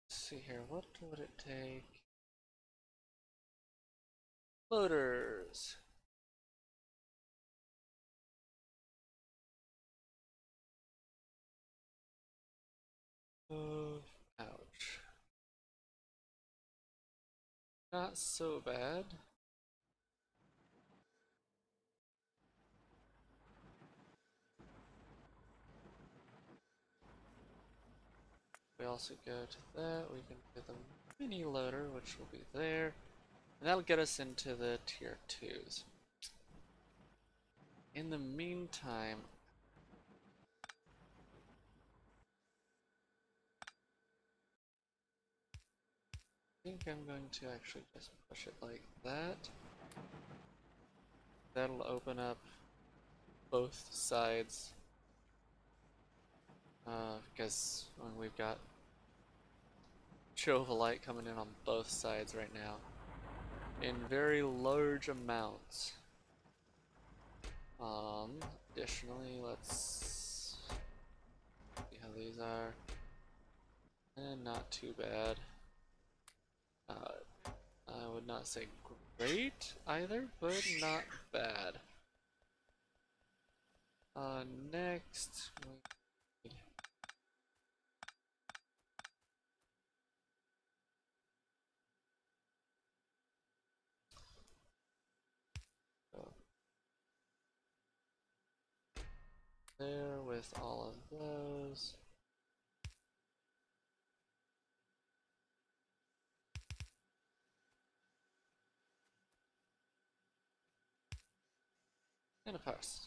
Let's see here, what would it take? Loaders. Oh, ouch. Not so bad. We also go to that, we can do the mini loader, which will be there. And that'll get us into the tier 2s. In the meantime, I think I'm going to actually just push it like that. That'll open up both sides. Because when we've got Chovolite coming in on both sides right now in very large amounts. Additionally, let's see how these are. And not too bad. I would not say great either, but not bad. Next, we need with all of those. And a pass.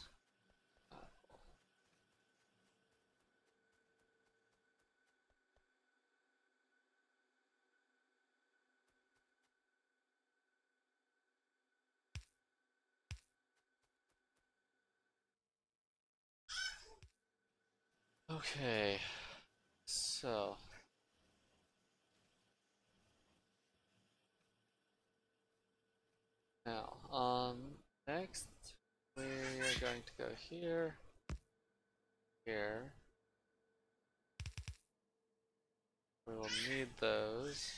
Okay, so now, next we are going to go here, here. We will need those.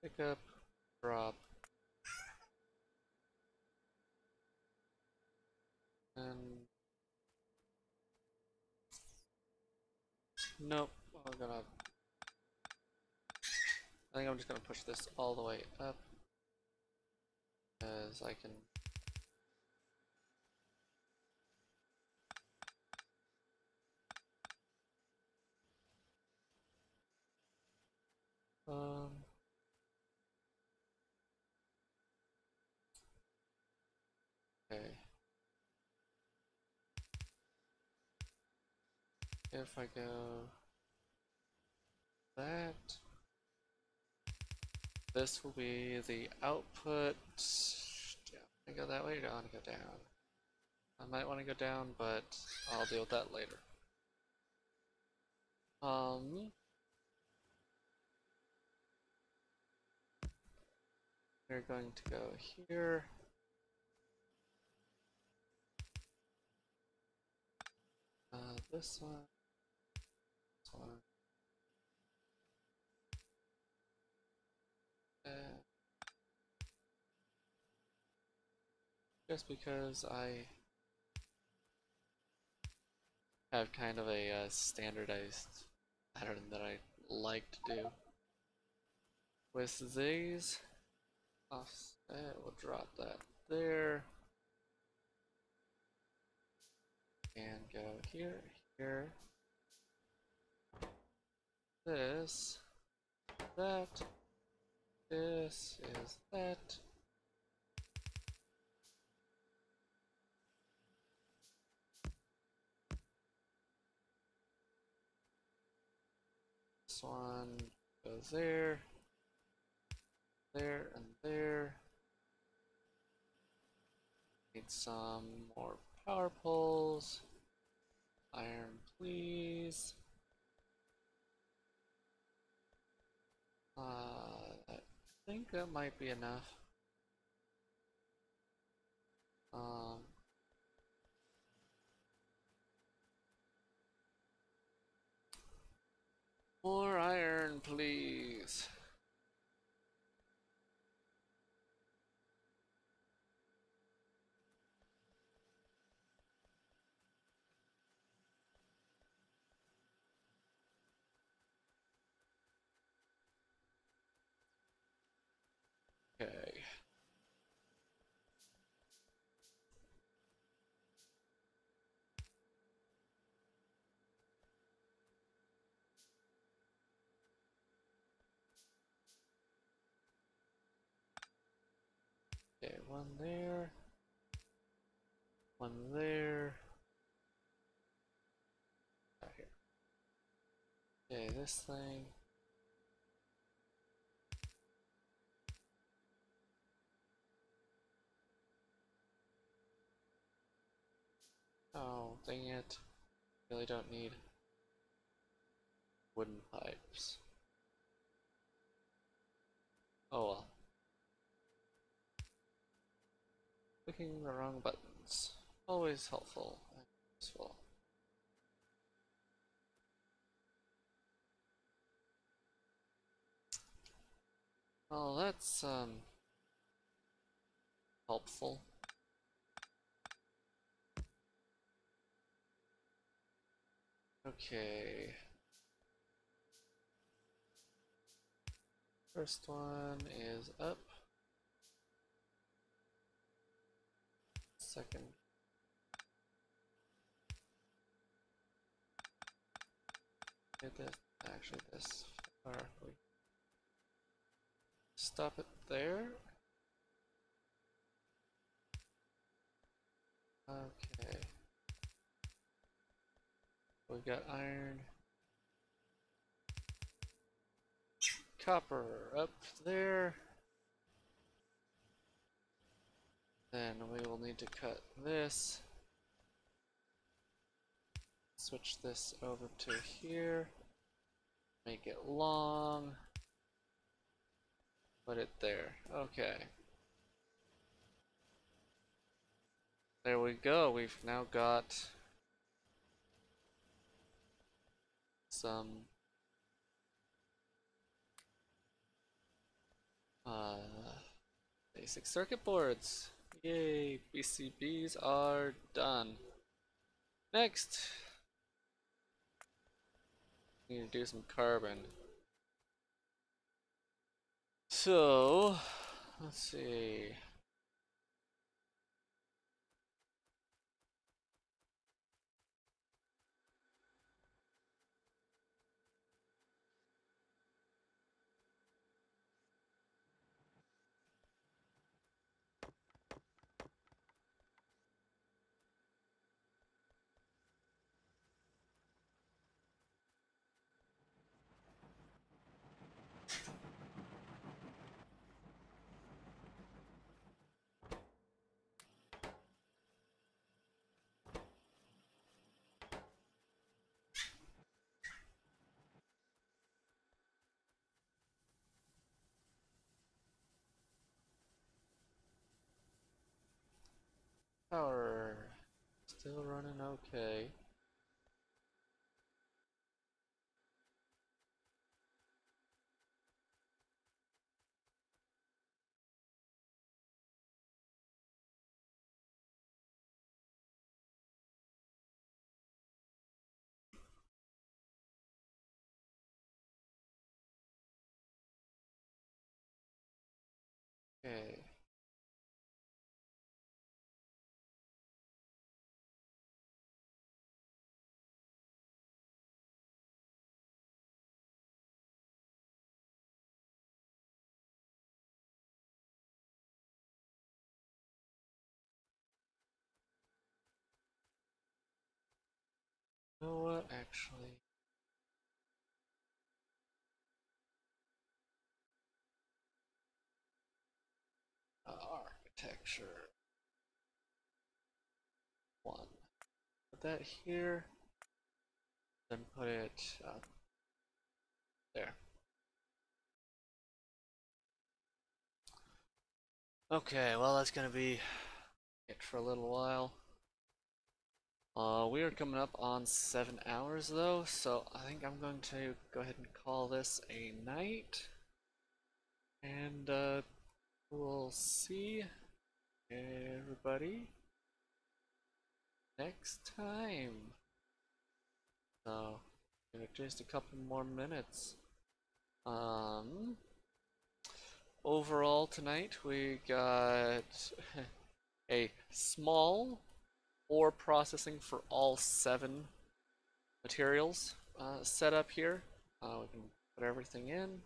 Pick up, drop, and nope. I think I'm just gonna push this all the way up, as I can. Um. Okay. If I go that, this will be the output. Yeah, I go that way, or do I want to go down? I might want to go down, but I'll deal with that later. We're going to go here. This one. This one. Just because I have kind of a standardized pattern that I like to do. With these, offset, we'll drop that there. And go here, here. This, that. This is that. This one goes there, there, and there. Need some more power poles. Iron, please. I think that might be enough. More iron, please. Okay. Okay, one there. One there. Right here. Okay, this thing. Oh, dang it. Really don't need wooden pipes. Oh well. Clicking the wrong buttons. Always helpful and useful. Oh, that's helpful. Okay. First one is up. Second. Did this. Actually, this. Or we stop it there. Okay. We got iron. Copper up there. Then we will need to cut this. Switch this over to here. Make it long. Put it there. Okay. There we go. We've now got some basic circuit boards. Yay, PCBs are done. Next, need to do some carbon. So, let's see. Power. Still running okay. Okay. You know what, actually? Architecture. One. Put that here. Then put it there. Okay, well that's gonna be it for a little while. We are coming up on 7 hours though, so I think I'm going to go ahead and call this a night. And we'll see everybody next time. So, just a couple more minutes. Overall tonight we got a small ore processing for all 7 materials set up here. We can put everything in,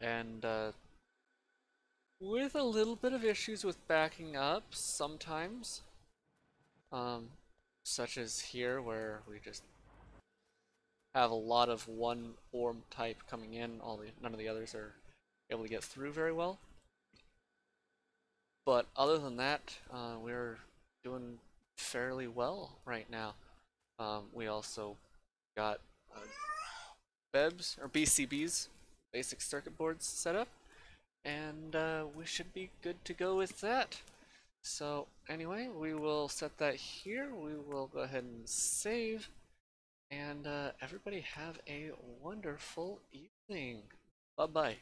and with a little bit of issues with backing up sometimes, such as here where we just have a lot of one ore type coming in, none of the others are able to get through very well. But other than that, we're doing fairly well right now. We also got BEBs or BCBs, basic circuit boards set up, and we should be good to go with that. So anyway, we will set that here. We will go ahead and save, and everybody have a wonderful evening. Bye bye.